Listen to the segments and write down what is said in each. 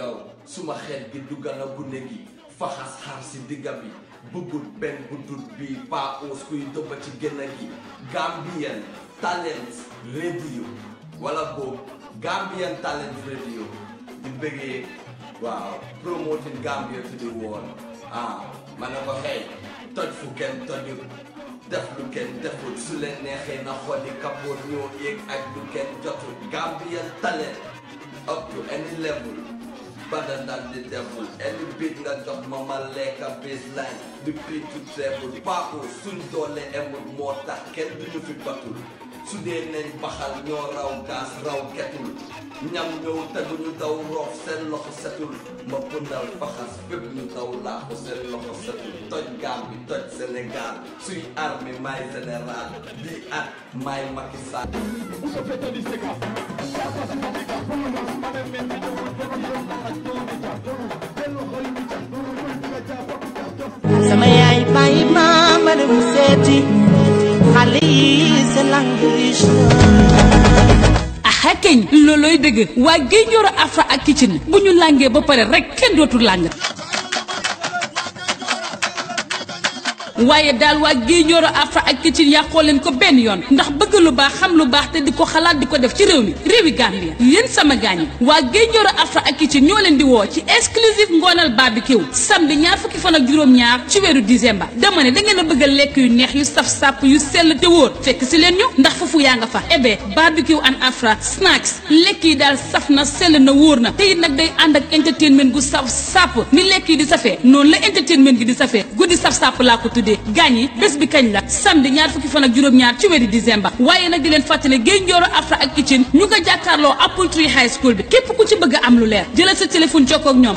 yow suma xel gi dugal na gune gi faxas xar si digga bi bëggul benn bu dut bi pa os kuy dëbba ci génna gi Gambian Talent Radio wala boobu Gambian Talent Radio di bëggee waaw promoting Gambia to the world ma ne ko xëy toj fu kenn tojul def lu kenn deful su leen neexee na xolli kapoor ñoo yéeg ak lu kenn jotul Gambian Talent up to any level better than the devil any beat nga jox ma lekka baseline di beat to treble paako suñ doole emul moo tax kenn duñu fi batul su dee nañ baxal ñoo raw gaas raw ketul ñam ñëw teguñu daw roof seen loxo setul ma pëndal faxas fépp ñu daw laaxu seen loxo setul toj Gambie toj Sénégal suy armée maay général bi at maay Macky Sall sama yaay bàyyi ma dem seeti xale yi seen language keñ looloy dëgg waa Géejoor Afra ak Kitchen bu ñu làngee ba pare rek kenn dootul làng waaye daal waa Géejoor Afra ak Kitchen yàqoo leen ko benn yoon ndax bëgg lu baax xam lu baax te di ko xalaat di ko def ci réew mi réewi Gambia yéen sama gaañ yi waa Géejoor Afra ak Kitchen ñoo leen di woo ci exclusive ngoonal barbecue samedi 22 ci weeru décembre dama ne da ngeen a bëgg a lekk yu neex yu saf sàpp yu sell te wóor fekk si leen ñu ndax foofu yaa nga fa barbecue and Afra snacks lekk yi daal saf na sell na wóor na te it nag day ànd ak entertainment gu saf sàpp ni lekk yi di safee noonu la entertainment gi di safee guddi saf sàpp laa ko tuddee gaañ yi bés bi kañ la samedi 22 ci weeru décembre waaye nag di leen fàttali Géejoor Afra ak Kitchen ñu nga jàkkaarloo Apple Tree High School bi képp ku ci bëgg a am lu leer jëlal sa téléphone jokkoo ak ñoom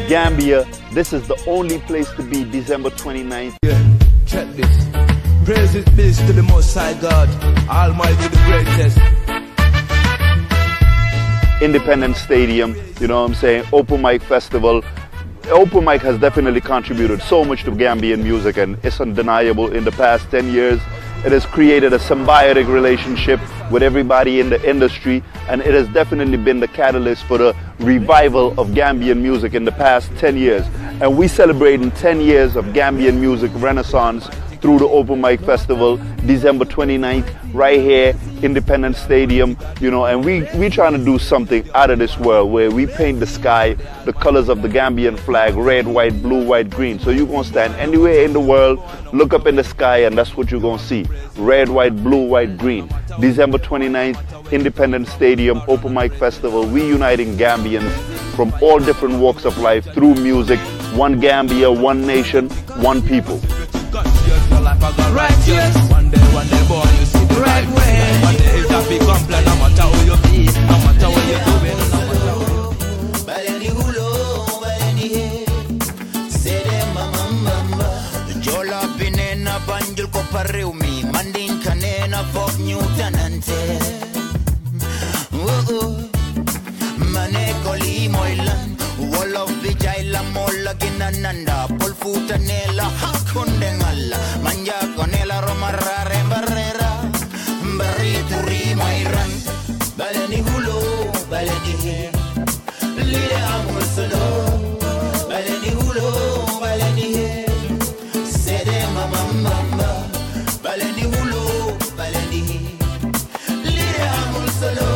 Gambia, this is the only place to be December 29th. Yeah, check this. Praise be to the Most High God, Almighty the greatest. Independence Stadium, you know what I'm saying, Open Mic Festival. Open Mic has definitely contributed so much to Gambian music, and it's undeniable. In the past 10 years, it has created a symbiotic relationship with everybody in the industry, and it has definitely been the catalyst for the revival of Gambian music in the past 10 years. And we celebrating 10 years of Gambian music renaissance through the Open Mic Festival, December 29th, right here, Independence Stadium, you know, and we trying to do something out of this world where we paint the sky the colors of the Gambian flag, red, white, blue, white, green. So you're going to stand anywhere in the world, look up in the sky, and that's what you're going to see. Red, white, blue, white, green. December 29th, Independence Stadium, Open Mic Festival. We uniting Gambians from all different walks of life through music. One Gambia, one nation, one people. Righteous. One day, boy, you see the right way. One day it's a big complaint, no matter how you be, no matter what you're doing, no matter what you're doing. Baleni hulo, baleni he, sede mama. Jola binena banjul ko pariu mi, mandin kanena fok Newtonante. Mane koli moilan, wall of vijaila mola ginananda, polfuta nela hakundengala, manja konela romarare barrera, barrituri mairan, baleni hulo, baleni he, lile amor solo, baleni hulo, baleni he, sede mama, baleni hulo, baleni he, lile amor solo.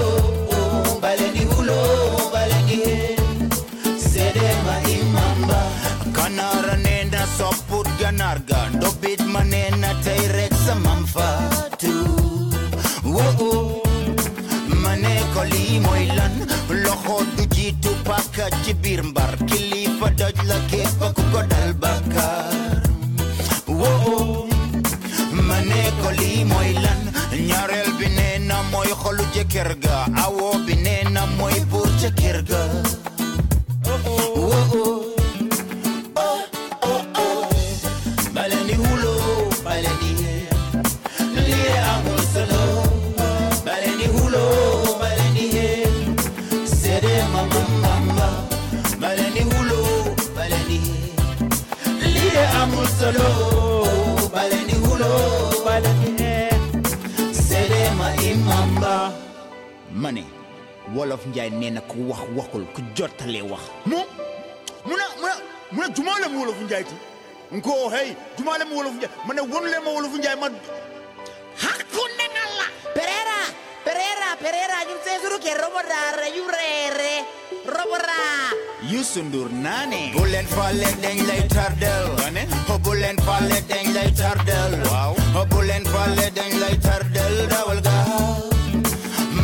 Kanara nenda soput ganarga dobit manena tayrek samamfatu wo mane koli moilan loxo du jitu paka ci bir mbar kilifa doj la kepa ku ko dal bakar wo mane koli moilan ñaarel bi neena moy xolu jëkër ga awo bi neena moy pour jëkër ga wo baleni hulo baleni he liye amul solo baleni hulo amul solo baleni hulo baleni sedema imamba mane wolof njaay neena ku wax waxul ku jotale wax muna jumale mu wolof njaay ti nko hey jumale mu wolof njaay mane wonle ma wolof njaay ma hakune nalla perera ñu sesuru ke robodara yu rere robora yusundur nane bulen faale dañ lay tardel bulen faale dañ lay tardel waaw bulen faale dañ lay tardel dawal ga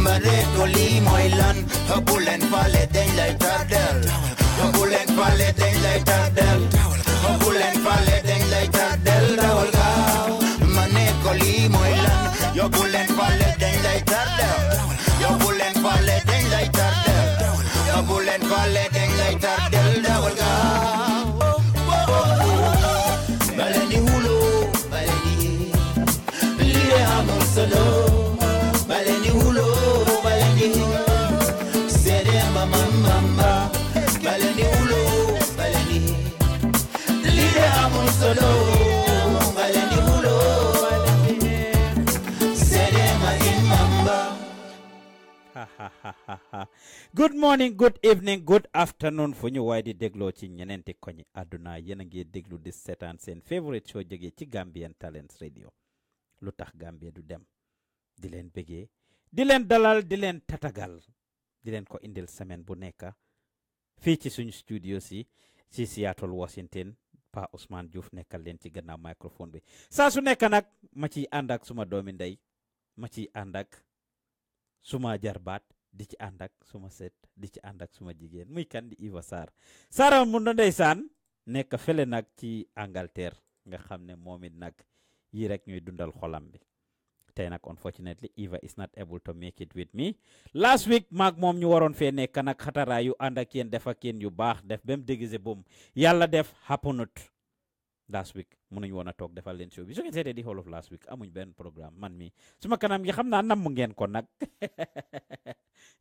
mare ko li moy lan bulen faale dañ lay tardel bulen faale dañ lay tardel bulen faale dañ lay tardel dawal ga mane ko li moy lan yo bulen faale dañ lay tardel yo bulen faale dañ lay tardel bulen faale dañ lay tardel dawal ga baleni hulo baleni liye amul solo baleni hulo baleni sede mama baleni hulo baleni liye amul solo baleni hulo baleni sede mama. Good morning, good evening, good afternoon fu ñu waay di dégloo ci ñeneenti koñi àdduna yéen a ngi déglu di seetaan seen favorite show jógee ci Gambian Talents Radio Lutakh Gambia du dem di leen bégee di leen dalal di leen tatagal di leen ko indil semaine bu nekk fii ci suñu studio si ci Seattle Washington Pa Ousmane Diouf nekkal leen ci gannaaw microphone bi saa su nekk nag ma ciy ànd ak suma doomi ndey ma ciy ànd ak suma jarbaat di ci ànd ak suma set di ci ànd ak suma jigéen muy kan di Iva Sarr mu ndeysaan nekk fele nag ci Angleterre nga xam ne moom it nag yi rek ñuy dundal xolam bi tey nag unfortunately Eva is not able to make it with me last week maag moom ñu waroon fee nekk nag xataraa yu ànd ak yéen def ak yéen yu baax def ba mu déguisé bum yàlla def happenut last week mënuñ woon a toog defal leen show bi su ngeen seetee di whole of last week amuñ benn programme man mi suma kanam gi xam naa namm ngeen ko nag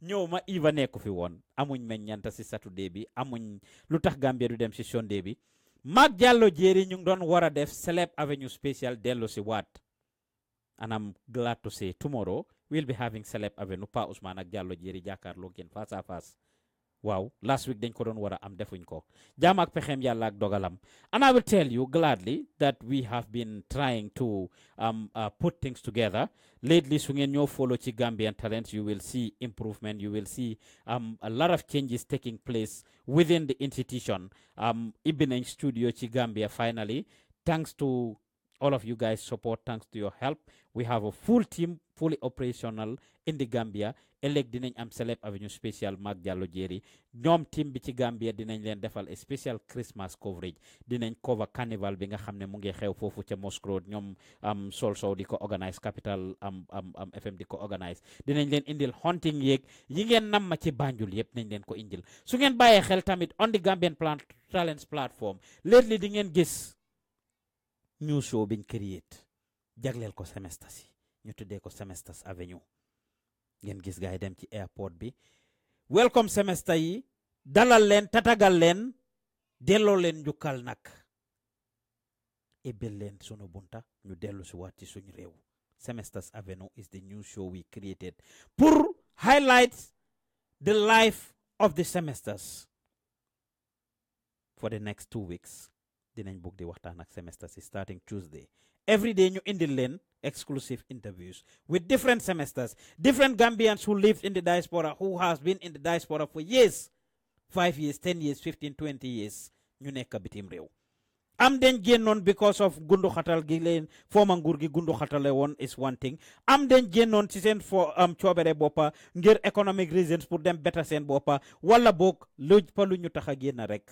ñëw ma Eva nekku fi woon amuñ meññanta si Saturday bi amuñ Lutakh Gambia du dem si Sunday bi maag Jallow Jerry ñu ngi doon war a def Celeb Avenue special dellu si waat and I'm glad to say tomorrow we'll be having Celeb Avenue Pa Ousmane ak Jallow Jerry jàkkaarloo ngeen face à face waaw last week dañ ko doon war a am defuñ ko jaam ak pexeem yàlla ak dogalam and I will tell you gladly that we have been trying to put things together lately su ngeen ñoo follow ci Gambian Talents you will see improvement you will see a lot of changes taking place within the institution ibbi nañ studio ci Gambia finally thanks to all of you guys support thanks to your help we have a full team fully operational in the Gambia ëllëg dinañ am Celeb Avenue special mag Jallow Jerry ñoom team bi ci Gambia dinañ leen defal a special Christmas coverage dinañ cover carnival bi nga xam ne mu ngi xew foofu ca Mosque Road ñoom Sol Sow di ko organise Capital FM di ko organise dinañ leen indil hunting yeeg yi ngeen nam ma ci Banjul yëpp nañ leen ko indil su ngeen bàyyee xel tamit on the Gambian Talents platform lately di ngeen gis new show biñ create jagleel ko semester si ñu tuddee ko Semesters Avenue ngeen gis gaay dem ci airport bi welcome semester yi dalal leen tatagal leen delloo leen njukkal nag ebel leen sunu bunta ñu dellu si waat ci suñu réew Semesters Avenue is the new show we created pour highlight the life of the semesters for the next 2 weeks dinañ bugg di waxtaan ak semesters yi starting Tuesday every day ñu indil leen exclusive interviews with different semesters, different Gambians who lived in the diaspora, who has been in the diaspora for years, 5 years, 10 years, 15, 20 years. Ñu nekk bitim réew. Am den génnoon because of gundu xatal gi leen former nguur gi gundu xatale woon is one thing. Am den génnoon ci seen coobere boppa ngir economic reasons pour dem better seen boppa wala boog lu ñu tax a génn rek.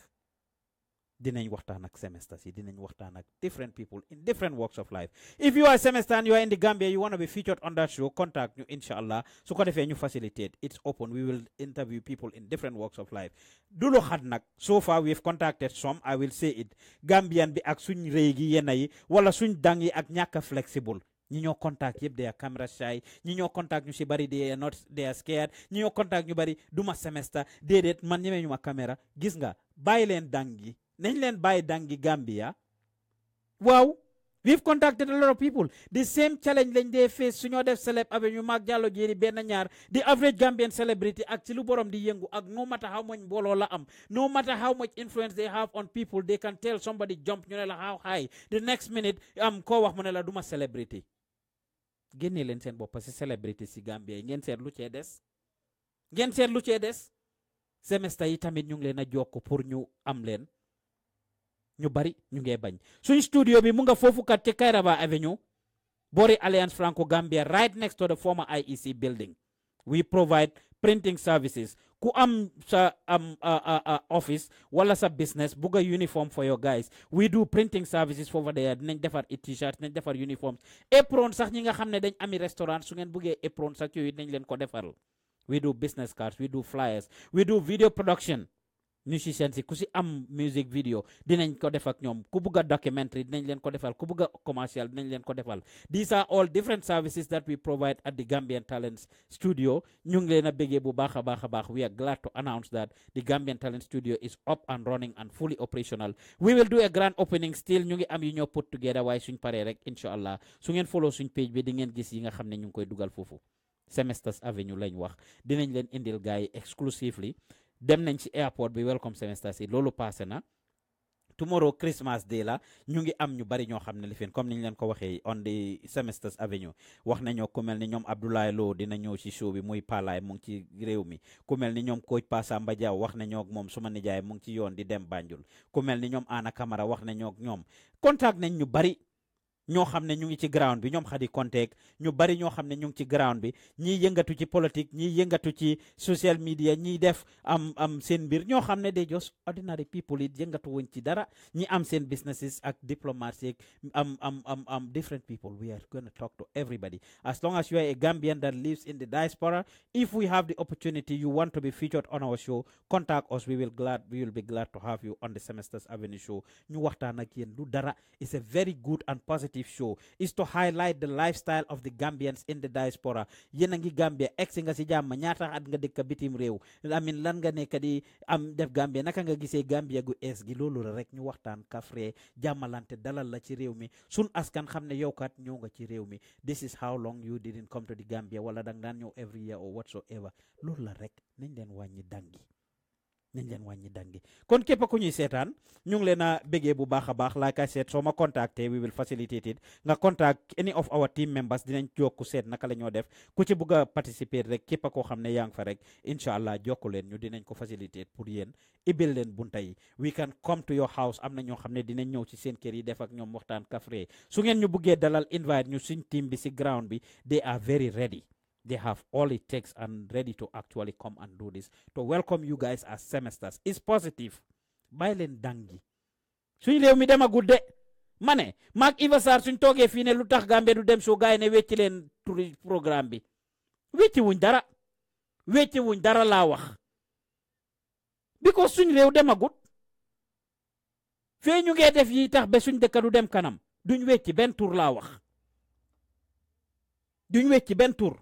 Dinañ waxtaan ak semesters yi dinañ waxtaan ak different people in different walks of life. If you are a semester and you are in the Gambia, you want to be featured on that show, contact ñu inshallah. Su ko defee ñu facilitate. It's open. We will interview people in different walks of life. Du lu xat nag. So far we've contacted some. I will say it. Gambian bi ak suñ réy gi yenn yi wala suñ dang yi ak ñàkk flexible. ñi ñoo contact yëpp they are camera shy ñi ñoo contact ñu si bari they are scared ñi ñoo contact ñu bari duma semester déedéet man ñemee ñu ma caméra gis nga bàyyi leen dang yi nañ leen bàyyi dangi Gambia Wow. We've contacted a lot of people. The same challenge lañ dee face suñoo def Celeb Avenue maag Jallow Jerry benn ñaar the average Gambian celebrity ak ci lu borom di yëngu ak no matter how much mbooloo la am no matter how much influence they have on people they can tell somebody jump ñu ne la how high the next minute koo wax mu ne la duma celebrity génnee leen seen bopp si celebrity si Gambia yi ngeen seet lu cee des semestre yi tamit ñu ngi leen a jokk pour ñu am leen ñu bari ñu ngee bañ suñ studio bi mu nga foofu kat ci Kairaba Avenue boori Alliance Franco Gambia right next to the former IEC building. We provide printing services ku am sa office wala sa business buga uniform for your guys we do printing services over there dinañ defar t-shirts dinañ defar uniforms apron sax ñi nga xam ne dañ ami restaurant su ngeen buggee apron sax yooyu dinañ leen ko defaral. We do business cards, we do flyers, we do video production. Musicians ku si am music video dinañ ko def ak ñoom ku bugg a documentary dinañ leen ko defal ku bugg a commercial dinañ leen ko defal. These are all different services that we provide at the Gambian Talents Studio. ñu ngi leen a bëggee bu baax a baax. We are glad to announce that the Gambian Talent Studio is up and running and fully operational. We will do a grand opening still ñu ngi am yu ñoo put together waaye suñ paree rek inshallah su ngeen follow suñ page bi di ngeen gis yi nga xam ne ñu ngi koy dugal foofu. Semesters Avenue lañ wax dinañ leen indil gars yi exclusively dem nañ ci airport bi welcome semesters yi loolu passé na tomorrow Christmas Day la ñu ngi am ñu bari ñoo xam ne li fen comme niñ leen ko waxee on the Semesters Avenue wax nañoo ku mel ni ñoom Abdoulaye Lo dina ñëw ci show bi muy Palaay mu ngi ci réew mi ku mel ni ñoom Coach Passamba Diaw wax nañoo ak moom suma nijaay mu ngi ci yoon di dem Banjul ku mel ni ñoom Anna Camara wax nañoo ak ñoom contact nañ ñu bari ñoo xam ne ñu ngi ci ground bi ñoom xadi contact ñu bari ñoo xam ne ñu ngi ci ground bi ñiy yëngatu ci politique ñiy yëngatu ci social media ñiy def am seen mbir ñoo xam ne they just ordinary people it yëngatu wuñ ci dara ñi am seen businesses ak diplomacy am different people. We are going to talk to everybody as long as you are a Gambian that lives in the diaspora. If we have the opportunity you want to be featured on our show, contact us. We will be glad to have you on the Semesters Avenue show. ñu waxtaan ak yéen du dara. It's a very good and positive show is to highlight the lifestyle of the Gambians in the diaspora. Yéen a ngi Gambia egsi nga si jàmm ñaata at nga dëkk bitim réew amin lan nga nekk di am def Gambia naka nga gisee Gambia gu ees gi loolu la rek ñu waxtaan kafree jàmmalante dalal la ci réew mi sun askan xam ne yow kat ñëw nga ci réew mi. This is how long you didn't come to the Gambia wala dang daan ñëw every year or whatsoever. Loolu la rek nañ leen wàññi dangi kon képp ku ñuy seetaan ñu ngi leen a bëggee bu baax a baax like I said soo ma contacté we will facilitate it nga contact any of our team members dinañ jokku seet naka la ñoo def ku ci bëgg a participer rek képp koo xam ne yaa ngi fa rek incha allah jokku leen ñu dinañ ko facilitate pour yéen ibil leen bunta yi. We can come to your house am na ñoo xam ne dinañ ñëw ci seen kër yi def ak ñoom waxtaan kafree su ngeen ñu bëggee dalal invite ñu suñ team bi si ground bi they are very ready. They have all it takes and ready to actually come and do this. To welcome you guys as semesters. It's positive. Bàyyi leen dangi. Suñ réew mi dema gudde. Ma ne maag Iva Sarr suñ toogee fii ne lu tax Gambia du dem show gaay ne wecci leen turi programme bi. Wecci wuñ dara laa wax. Because suñ réew dema gud. Fee ñu ngee def yi tax ba suñ dëkk du dem kanam. Duñ wecci benn tur laa wax. Duñ wecci benn tur.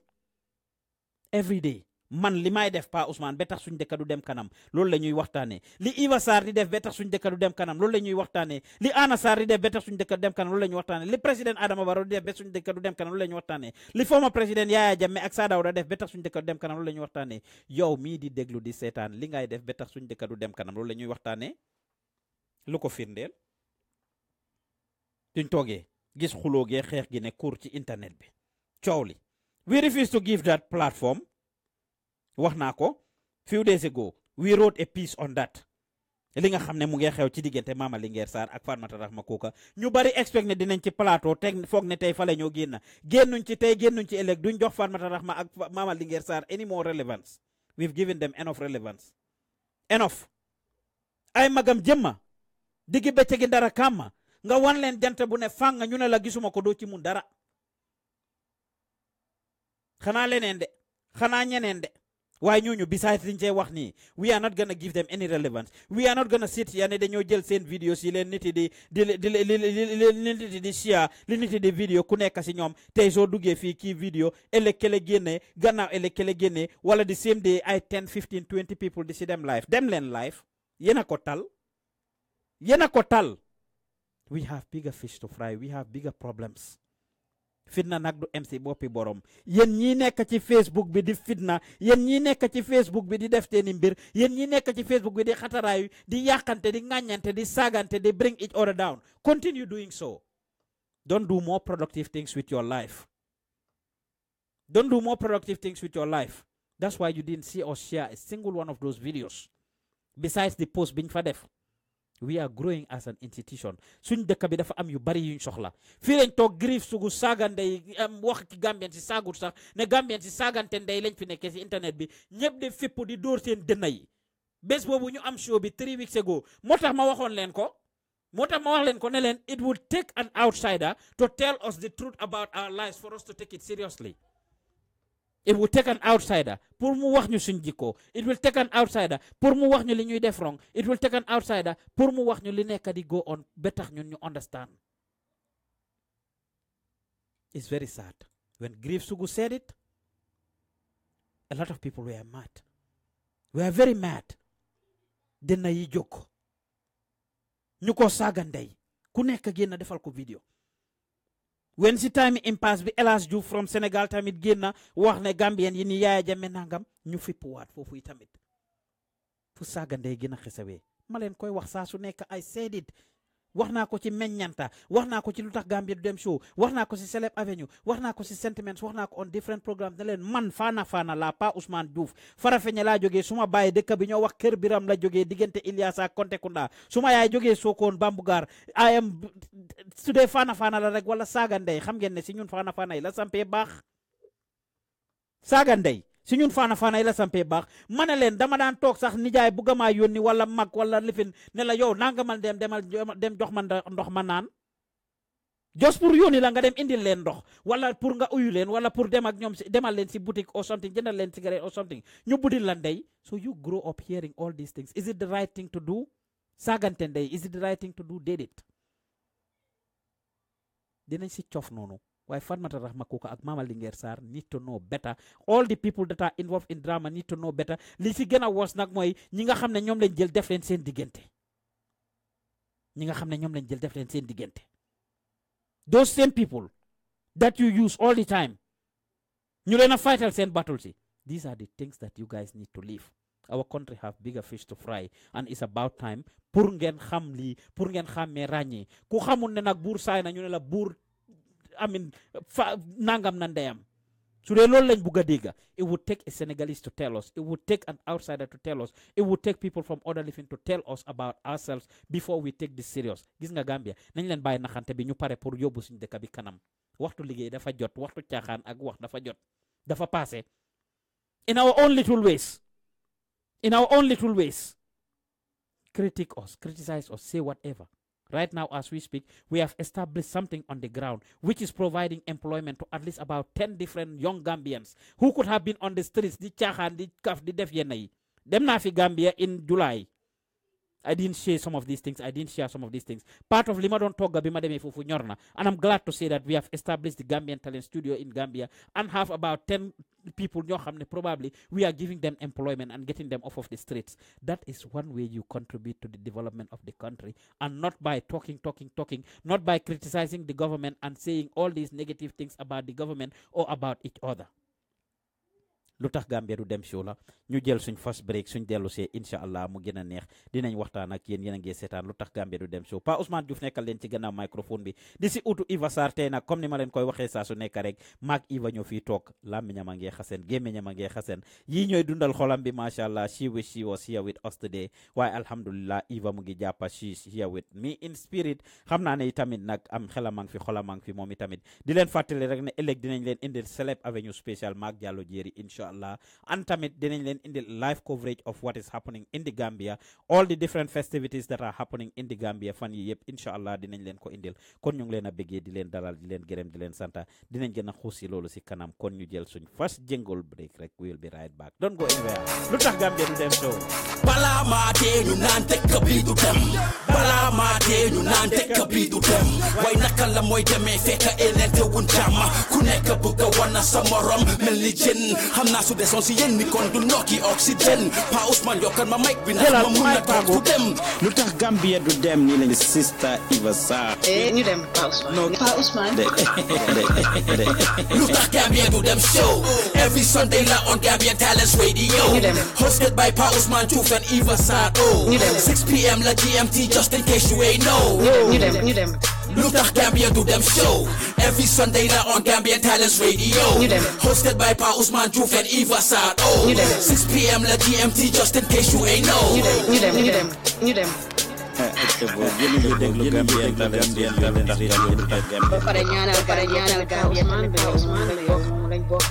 Every day man li may def Pa Ousmane ba tax suñ dëkk du dem kanam loolu la ñuy waxtaanee li Iva Sarr di def ba tax suñ dëkk du dem kanam loolu la ñuy waxtaanee li Anna Sarr di def ba tax suñ dëkk du dem kanam loolu la ñuy waxtaanee li président Adama Barrow di def ba suñ dëkk du dem kanam loolu la ñuy waxtaanee li former président Yaya Jammeh ak Sadawda def ba tax suñ dëkk du dem kanam loolu la ñuy waxtaanee yow mii di déglu di seetaan li ngay def ba tax suñ dëkk du dem kanam loolu la ñuy waxtaanee lu ko firndeel suñ toogee gis xuloo gee xeex gi ne cour ci internet bi coow li. We refuse to give that platform. Wax naa ko few days ago we wrote a piece on that. Li nga xam ne mu ngi xew ci diggante Mama Linguère Sarr ak Fatoumatta Rahma Kuka ñu bari expect ne dinañ ci plateau teg foog ne tey fa la ñoo génnuñ ci tey génnuñ ci ëllëg duñ jox Fatoumatta Rahma ak Mama Linguère Sarr any more relevance. We've given them enough relevance. Enough. Ay magam jëmma diggi bëccëgi dara kàmma nga wan leen jant bu ne fang ñu ne la gisuma ko doo ci mun dara. Xanaa leneen de xanaa ñeneen de waaye ñooñu besides liñ cee wax nii we are not gonna give them any relevance. We are not gonna sit here ne dañoo jël seen videos yi leen nit yi di share li nit yi di vidéo ku nekk si ñoom tey soo duggee fii kii vidéo ëllëg kele génnee gannaaw ëllëg kele génnee wala the same day ay 10 15 20 people di si dem live dem leen live yéen a ko tal We have bigger fish to fry. We have bigger problems. Fitna nag du MC boppi borom. Yen ñi nekk ci Facebook bi di fitna, yen ñi nekk ci Facebook bi di def teeni mbir, yen ñi nekk ci Facebook bi di xataraayu, di yàqante, di ŋàññante, di saagante, di bring each other down. Continue doing so. Don't do more productive things with your life. Don't do more productive things with your life. That's why you didn't see us share a single one of those videos. Besides the post biñ fa def. We are growing as an institution. Suñ dëkk bi dafa am yu bari yuñ soxla. Fii lañ toog grif sugu saaga ndey wax ci Gambian si saagut sax ne Gambian si saagante ndey lañ fi nekkee si internet bi ñëpp de fépp di dóor seen dënn yi. Bés boobu ñu am show bi 3 weeks ago moo tax ma waxoon leen ko. Moo tax ma wax leen ko ne leen it would take an outsider to tell us the truth about our lives for us to take it seriously. It will take an outsider pour mu wax ñu suñ jikko. It will take an outsider pour mu wax ñu li ñuy def wrong. It will take an outsider pour mu wax ñu li nekk di go on ba tax ñun ñu understand. It's very sad. When Grief Sugu said it, a lot of people were mad. We are very mad. Dina yi jóg ñu ko saaga ndey ku nekk génn defal ko video. When si time impasse bi Elas Diouf from Senegal tamit génn wax ne Gambian yi ni Yaya Jammeh nangam ñu fippuwaat foofu tamit fu saaga ndey gën a xesewee ma leen koy wax saa su nekk I said it. wax naa ko ci meññanta wax naa ko ci Lutakh Gambia du dem show wax naa ko ci Celeb Avenue wax naa ko ci Sentiments wax naa ko on different programmes ne leen man faana la pa Ousmane Diouf Farafeñe laa jógee suma baay dëkk bi ñoo wax Kër Biram la jógee diggante Iliasa Kontekunda suma yaay jógee Sokone Bambugar I am su dee faana la rek wala saaga ndey xam ngeen ne si ñun faana yi la sampee baax saaga ndey si ñun faana yi la sampee baax ma ne leen dama daan toog sax nijaay bu gamaa yónni wala mag wala lifin ne la yow nangamal dem jox man ndox ma naan just pour yónni la nga dem indil leen ndox wala pour nga uyu leen wala pour dem ak ñoom si demal leen si boutique or something jëndal leen cigarette or something ñu budil la ndey so you grow up hearing all these things. Is it the right thing to do? Saagante ndey, is it the right thing to do? Did it? Dinañ si cof noonu. Why Fatmata Rahma Kuka ak Mama Linguère Sarr need to know better. All the people that are involved in drama need to know better. Li si gën a was nag mooy ñi nga xam ne ñoom lañ jël def leen seen diggante. Ñi nga xam ne ñoom lañ jël def leen seen diggante. Those same people that you use all the time. ñu leen a fightal seen battle si. These are the things that you guys need to leave. Our country have bigger fish to fry and it's about time pour ngeen xam lii pour ngeen xàmmee ràññee ku xamul ne nag buur saay na ñu ne la buur nangam na ndeyam su dee loolu lañ bugg a dégg it would take a Senegalese to tell us, it would take an outsider to tell us, it would take people from other living to tell us about ourselves before we take this serious. Gis nga Gambia nañ leen bàyyi naxante bi ñu pare pour yóbbu suñu dëkk bi kanam waxtu liggéey dafa jot waxtu caaxaan ak wax dafa jot dafa passé in our own little ways critique us, criticize us, say whatever. Right now, as we speak, we have established something on the ground, which is providing employment to at least about 10 different young Gambians who could have been on the streets, di caaxaan, di kaf, di def yenn yi. Dem naa fi Gambia in July. I didn't share some of these things. Part of lima don togga bima deme fofu ñorna. And I'm glad to say that we have established the Gambian Talent Studio in Gambia and have about 10 people ñoo xam ne probably we are giving them employment and getting them off of the streets. That is one way you contribute to the development of the country, and not by talking, not by criticizing the government and saying all these negative things about the government or about each other. Lutakh Gambia du dem show la ñu jël suñ first break suñ dellu see incha allah mu gën a neex dinañ waxtaan ak yéen a ngi seetaan Lutakh Gambia du dem show Pa Ousmane Diouf nekkal leen ci gannaaw microphone bi di si utu Iva Sarr tey nag comme ni ma leen koy waxee saa su nekk rek maag Iva ñoo fii toog làmmiñam a ngee xasen gémmiñam a ngee xasen yii ñooy dundal xolam bi macha allah she was here with us today waaye alhamdulillah Iva mu ngi jàppa she here with me in spirit xam naa ne tamit nag am xelam a ngi fi xolam a ngi fi moom i tamit di leen fàttali rek ne ëllëg dinañ leen indil Celeb Avenue spécial maag Jallow Jerry incha allah and tamit dinañ leen indil live coverage of what is happening in the Gambia, all the different festivities that are happening in the Gambia fan yi yëpp incha allah dinañ leen ko indil kon ñu ngi leen a bëggee di leen dalal di leen gërëm di leen santa dinañ gën a xuusi loolu si kanam kon ñu jël suñ first jingle break rek we'll be right back don't go anywhere Lutakh Gambia du dem show Balaa maa tee ñu naan teg ka bii du dem balaa maa dee ñu naan dëkk bi du dem waaye naka la mooy demee fekk enente wuñ jàmm ku nekk bëgg a wana sa morom mel ni jën xam naa su desoon si yéen mi kon du nokki oxygène Pa Ousmane yokkal ma mic bi ndax ma mun a toog du dem Lutakh Gambia du dem nii lañu Sister Eva Sarr ñu dem Pa Ousmane Pa Ousmane Lutakh Gambia do them show every Sunday night on Gambian Talents Radio hosted by Pa Ousmane Diouf and Eva Sarr 6 p.m. la GMT just in case you ain't know ñu dem Lutakh Gambia do them show every Sunday night on Gambian Talents Radio hosted by Pa Ousmane Diouf and Eva Sarr 6 p.m. la GMT just in case you ain't know ñu dem pare ñaanal Gambia man bi Ousmane lañ bokk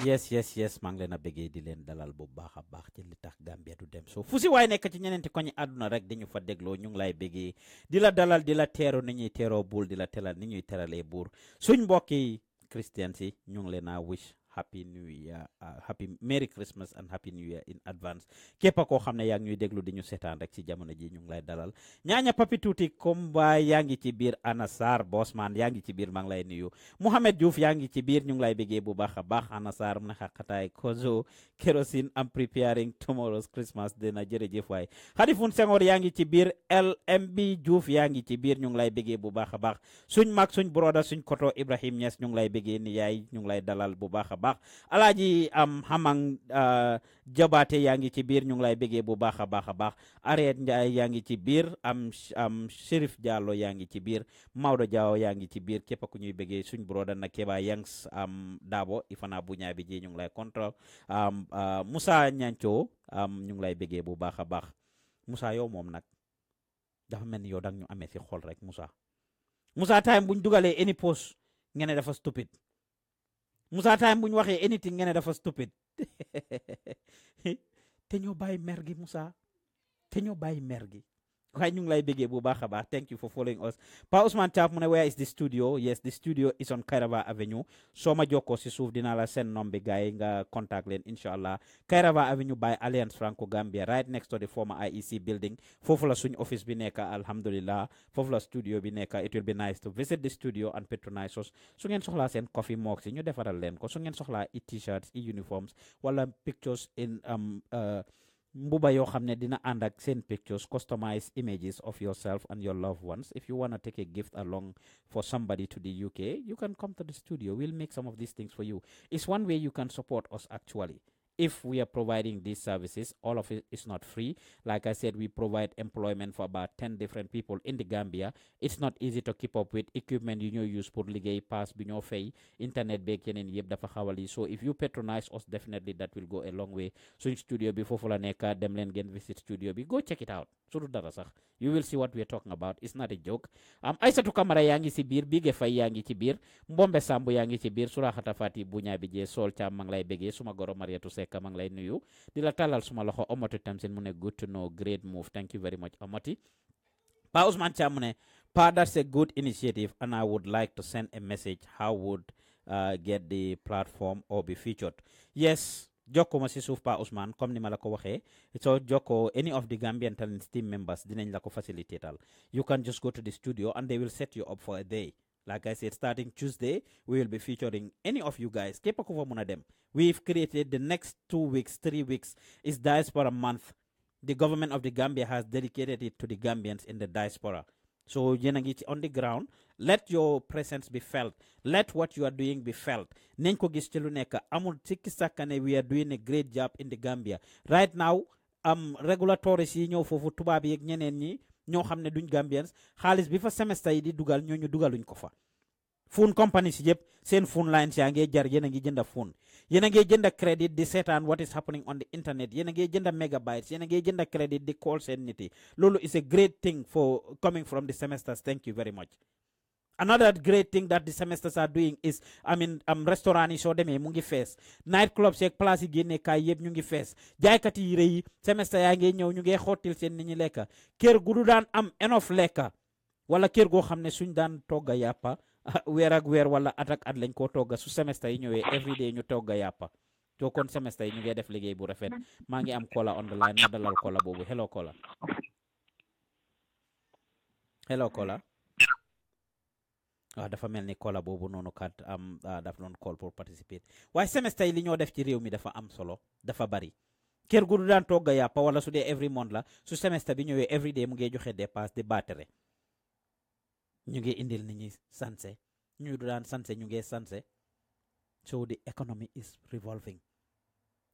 yes maa ngi leen a bëggee di leen dalal bu baax a baax ci li tax Gambia du dem so fu si waay nekk ci ñeneenti koñi àdduna rek dañu fa dégloo ñu ngi lay bëggee di la dalal di la teeru ni ñuy teeroo buur di la telal ni ñuy teralee buur suñ mbokki Christian si ñu ngi leen a wish happy new year happy merry Christmas and happy new year in advance képp koo xam ne yaa ngi ñuy déglu di ñu seetaan rek ci jamono ji ñu ngi lay dalal ñaaña papi tuuti comme baay yaa ngi ci biir Anna Sarr Bosman yaa ngi ci biir maa ngi lay nuyu Mouhamed Diouf yaa ngi ci biir ñu ngi lay bëggee bu baax a baax Anna Sarr mu ne xaqataay kozo kerosene am preparing tomorrow's Christmas dina jërëjëf waay Khadifun Senghor yaa ngi ci biir LMB Diouf yaa ngi ci biir ñu ngi lay bëggee bu baax a baax suñ mag suñ broda suñ koto Ibrahim Niass ñu ngi lay bëggee ni yaay ñu ngi lay dalal bu baax a baax alaaji am xamang jabaate yaa ngi ci biir ñu ngi lay bëggee bu baax a baax Areet Njaay yaa ngi ci biir am Chérif Diallo yaa ngi ci biir Maodo Diaw yaa ngi ci biir képp ku ñuy bëggee suñ broda na Keba Yangs am Dabo ifana bu ñaa bi ji ñu ngi lay contrôle Moussa Ñanco ñu ngi lay bëggee bu baax a baax Moussa yow moom nag dafa mel ni yow dang ñu amee si xol rek Moussa time buñ dugalee any post ngeen dafa stupid Moussa time buñ waxee anything ngeen dafa stupid te ñoo bàyyi mer gi Moussa te ñoo bàyyi mer gi waaye ñu ngi lay bëggee bu baax a baax thank you for following us Pa Ousmane Thiaf mu ne where is the studio yes the studio is on Kairaba Avenue soo ma jokkoo si suuf dinaa la seen nombi gars yi nga contact leen inshallah Kairaba Avenue by Alliance Franco Gambia right next to the former IEC building foofu la suñ office bi nekk alhamdulillah foofu la studio bi nekk it will be nice to visit the studio and patronize us su ngeen soxlaa seen coffee mug si ñu defaral leen ko su ngeen soxlaa t-shirts uniforms wala pictures in mbuba yoo xam ne dina ànd ak seen pictures customized images of yourself and your loved ones if you want to take a gift along for somebody to the UK you can come to the studio we'll make some of these things for you it's one way you can support us actually if we are providing these services all of it is not free like I said we provide employment for about 10 different people in the Gambia it's not easy to keep up with equipment you ñoo use pour liggéey pass bi ñoo fay internet beeg yeneen yëpp dafa xawali so if you patronize us definitely that will go a long way suñ studio bi foofu la nekk dem leen ngeen visit studio bi go check it out su dul dara sax you will see what we are talking about it's not a joke Aïssatou Camara yaa ngi si biir Bige Faye yaa ngi ci biir Mbombe Sambu yaa ngi ci biir Suraxata Fati bu ñaa bi jee Sol Caam maa ngi lay bëggee suma goro Mariatu Seck maa ngi lay nuyu di la tàllal suma loxo Omoti Tamsin mu ne good to know great move thank you very much Omoti Pa Ousmane Thiam mu ne Pa that's a good initiative and I would like to send a message how would get the platform or be featured yes jokko ma si suuf Pa Ousmane comme ni ma la ko waxee so jokko any of the Gambian Talents team members dinañ la ko facilitatal you can just go to the studio and they will set you up for a day like I said starting Tuesday we will be featuring any of you guys képp ku fa mun a dem we've created the next 2 weeks 3 weeks is diaspora month the government of the Gambia has dedicated it to the Gambians in the diaspora so yéen a ngi ci on the ground let your presence be felt let what you are doing be felt nañ ko gis ci lu nekk amul sikki sàkka ne we are doing a great job in the Gambia right now regulatories yi ñëw foofu tubaab yi ak ñeneen ñi ñoo xam ne duñ Gambians xaalis bi fa semestre yi di dugal ñooñu dugaluñ ko fa phone companies yëpp seen phone lines yaa ngee jar yéen a ngi jënda phone yéen a ngee jënda credit di seetaan what is happening on the internet yéen a ngee jënda megabytes yéen a ngee jënda credit di call seen nit yi loolu is a great thing for coming from the semesters thank you very much another great thing that the semesters are doing is restaurant yi soo demee mu ngi fees night clubs yeeg place yi génne kaay yëpp ñu ngi fees jaaykat yi rëy yi semester yaa ngee ñëw ñu ngee xottil seen nit ñi lekka kër gu du daan am enough lekka wala kër goo xam ne suñ daan togga yàppa weer ak weer wala at lañ koo togga su semestre yi ñëwee every day ñu togga yàppa to kon semestre yi ñu ngi def liggéey bu rafet maa ngi am kola on the line ma dalal kola boobu hello kola dafa mel ni kola boobu noonu kat daf doon call pour participer waaye semestre yi li ñoo def ci réew mi dafa am solo dafa bari kër gu du daan togga yàppa wala su dee every month la su semestre bi ñëwee every day mu ngi joxe dépasse di baatere ñu ngi indil nit ñi sanse ñu du daan sanse ñu ngi sanse so the economy is revolving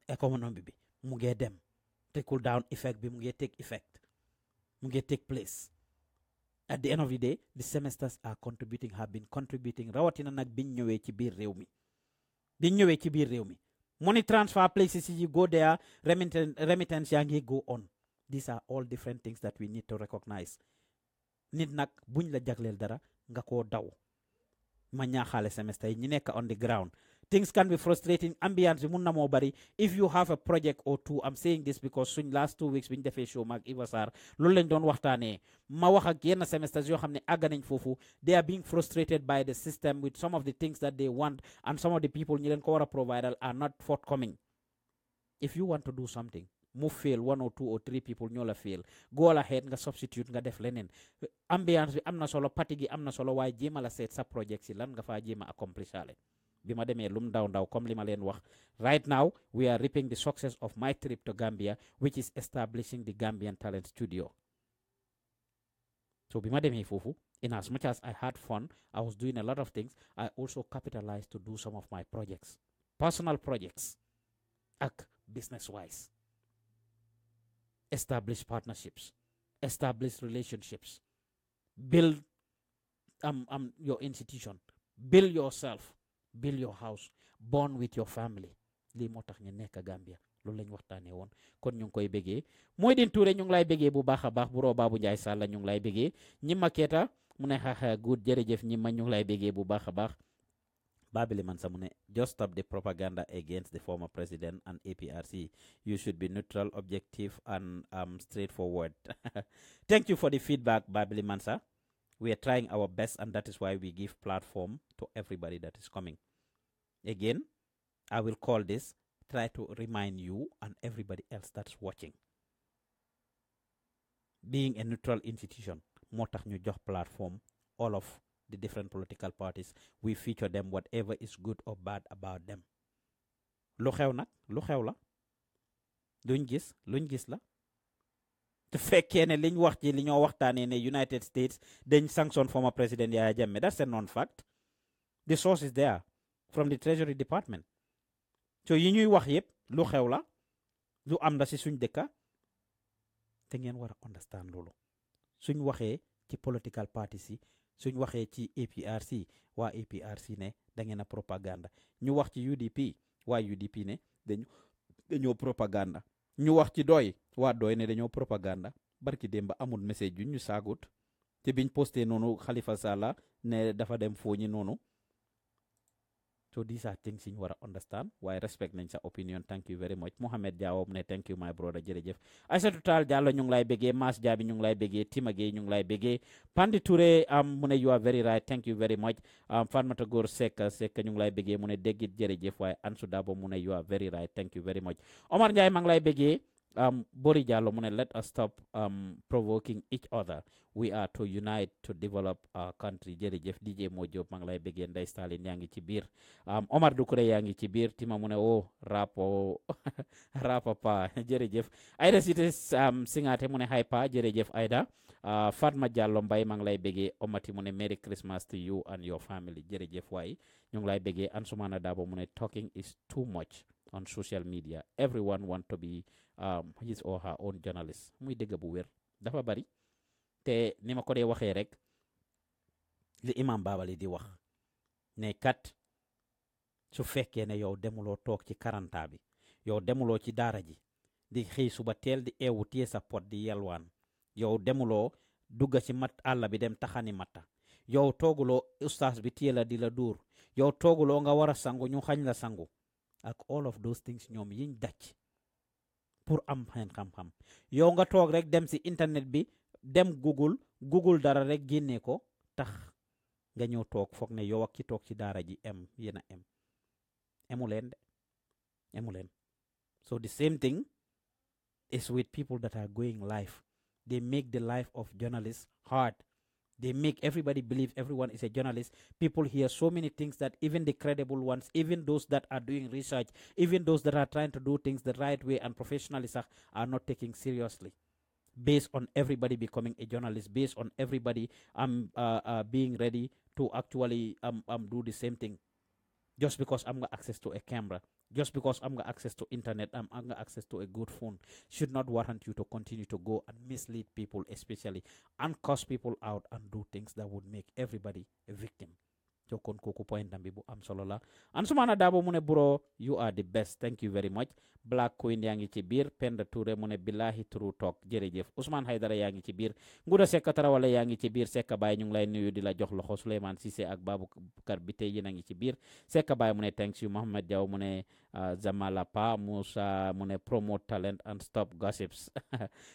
economy bi mu ngi dem trickle down effect bi mu ngi take effect mu ngi take place at the end of the day the semesters have been contributing rawatina nag biñ ñëwee ci biir réew mi money transfer places yi go there remittance yaa ngi go on these are all different things that we need to recognize nit nag buñ la jagleel dara nga koo daw ma ñaaxaale semester yi ñi nekk on the ground things can be frustrating ambiance bi mun na moo bari if you have a project or two I'm saying this because suñ last 2 weeks biñ defee show maag Iva Sarr loolu lañ doon waxtaanee ma wax ak yenn semesters yoo xam ne àgg nañ foofu they are being frustrated by the system with some of the things that they want and some of the people ñi leen ko war a provide are not forthcoming if you want to do something mu fail 1 or 2 or 3 people ñoo la fail go ahead nga substitute nga def leneen ambiance bi am na solo parti gi am na solo waaye jéema la seet sa project si lan nga faa jéema accomplish ale bi ma demee lum ndaw comme li ma leen wax right now we are reaping the success of my trip to Gambia which is establishing the Gambian Talent Studio so bi ma demee foofu in as much as I had fun I was doing a lot of things I also capitalized to do some of my projects personal projects ak business wise establish partnerships, establish relationships, build your institution, build yourself, build your house, bond with your family. Lii moo tax ñu nekk Gambia loolu lañ waxtaanee woon kon ñu ngi koy bégee mooy din Touré ñu ngi lay bégee bu baax a baax bu roo Babou Ndiaye Sall ñu ngi lay bégee ñi ma keeta mu ne xaaxa good jërëjëf ñi ma ñu ngi lay bégee bu baax a baax Babili Mansa mu ne just stop the propaganda against the former president and APRC. You should be neutral, objective, and straightforward. Thank you for the feedback, Babili Mansa. We are trying our best, and that is why we give platform to everybody that is coming. Again, I will call this, try to remind you and everybody else that's watching. Being a neutral institution, moo tax ñu jox platform all of the different political parties. We feature them whatever is good or bad about them. Lu xew nag lu xew la luñ gis la te fekkee ne liñ wax ci li ñoo waxtaanee ne United States dañ sanction former President Yaya Jammeh, that's a non-fact. The source is there from the Treasury Department. So yi ñuy wax yëpp lu xew la lu am la si suñ dëkka te ngeen war a understand loolu suñ waxee ci political parties yi suñ waxee ci APRC waa APRC ne da ngeen a propaganda ñu wax ci UDP waa UDP ne dañoo propaganda ñu wax ci doy waa doy ne dañoo propaganda barki démba amul message yu ñu saagut te biñ posté noonu Khalifa Sallah ne dafa dem fooñi noonu. So these are things you want to understand. Why respect nañ sa opinion. Thank you very much. Mohamed Diaw ne thank you my brother jërëjëf. Aïssatou Tall Diallo ñu ngi lay bëggee Mass Diaby ñu ngi lay bëggee Tima Gueye ñu ngi lay bëggee Pandi Touré mu ne you are very right. Thank you very much. Fatmata Gor Seck ñu ngi lay bëggee mu ne déggit jërëjëf waaye Ansou Dabo mu ne you are very right. Thank you very much. Omar Ndiaye maa ngi lay bëggee Bori Diallo mu ne let us stop provoking each other. We are to unite to develop our country. Jërëjëf DJ Mo Diop maa ngi lay bëggee Ndeye Stalin yaa ngi ci biir Omar Doucouré yaa ngi ci biir Tima mu ne rapa pa jërëjëf Aïda Cité Singaate mu ne hay pa jërëjëf Aïda Fatma Diallo Mbaye maa ngi lay bëggee Omati mu ne Merry Christmas to you and your family jërëjëf waay ñu ngi lay bëggee Ansumana Dabo mu ne talking is too much on social media. Everyone want to be his or her own journalist. Muy dëgg bu wér dafa bari te ni ma ko dee waxee rek li imam Babali di wax ne kat su fekkee ne yow demuloo toog ci karanta bi yow demuloo ci daara ji di xëy suba teel di eewu téye sa pot di yelwaan yow demuloo dugga ci mat àll bi dem taxani matta yow tooguloo ustaas bi téye la di la dóor yow tooguloo nga war a sangu ñu xañ la sangu ak all of those things ñoom yiñ daj pour am xeen xam-xam yow nga toog rek dem si internet bi dem Google dara rek génne ko tax nga ñëw toog foog ne yow ak ki toog ci daara ji yéen a emu leen de emu leen. So the same thing is with people that are going live. They make the life of journalists hard. They make everybody believe everyone is a journalist. People hear so many things that even the credible ones, even those that are doing research, even those that are trying to do things the right way and professionally are not taking seriously. Based on everybody becoming a journalist, based on everybody being ready to actually do the same thing. Just because I'm got access to a camera, just because I'm got access to internet, I'm got access to a good phone, should not warrant you to continue to go and mislead people, especially, and curse people out and do things that would make everybody a victim. So kon koku point nambi bu am solo la. Ansumana Dabo mune bro, you are the best. Thank you very much. Black Queen yangi ci bir, Penda Touré mune billahi true talk. Jerejef. Ousmane Haydara yangi ci bir. Nguda Sekka Tarawale yangi ci bir. Sekka Baye ñu ngi lay nuyu di la jox loxo. Souleymane Cissé ak Baboucar Bité yéen a ngi ci bir. Sekka Baye mune thanks you. Mohamed Diaw mune Zamala Pa. Moussa mune promote talent and stop gossips.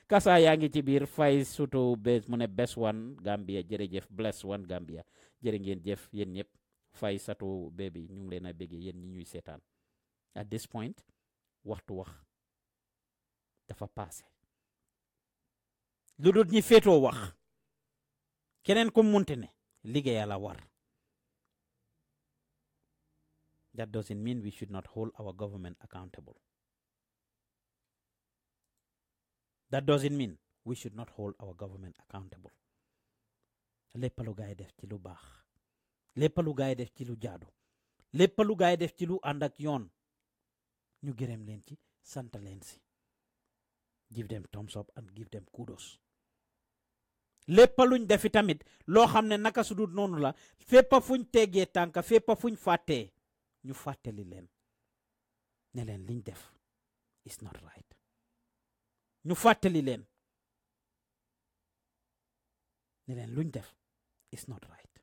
Kasa yangi ci bir. Fay Suto base mune best one Gambia. Jerejef bless one Gambia. Jërë ngeen jëf yéen ñëpp fay sato baby ñu ngi leen a béggee yéen ñi ñuy seetaan at this point waxtu wax dafa passé lu dul ñi féetoo wax keneen ko munte ne liggéeya la war. That doesn't mean we should not hold our government accountable. That doesn't mean we should not hold our government accountable. lépp lu gaay def ci lu baax lépp lu gaay def ci lu jaadu lépp lu gaay def ci lu ànd ak yoon ñu gërëm leen ci sant leen si give them thumbs up and give them kudos. lépp luñ defi tamit loo xam ne naka su dul noonu la fépp fuñ tegee tànka fépp fuñ fàttee ñu fàttali leen ne leen liñ def is not right. ñu fàttali leen ne leen luñ def is not right.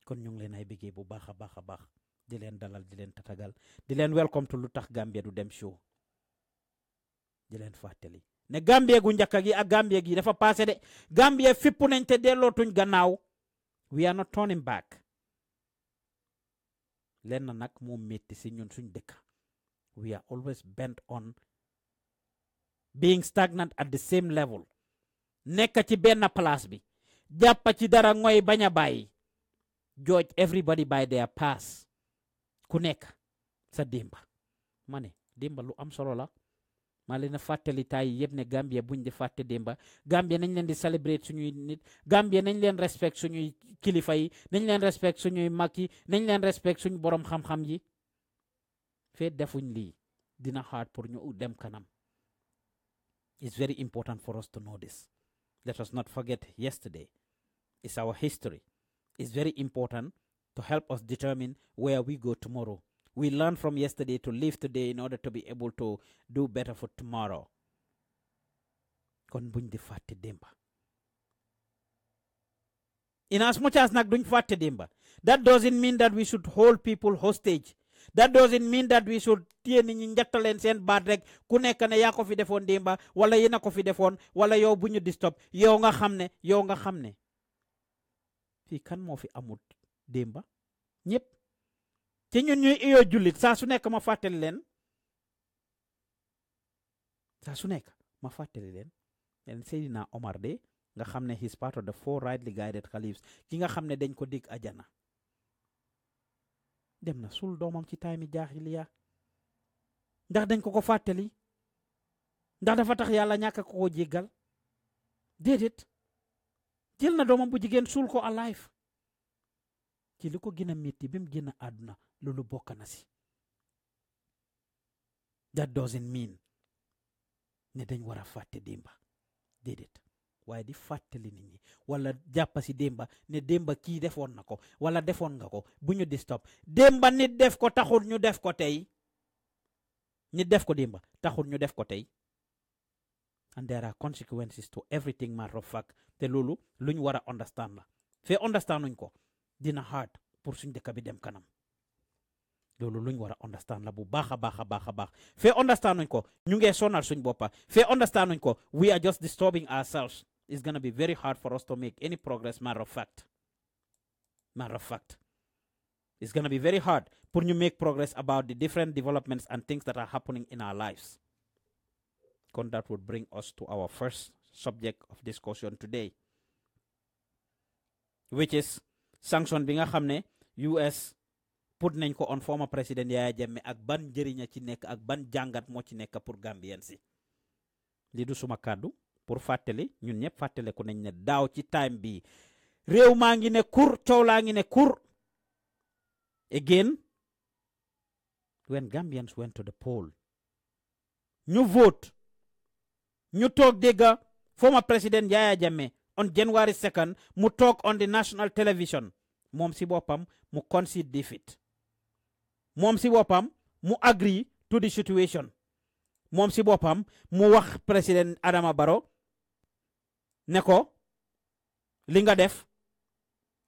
kon ñu ngi leen ay bëggee bu baax a baax a baax di leen dalal di leen tatagal di leen welcome to Lutakh Gambia du dem show. di leen fàttali ne Gambia gu njëkk gi ak Gambia gi dafa passé de. Gambia fippu nañ te dellootuñ gannaaw. We are not turning back. leen na nag moo métti si ñun suñ dëkk. We are always bent on being stagnant at the same level. nekk ci benn place bi jàppa ci dara ngoy bañ a bàyyi. judge everybody by their past. ku nekk sa démba. ma ne démba lu am solo la. maa leen a fàttali taay yëpp ne Gambia buñ di fàtte démba. Gambia nañ leen di celebrate suñuy nit. Gambia nañ leen respect suñuy kilifa yi. nañ leen respect suñuy mag yi. nañ leen respect suñu borom xam-xam yi. fee defuñ lii dina hard pour ñu dem kanam. It's very important for us to know this. Let us not forget yesterday. It's our history. It's very important to help us determine where we go tomorrow. We learn from yesterday to live today in order to be able to do better for tomorrow. Kon buñ di fàtte démba. In as much as nag duñ fàtte démba, that doesn't mean that we should hold people hostage. That doesn't mean that we should téye nit ñi njattaleen seen baat rek ku nekk ne yaa ko fi defoon démba wala yéen a ko fi defoon wala yow bu ñu di stop yow nga xam ne fii kan moo fi amut démba ñëpp ci ñun ñuy iyoo jullit saa su nekk ma fàttali leen Seydina Omar de nga xam ne he's part of the 4 rightly guided caliphs ki nga xam ne dañ ko dig ajana dem na sul doomam ci taami jaahiliya ndax dañ ko fàttali ndax dafa tax yàlla ñàkk ko jéggal déedéet jël na doomam bu jigéen sul ko alive ci li ko gën a métti bi mu gën a àdduna loolu bokk na si. That doesn't mean ne dañ war a fàtte démba déedéet waaye di fàttali nit ñi wala jàppa si démba ne démba kii defoon na ko wala defoon nga ko bu ñu di stop démba nit def ko taxul ñu def ko tey nit def ko démba taxul ñu def ko tey. And there are consequences to everything, matter of fact. te loolu luñ war a understand la fee understand nuñ ko dina hard pour suñ dëkk bi dem kanam. loolu luñ war a understand la bu baax a baax fee understand nuñ ko ñu ngee sonal suñ boppa fee understand nuñ ko we are just disturbing ourselves it's going to be very hard for us to make any progress. Matter of fact, it's going to be very hard for you make progress about the different developments and things that are happening in our lives. That would bring us to our first subject of discussion today, which is sanction bi nga xamne US put nañ ko on former President Yaya Jammeh ak ban njëriña ci nekk ak ban jàngat moo ci nekk pour Gambian si. Li du suma kàddu pour fàttali ñun ñëpp fàttale ko nañ ne daaw ci time bi réew maa ngi ne kur coow laa ngi ne kur. Again, when Gambians went to the poll, ñu vote, ñu toog dégga former President Yaya Jammeh on January 2nd mu toog on the national television moom si boppam mu concede defeat. Moom si boppam mu agree to the situation. Moom si boppam mu wax President Adama Barrow ne ko li nga def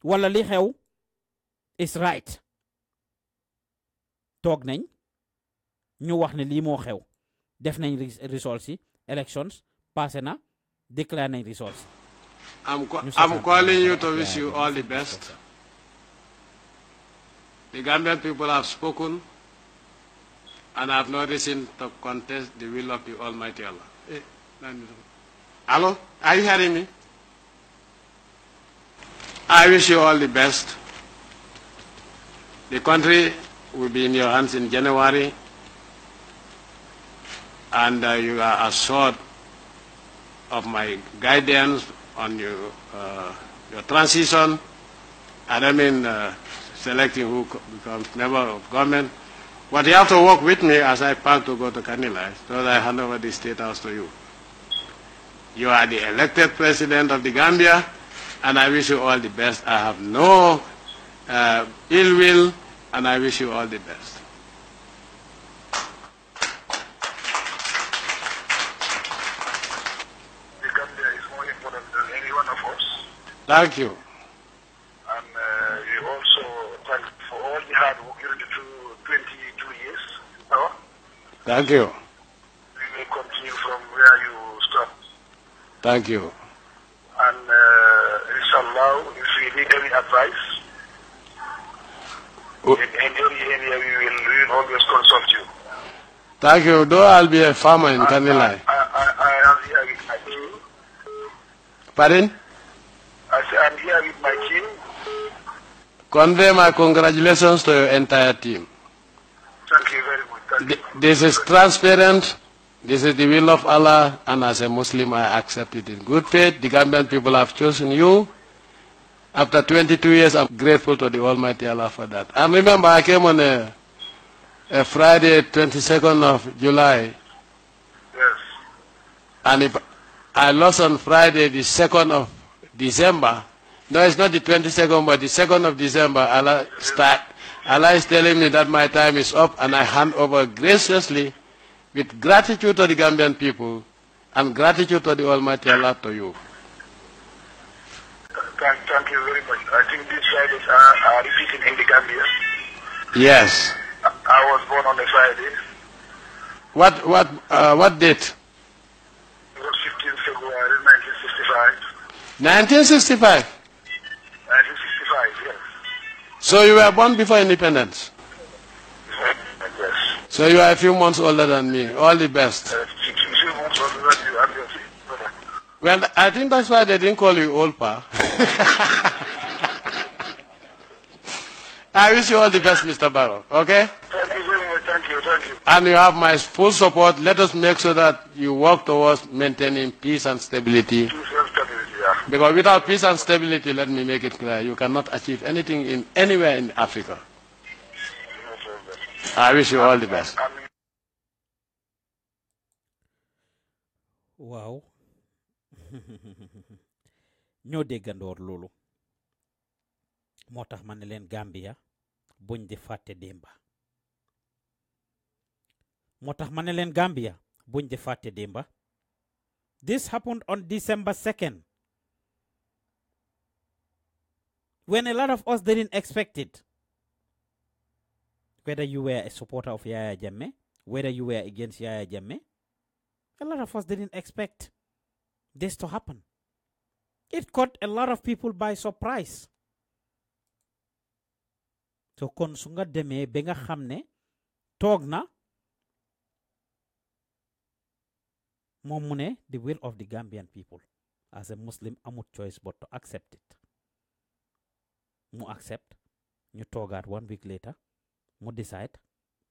wala li xew is right. Toog nañ ñu wax ne lii moo xew def nañ results yi elections passé na declare nañ results. I'm calling you to wish you all the best. The Gambian people have spoken and have no reason to contest the will of the Almighty Allah. Hello? Are you hearing me? I wish you all the best. The country will be in your hands in January, and you are assured of my guidance on your transition, and I mean selecting who becomes member of government. But you have to work with me as I pack to go to Kanilai, so that I hand over the State House to you. You are the elected president of the Gambia, and I wish you all the best. I have no ill will, and I wish you all the best. The Gambia is more important than any one of us. Thank you. And we also thank for all the hard work during the 22 years. Thank you. We will continue from where you stopped. Thank you. And inshallah, if we need any advice, in any area we will always consult you. Thank you. Though I'll be a farmer in Kanilai. I am here with my team. Pardon? I say I'm here with my team. Convey my congratulations to your entire team. Thank you very much. Thank you. This is transparent. This is the will of Allah, and as a Muslim, I accept it in good faith. The Gambian people have chosen you. After 22 years, I'm grateful to the Almighty Allah for that. And remember, I came on a Friday, 22nd of July. Yes. And if I lost on Friday, the 2nd of December, no, it's not the 22nd, but the 2nd of December, Allah is telling me that my time is up, and I hand over graciously with gratitude to the Gambian people and gratitude to the Almighty Allah to you. Thank you very much. I think these Fridays are repeated in the Gambia. Yes. I was born on a Friday. What date? It was 15th February 1965. 1965? 1965, yes. So you were born before independence? Yes. So you are a few months older than me. All the best. A few months older than you, obviously. Well, I think that's why they didn't call you old pa. I wish you all the best, Mr. Barrow. Okay? Thank you very much. Thank you. And you have my full support. Let us make sure that you work towards maintaining peace and stability. Peace and stability, yeah. Because without peace and stability, let me make it clear, you cannot achieve anything in anywhere in Africa. No problem. I wish you all the best. Wow. ñoo déggandoor loolu moo tax ma ne leen Gambia buñ di fàtte démba Gambia buñ di fàtte démba. This happened on December 2nd when a lot of us didn't expect it. Whether you were a supporter of Yaya Jammeh, whether you were against Yaya Jammeh, a lot of us didn't expect this to happen. It caught a lot of people by surprise. So kon su nga demee ba nga xam ne toog na moom mu ne the will of the Gambian people as a Muslim amut choice but to accept it. Mu accept ñu toogaat 1 week later mu decide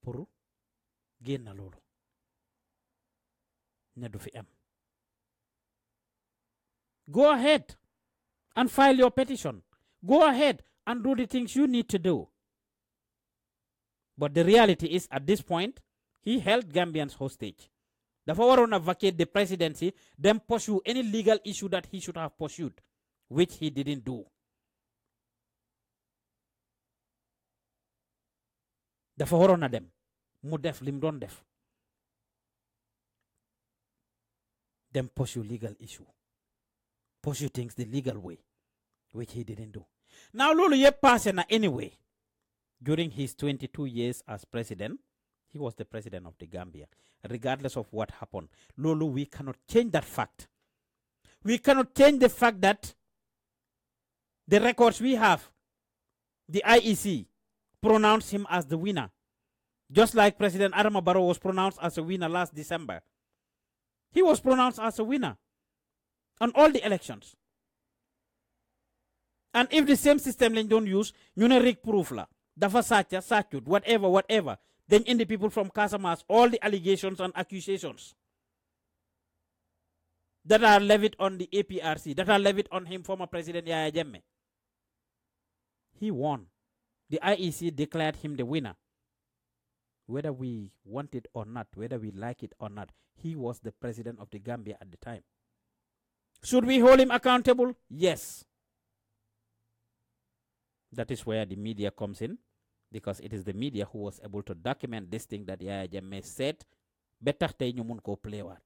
pour génn loolu ne du fi am. Go ahead and file your petition. Go ahead and do the things you need to do. But the reality is, at this point, he held Gambians hostage. Dafa waroon na vacate the presidency, then pursue any legal issue that he should have pursued, which he didn't do. Dafa waroon na dem mu def lim doon def, then pursue legal issue, pursue things the legal way, which he didn't do. Now lolu yep passé na anyway. During his 22 years as president, he was the president of the Gambia. Regardless of what happened, lolu, we cannot change that fact. We cannot change the fact that the records we have, the IEC pronounced him as the winner. Just like President Adama Barrow was pronounced as a winner last December. He was pronounced as a winner on all the elections. And if the same system they don't use, you know, rig proof la, dafa sacha, sachut, whatever, then in the people from Casamas, all the allegations and accusations that are levied on the APRC, that are levied on him, former President Yaya Jammeh. He won. The IEC declared him the winner. Whether we want it or not, whether we like it or not, he was the president of the Gambia at the time. Should we hold him accountable? Yes. That is where the media comes in, because it is the media who was able to document this thing that Yaya Jammeh said. Better tay ñu mun ko play wat.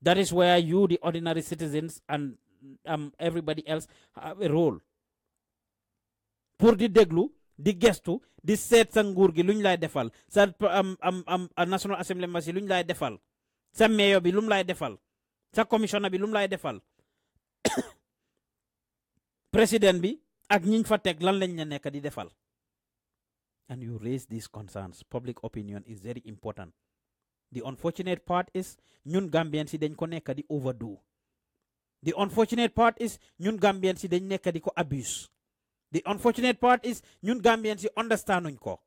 That is where you, the ordinary citizens, and everybody else have a role. Pour di déglu, di gestu, di seet sa nguur gi luñ lay defal, sa National Assembly masi luñ lay defal, sa mayor bi lum lay defal, sa commissioner bi lum lay defal, president bi ak ñiñ fa tek lan lañ la nekk di defal. And you raise these concerns. Public opinion is very important. The unfortunate part is ñun Gambians si dañ ko nekk di overdo. The unfortunate part is ñun Gambians si dañ nekk di ko abuse. The unfortunate part is ñun Gambians si understanduñ ko.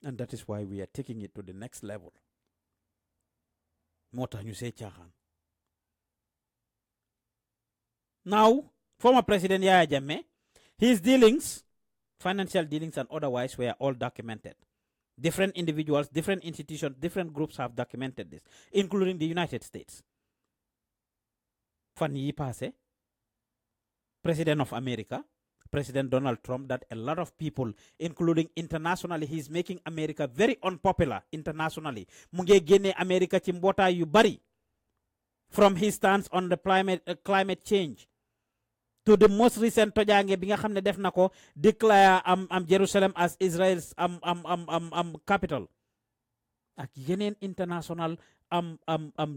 And that is why we are taking it to the next level. Moo tax ñu say caaxaan. Now, former President Yaya Jammeh, his dealings, financial dealings and otherwise, were all documented. Different individuals, different institutions, different groups have documented this, including the United States. Fan yi passé, President of America, President Donald Trump, that a lot of people, including internationally, he's making America very unpopular internationally. Mu ngi génne America ci mbootaay yu bari, from his stance on the climate change to the most recent tojange bi nga xamne def nako declare Jerusalem as Israel's capital, ak yeneen international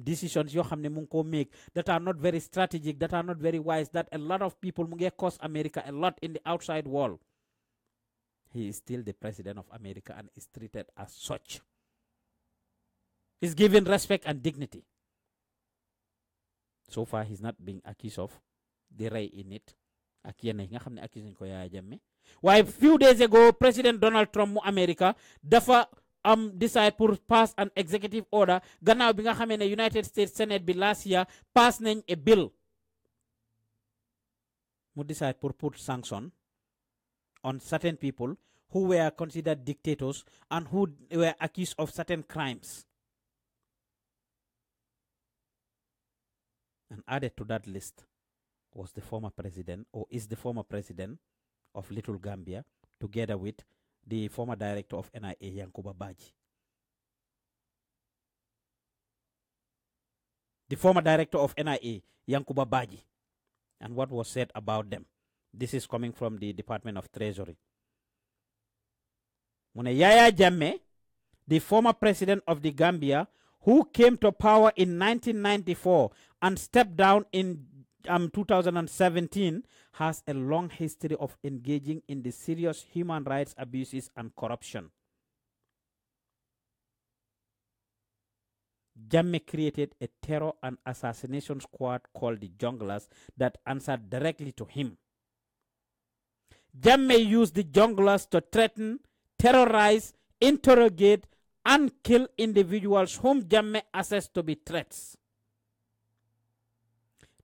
decisions yoo xam ne mu ngi ko make that are not very strategic, that are not very wise, that a lot of people mu ngi cost America a lot in the outside world. He is still the president of America and is treated as such. He's given respect and dignity. So far, he's not being accused of the ray in it. Ak yenn nga xam ne accused ko Yaya Jammeh. Why a few days ago, President Donald Trump mu America dafa decide pour pass an executive order gannaaw bi nga xamee ne United States Senate bi last year pass nañ a bill mu decide pour put sanction on certain people who were considered dictators and who were accused of certain crimes. And added to that list was the former president, or is the former president of Little Gambia, together with the former director of NIA, Yankuba Baji. The former director of NIA, Yankuba Baji. And what was said about them. This is coming from the Department of Treasury. Mune Yaya Jammeh, the former president of the Gambia, who came to power in 1994 and stepped down in 2017, has a long history of engaging in the serious human rights abuses and corruption. Jammeh created a terror and assassination squad called the Junglers that answered directly to him. Jammeh used the Junglers to threaten, terrorize, interrogate, and kill individuals whom Jammeh assessed to be threats.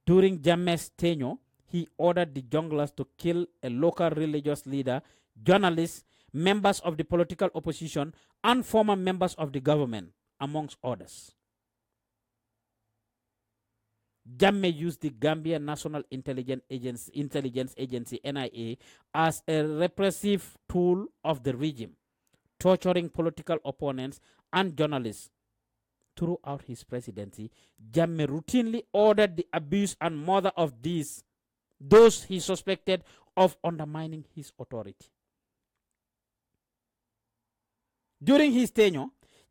During Jammeh's tenure, he ordered the Junglers to kill a local religious leader, journalists, members of the political opposition, and former members of the government, amongst others. Jammeh used the Gambia National Intelligence Agency, NIA, as a repressive tool of the regime, torturing political opponents and journalists. Throughout his presidency, Jammeh routinely ordered the abuse and murder of those he suspected of undermining his authority. During his tenure,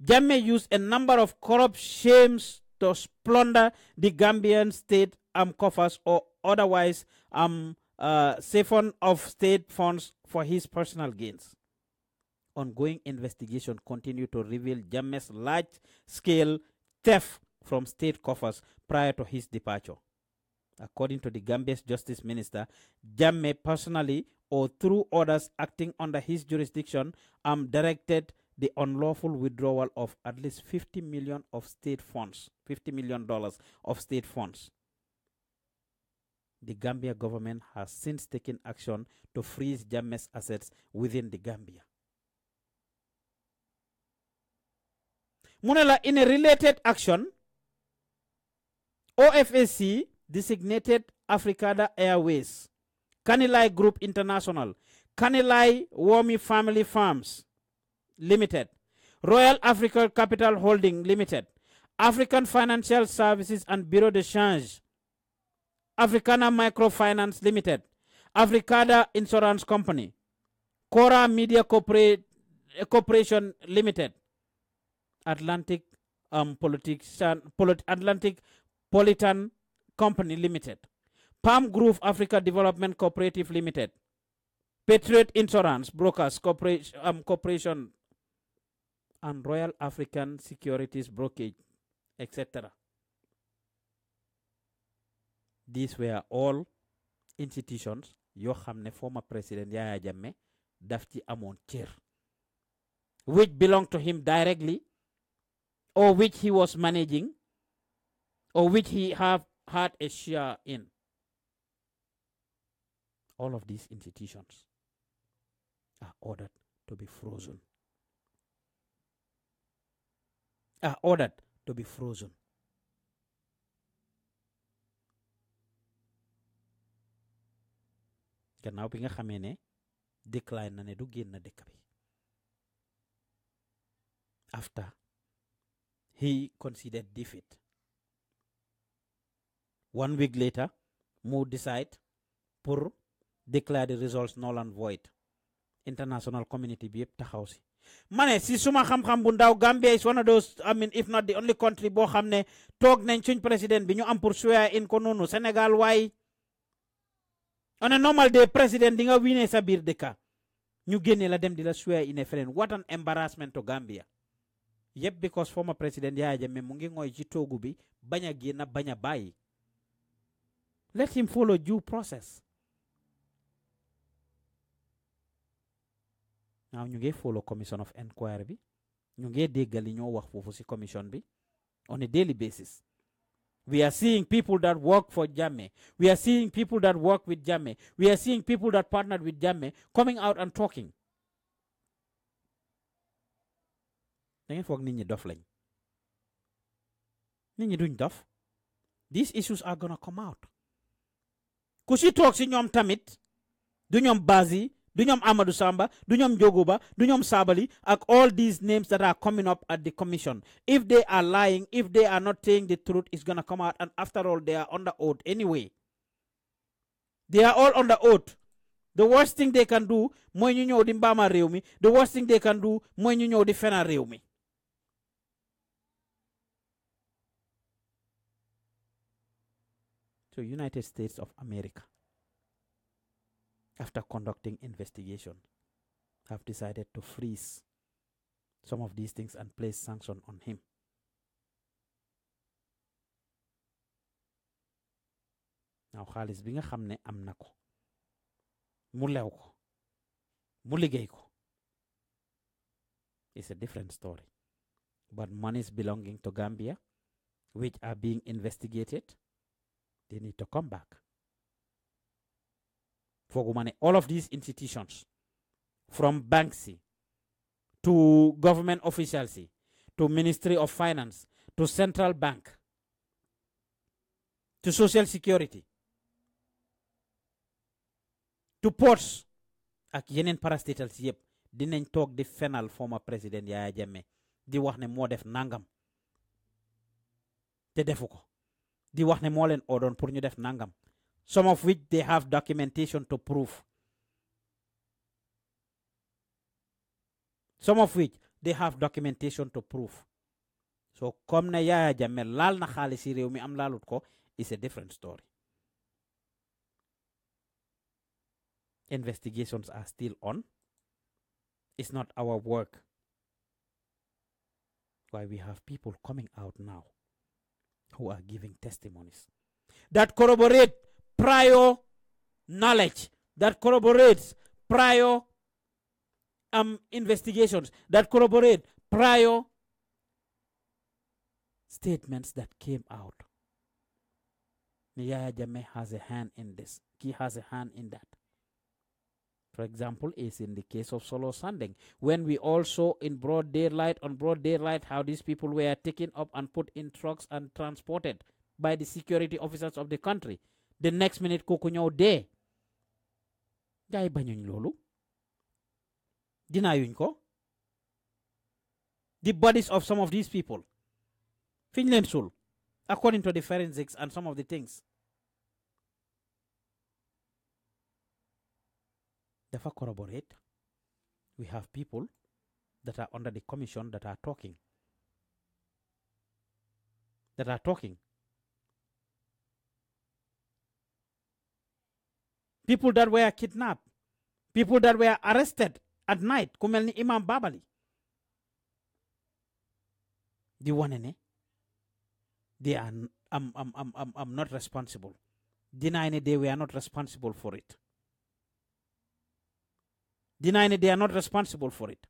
Jammeh used a number of corrupt schemes to plunder the Gambian state coffers or otherwise siphon of state funds for his personal gains. Ongoing investigation continued to reveal Jammeh's large-scale theft from state coffers prior to his departure. According to the Gambia's Justice Minister, Jammeh personally or through others acting under his jurisdiction directed the unlawful withdrawal of at least $50 million of state funds, $50 million of state funds. The Gambia government has since taken action to freeze Jammeh's assets within the Gambia. Munela, in a related action, OFAC designated Africada Airways, Kanilai Group International, Kanilai Wami Family Farms Limited, Royal Africa Capital Holding Limited, African Financial Services and Bureau de Change, Africana Microfinance Limited, Africada Insurance Company, Cora Media Corporation Limited, Atlantic Politan Company Limited, Palm Grove Africa Development Cooperative Limited, Patriot Insurance Brokers Corporation, and Royal African Securities Brokerage, etc. These were all institutions yoo xam ne former President Yaya Jammeh daf ci amoon cër, which belonged to him directly, or which he was managing, or which he had a share in. All of these institutions are ordered to be frozen. Gannaaw bi nga xamee ne décline na ne du génn dëkk bi. After he conceded defeat. 1 week later, mu decide pour declare the results null and void. International community bi yëpp taxaw si. Mane si suma xam-xam bu ndaw, Gambia is one of those, if not the only country boo xam ne toog nañ suñ président bi ñu am pour swear in ko noonu. Sénégal waay on a normal day président di nga wiine sa biir dëkka ñu génne la dem di la swear in a friend. What an embarrassment to Gambia. Yep, because former President Yaya Jammeh mu ngi ngoy ci toogu bi bañ a génn bañ a bàyyi. Let him follow due process. Now ñu ngi follow commission of inquiry bi, ñu ngi déggal li ñoo wax foofu ci commission bi on a daily basis. We are seeing people that work for Jammeh. We are seeing people that work with Jammeh. We are seeing people that partnered with Jammeh coming out and talking. Da ngeen foog nit ñi dof lañ. Nit ñi duñ dof. These issues are gonna come out. Ku si toog si ñoom tamit du ñoom Bazi, du ñoom Amadou Samba, du ñoom Joguba, du ñoom Sabali, ak all these names that are coming up at the commission. If they are lying, if they are not saying the truth, it's gonna come out, and after all, they are under oath anyway. They are all under oath. The worst thing they can do, mooy ñu ñëw di mbaama réew mi. The worst thing they can do, mooy ñu ñëw di fena réew mi. So United States of America, after conducting investigation, have decided to freeze some of these things and place sanction on him. Now xaalis bi nga xam ne am na ko mu lew ko mu liggéey ko is a different story, but monies belonging to Gambia which are being investigated, they need to come back. Fooguma ne all of these institutions, from banks to government officials to Ministry of Finance to Central Bank to Social Security to ports ak yeneen parastatals yëpp dinañ toog di fenal former President Yaya Jammeh di wax ne moo def nangam te defu ko, di wax ne moo leen odoon pour ñu def nangam, some of which they have documentation to prove. Some of which they have documentation to prove. So comme ne Yaya Jammeh laal na xaalis ci réew mi am laalut ko is a different story. Investigations are still on. It's not our work. Why we have people coming out now who are giving testimonies that corroborate prior knowledge, that corroborates prior investigations, that corroborate prior statements that came out. Yaya Jammeh has a hand in this. He has a hand in that. For example, is in the case of Solo Sanding, when we also in broad daylight, how these people were taken up and put in trucks and transported by the security officers of the country. The next minute, kooku ñëw dee. Gaay bañuñ loolu. Dinaayuñ ko. The bodies of some of these people, fiñ leen sul, according to the forensics and some of the things. Dafa corroborate. We have people that are under the commission that are talking. People that were kidnapped. People that were arrested at night. Ku mel ni Imam Babali. Di wane ne they are I'm not responsible. Deny ne they were not responsible for it. Deny they are not responsible for it.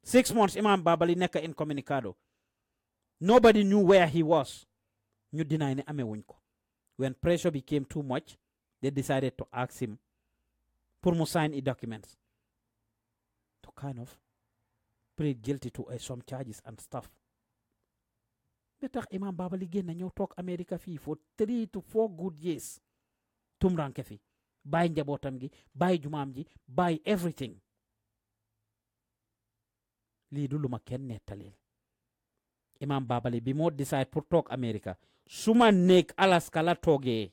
6 months Imam Babali nekk incommunicado. Nobody knew where he was. Ñu deny ne amé wuñ ko. When pressure became too much, they decided to ask him pour mu sign documents to kind of plead guilty to some charges and stuff. Ba tax Imam Babali génn ñëw toog America fii for 3 to 4 good years. Tumranke fi. Bàyyi njabootam gi, bàyyi jumaam ji, bàyyi everything. Lii du lu ma kenn nettalil. Imam Babali bi moo decide pour toog America. Suma nekk Alaska la toogee.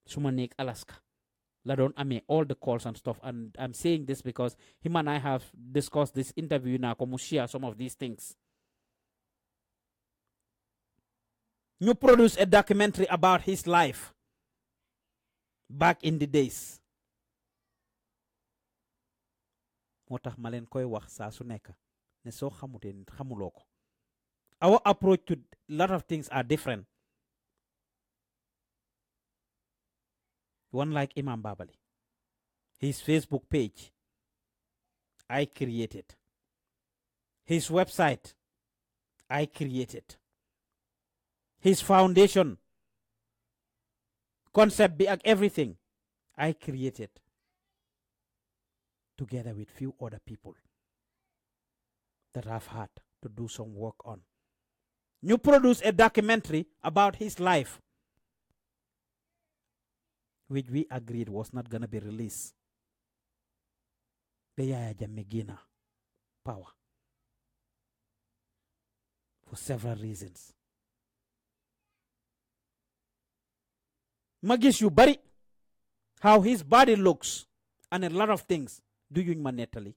Suma nekk Alaska la doon amee all the calls and stuff, and I'm saying this because him and I have discussed this interview now ko mu share some of these things. You produce a documentary about his life back in the days. Moo tax ma leen koy wax saa su nekk ne soo xamutee xamuloo ko. Our approach to a lot of things are different. One like Imam Babali. His Facebook page, I created. His website, I created. His foundation, concept, everything, I created. Together with few other people that I've had to do some work on. You produce a documentary about his life, which we agreed was not going to be released. The Yaya Jammeh gain power for several reasons. Magis you bari how his body looks and a lot of things do you manetally.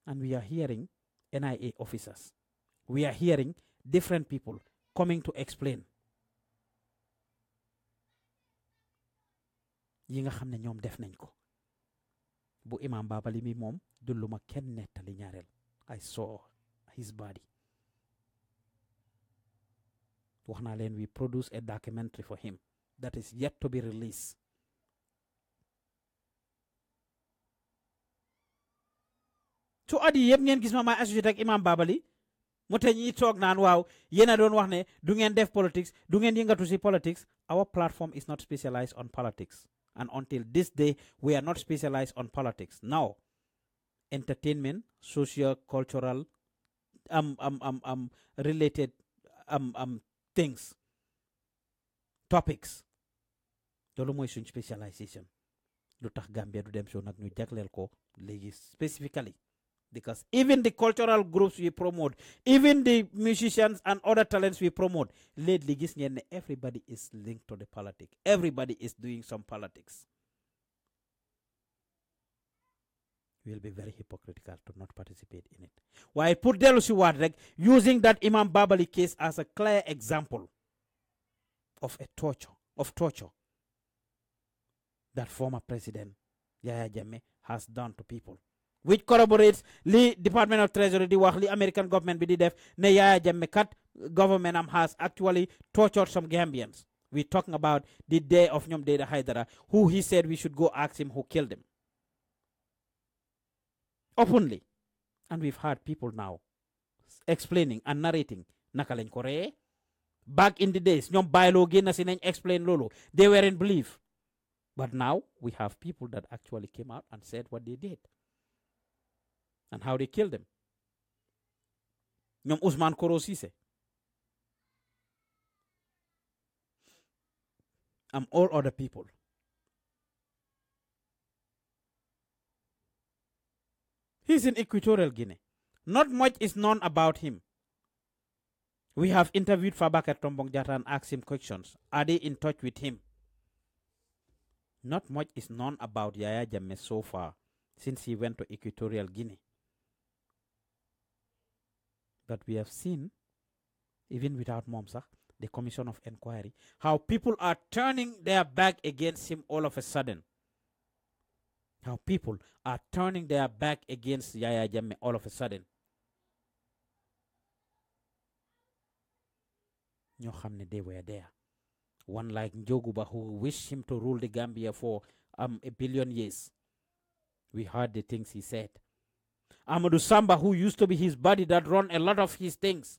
And we are hearing NIA officers we are hearing different people coming to explain yi nga xam ne ñoom def nañ ko bu imam Babali mi moom du lu ma kenn nettali ñaareel I saw his body wax naa leen we produce a documentary for him that is yet to be released. su at yi yëpp ngeen gis ma may associé ak imam Babali mu te ñi toog naan waaw yéen a doon wax ne du ngeen def politics du ngeen yëngatu si politics. Our platform is not specialized on politics, and until this day we are not specialized on politics. Now entertainment, socio cultural related things, topics, loolu mooy suñ specialization. Lutakh Gambia du dem show nag ñu jagleel ko léegi specifically, because even the cultural groups we promote, even the musicians and other talents we promote, lately gis ngeen ne everybody is linked to the politics. Everybody is doing some politics. Will be very hypocritical to not participate in it. Why put dellu si waat rek using that Imam Babali case as a clear example of torture that former President Yaya Jammeh has done to people, which corroborates li Department of Treasury di wax li American government bi di def ne Yaya Jammeh kat government has actually tortured some Gambians. We're talking about the day of Nyom Deda Haidara, who he said we should go ask him who killed him. Openly. And we've heard people now explaining and narrating naka lañ ko ree. Back in the days, ñoom bayloo génn si nañ explain lolo. They weren't believe. But now we have people that actually came out and said what they did and how they killed them. Ñoom Ousmane Koro Cissé and all other people. He's in Equatorial Guinea. Not much is known about him. We have interviewed Fabakary Tombong Jatta and asked him questions. Are they in touch with him? Not much is known about Yaya Jammeh so far since he went to Equatorial Guinea. But we have seen, even without Momsa, the Commission of Inquiry, how people are turning their back against him all of a sudden. How people are turning their back against Yaya Jammeh all of a sudden. Ñoo xam ne they were there. One like Njoguba, who wished him to rule the Gambia for a billion years. We heard the things he said. Amadou Samba, who used to be his buddy that run a lot of his things.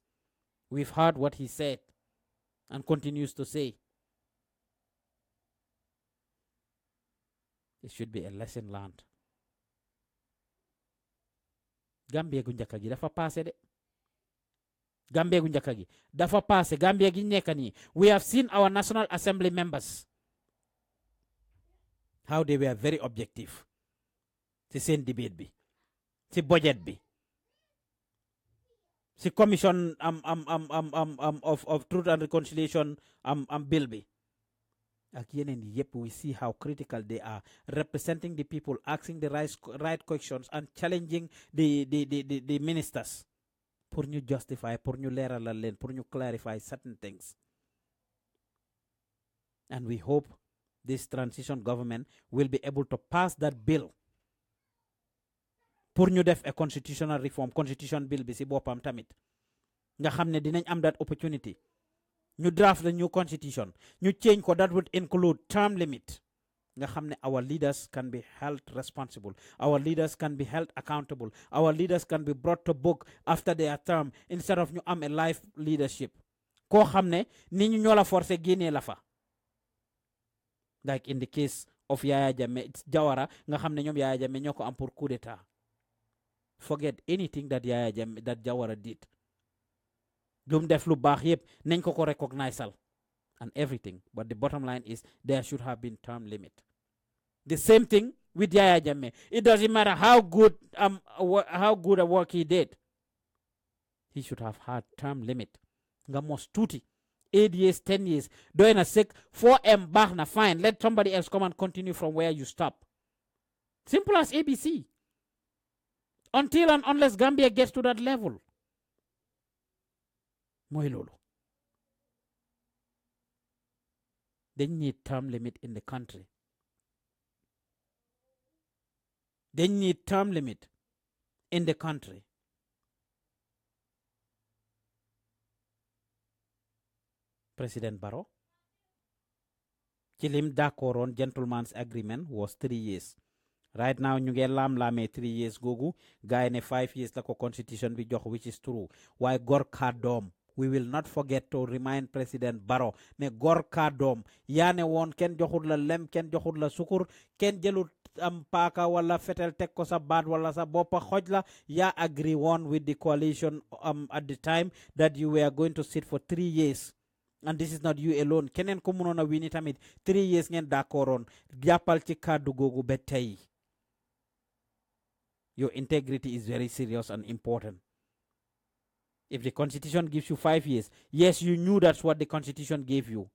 We've heard what he said and continues to say. It should be a lesson learned. Gambia gu njëkk gi dafa passé de. Gambia gu njëkk gi dafa passé. Gambia gi nekk nii. We have seen our National Assembly members how they were very objective ci seen debate bi, ci budget bi, ci commission of truth and reconciliation bill bi. Ak yeneen yep, we see how critical they are, representing the people, asking the right questions and challenging the ministers pour ñu justify, pour ñu leeralal leen, pour ñu clarify certain things. And we hope this transition government will be able to pass that bill pour ñu def a constitutional reform, constitution bill bi si boppam tamit nga xam ne dinañ am that opportunity. Ñu draft the new constitution. Ñu change ko that would include term limit. Nga xam ne our leaders can be held responsible. Our leaders can be held accountable. Our leaders can be brought to book after their term instead of ñu am a life leadership. Koo xam ne ni ñu ñoo la forcé génnee la fa. Like in the case of Yaya Jammeh, it's Jawara nga xam ne ñoom Yaya Jammeh ñoo ko am pour coup d'état. Forget anything that Yaya Jammeh, that Jawara did. Dum def lu baax yépp nañ ko recognize and everything, but the bottom line is there should have been term limit. The same thing with Yaya Jammeh. It doesn't matter how good a work he did. He should have had term limit. Nga mos tuuti 8 years, 10 years. Doy na sek 4M baax na fine. Let somebody else come and continue from where you stop. Simple as ABC. Until and unless Gambia gets to that level. mooy loolu. They need term limit in the country. They need term limit in the country. President Barrow, Chilim Dakoron gentleman's agreement was 3 years. Right now, ñu ngi lam 3 years gogu, gaay ne 5 years la ko constitution bi jox, which is true. Why gor kadom? We will not forget to remind President Barrow ne gor kadom yaane won ken joxul la lem, ken joxul la sukur, ken jëlut am paaka wala fetel tek ko sa baat wala sa boppa xoj la. Ya agree on with the coalition at the time that you were going to sit for 3 years. And this is not you alone. Kenen ko mënon na wini tamit 3 years ngeen d'accordoon jappal ci kaddu gogu be tay. Your integrity is very serious and important. If the constitution gives you 5 years, yes, you knew that's what the constitution gave you.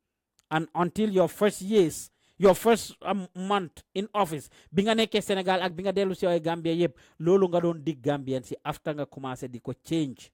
And until your first years, your first month in office, binga neke Senegal ak binga delu si Gambia yep, lolu nga don dig Gambian si after nga commencé di ko change.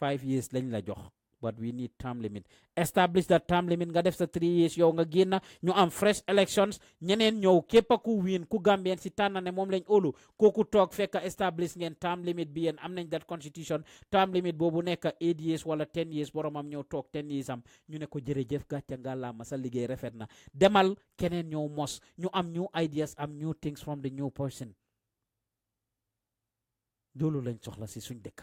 5 years lañ la jox. But we need term limit. Establish that term limit. Nga def sa 3 years yow nga génn ñu am fresh elections. Ñeneen ñëw képp ku win ku Gambian si tànn ne moom lañ óolu kooku toog fekk establish ngeen term limit bi yéen am nañ that constitution. Term limit boobu nekk 8 years wala 10 years boromam ñëw toog 10 years am ñu ne ko jërëjëf gàcce ngàllaama sa liggéey rafet na demal keneen ñëw mos ñu am new ideas am new things from the new person. loolu lañ soxla si suñ dëkk.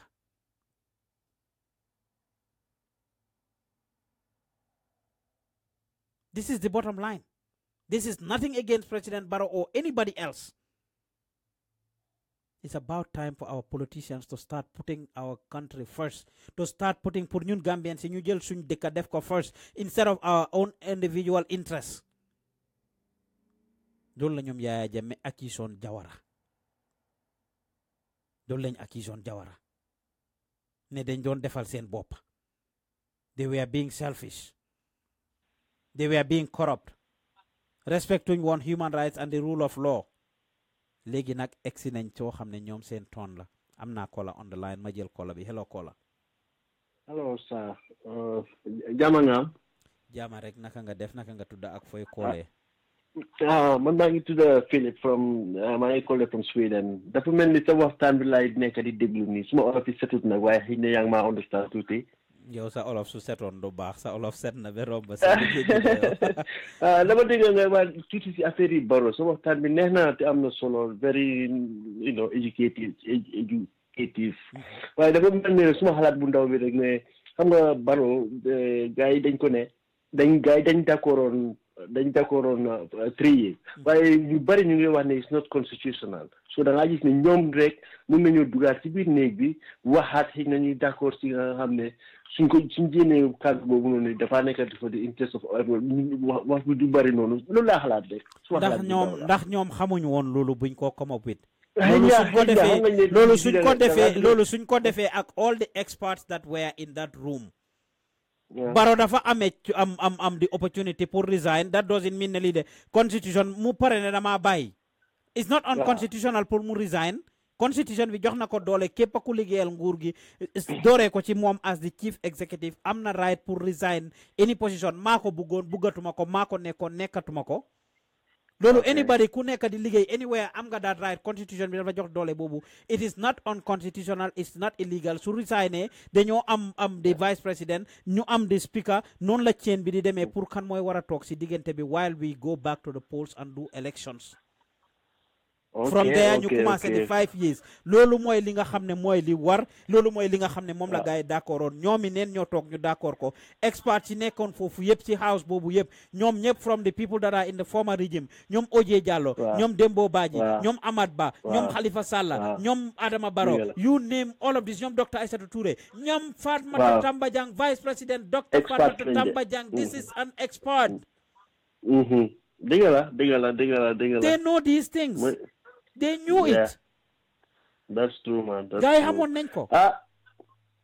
This is the bottom line. This is nothing against President Barrow or anybody else. It's about time for our politicians to start putting our country first. To start putting pour ñun Gambians ñu jël suñ dëkk def ko first instead of our own individual interests. Loolu la ñoom Yaya Jammeh accuse Jawara. Loolu lañ accuse Jawara. Ne dañ doon defal seen bopp. They were being selfish. They were being corrupt, respecting one human rights and the rule of law. Legi nak exi nañ coo xam ne ñoom seen ton la. Am naa caller on the line ma jël caller bi. Hello caller. Hello sir. Jama nga. Jama rek naka nga def naka nga tudda ak fooy callee. Man maa ngi tudda Philip from maa ngi callee from Sweden. Dafa mel ni sa waxtaan bi laay nekk di déglu nii suma olof yi setut nag waaye xëy na yaa ngi maa understand tuuti. Yow sa olof su setoon du baax sa olof set na ba romb dama dégg nga waa tuuti si affaire yi Barrow sa waxtaan bi neex na te am na solo very educative waaye dafa mel ne suma xalaat bu ndaw bi rek ne xam nga Barrow gars yi dañ ko ne dañ d'accordoon 3 years waaye ñu bari ñu ngi wax ne it's not constitutional so da ngaa gis ne ñoom rek mën nañoo dugaat ci biir néeg bi waxaat xëy nañuy d'accord ci nga xam ne suñ jéemee kàddu boobu noonu dafa nekk for the interest of wax bi du bari noonu loolu laa xalaat rek. ndax ñoom xamuñu woon loolu buñ ko come up with. loolu suñ ko defee ak all the experts that were in that room. Barrow dafa amee am the opportunity pour resign. That doesn't mean ne lii de constitution mu pare ne dama bàyyi. It's not unconstitutional pour mu resign. Constitution bi jox na ko doole képp ku liggéeyal nguur gi dooree ko ci moom as the chief executive am na right pour resign any position maa ko buggatuma ko maa ko nekkoon nekkatuma ko. loolu anybody ku nekk di liggéey anywhere am nga that right. Constitution bi dafa jox doole boobu. It is not unconstitutional, it's not illegal. Su resigné dañoo am the vice president ñu am the speaker noonu la chain bi di demee pour kan mooy war a toog si diggante bi while we go back to the polls and do elections. From there ñu commencé di 5 years loolu mooy li nga xam ne mooy li war loolu mooy li nga xam ne moom la gars yi d'accordoon ñoomi neen ñoo toog ñu d'accord ko experts yi nekkoon foofu yëpp ci house boobu yëpp ñoom ñëpp from the people that are in the former regime ñoom Ojé Jallow ñoom Dembo Badji ñoom Amat Bah ñoom Khalifa Sallah ñoom Adama Barrow you name all of this ñoom Dr Aissatou Touré ñoom Fatoumatta Tambajang vice president Dr Fatoumatta Tambajang this is an expert. Dëgg la. They know these things. They knew it. That's true, man. Gars yi xamoon nañ ko.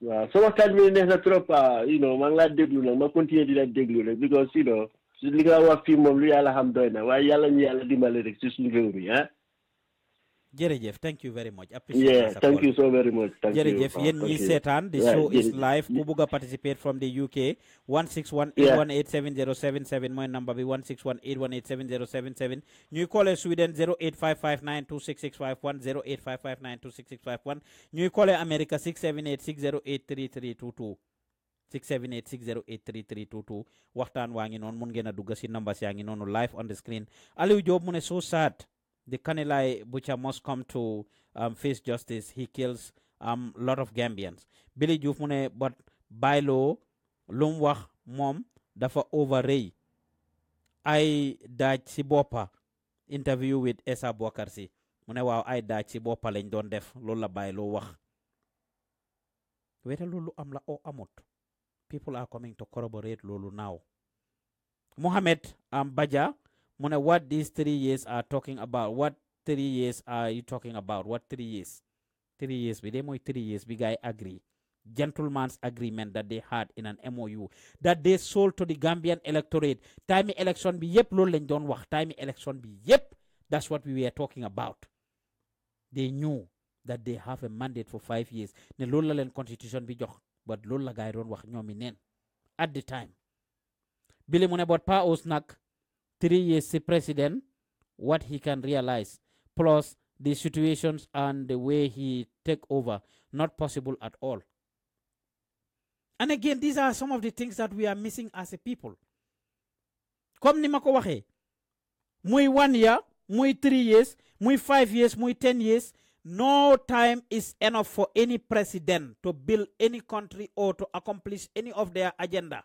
waaw sama kàddu bi neex na trop maa ngi laa déglu nag ma continuer di la déglu rek because li nga wax fii moom lu yàlla xam doy na waaye yàlla ñu yàlla dimbale rek ci suñu réew mi jërëjëf thank you very much. Appreciate thank you so very much. jërëjëf yéen ñi seetaan the show is live ku bugg a participate from the UK 161-818-7077 mooy number bi 161-818-7077 ñuy call Sweden 085592665 085592665 ñuy call America 678-608-3322 678-608-3322 waxtaan waa ngi noonu mun ngeen a dugg si numbers yaa ngi noonu live on the screen. Aliou Job mu ne so sad the Kanilai butcher must come to face justice. He kills lot of Gambians. Billy Diouf mu ne but by law lu mu wax moom dafa overrate ay daaj si boppa interview with Essa Bokar Si mu ne waaw ay daaj si boppa lañ doon def loolu la by law wax weta loolu am la o amut. People are coming to corroborate loolu now. Mohamed Baja mu ne what these 3 years are talking about. What 3 years are you talking about? What 3 years? 3 years bi de mooy 3 years bi guy agree. Gentleman's agreement that they had in an MOU that they sold to the Gambian electorate. Time election bi yep loolu lañ doon wax. Time election bi yep that's what we were talking about. They knew that they have a mandate for 5 years. Ne loolu la leen constitution bi jox. But loolu la guy doon wax ñoomi neen at the time. Billy mu ne but Pa Ous nag 3 years si president what he can realize plus the situations and the way he take over not possible at all. And again these are some of the things that we are missing as a people. Comme ni ma ko waxee muy 1 year muy 3 years muy 5 years muy 10 years no time is enough for any president to build any country or to accomplish any of their agenda.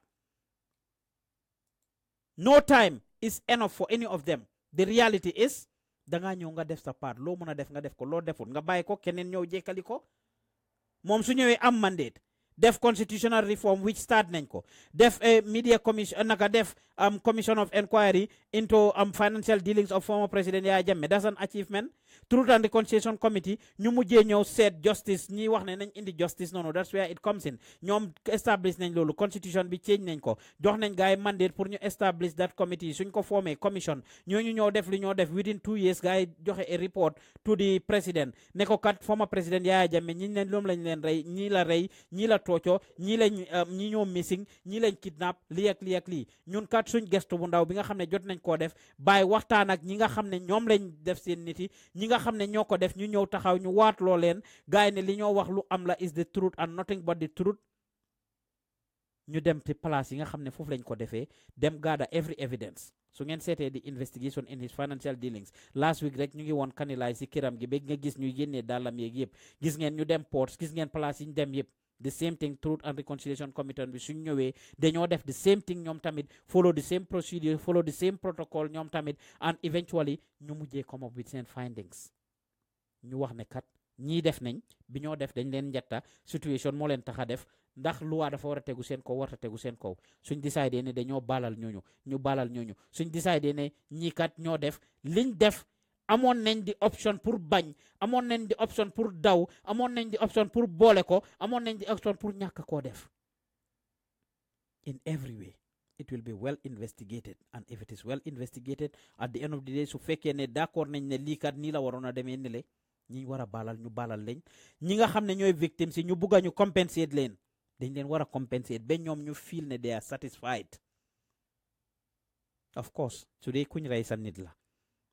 No time is enough for any of them. The reality is danga ñëw nga def sa part loo mën a def nga def ko loo deful nga bàyyi ko keneen ñëw jekkali ko moom su ñëwee am mandate def constitutional reform which start nañ ko def media commission naka def commission of inquiry into financial dealings of former President Yaya Jammeh. That's an achievement. Truth and Reconciliation Committee ñu mujjee ñëw seet justice ñi wax ne nañ indi justice noonu that's where it comes in. Ñoom establish nañ loolu constitution bi change nañ ko jox nañ gaay mandate pour ñu establish that committee suñ ko formé commission ñooñu ñoo def li ñoo def within 2 years gaay joxe a report to the president ne ko kat former President Yaya Jammeh ñi leen loom lañ leen rey ñii la rey ñii la tooco ñii lañ ñi ñoo missing ñii lañ kidnap lii ak lii ñun kat suñ gestu bu ndaw bi nga xam ne jot nañ koo def bàyyi waxtaan ak ñi nga xam ne ñoom lañ def seen nit yi ñi nga xam ne ñoo ko def ñu ñëw taxaw ñu waat loo leen gaay ne li ñoo wax lu am la is the truth and nothing but the truth. ñu dem ci place yi nga xam ne foofu lañ ko defee dem gather every evidence. su ngeen seetee the investigation in his financial dealings last week rek ñu ngi woon Kanilaay si këram gi ba nga gis ñu génnee dàllam yeeg yëpp gis ngeen ñu dem ports gis ngeen place yi ñu dem yëpp. The same thing Truth and Reconciliation Committee bi suñ ñëwee dañoo def the same thing ñoom tamit follow the same procedure follow the same protocol ñoom tamit and eventually ñu mujjee come up with seen findings ñu wax ne kat ñii def nañ bi ñoo def dañ leen njetta situation moo leen tax a def ndax loi dafa war a tegu seen kaw warta tegu seen kaw suñ décidé ne dañoo balal ñooñu ñu balal ñooñu suñ décidé ne ñii kat ñoo def liñ def amoon nañ di option pour bañ amoon nañ di option pour daw amoon nañ di option pour boole ko amoon nañ di option pour ñàkk koo def. In every way it will be well investigated and if it is well investigated at the end of the day su fekkee ne d'accord nañ ne lii kat nii la waroon a demee ni le ñi war a balal ñu balal leen ñi nga xam ne ñooy victimes yi ñu bugg a ñu compensate leen dañ leen war a compensate ba ñoom ñu feel ne they are satisfied. Of course su dee kuñ rey sa nit la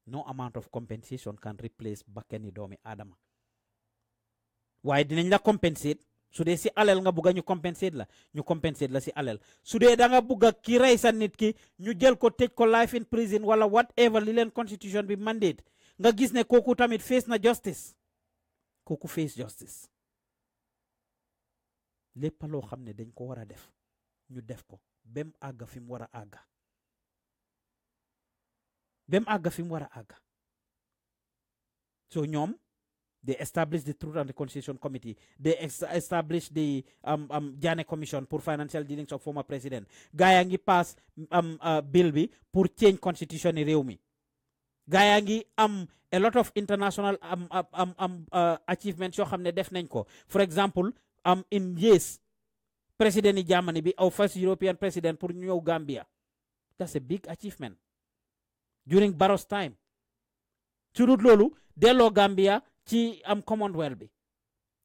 no amount of compensation can replace bakkani doomi Adama waaye dinañ la compensate su dee si alal nga bugga ñu compensate la si alal su dee da nga bugga ki rey sa nit ki ñu jël ko tëj ko life in prison wala whatever li leen constitution bi mandate nga gis ne kooku tamit face na justice kooku face justice lépp loo xam ne dañ ko war a def ñu def ko bem àgga fi mu war a àgga so ñoom they establish the Truth and Reconciliation Committee they establish the Jammeh Commission pour financial dealings of former president gaa yaa ngi pass bill bi pour change constitution ni réew mi gaa yaa ngi am a lot of international achievements yoo xam ne def nañ ko for example in years président yi Germany bi our first European president pour ñëw Gambia that's a big achievement during Barrow's time ci dut loolu delloo Gambia ci am Commonwealth bi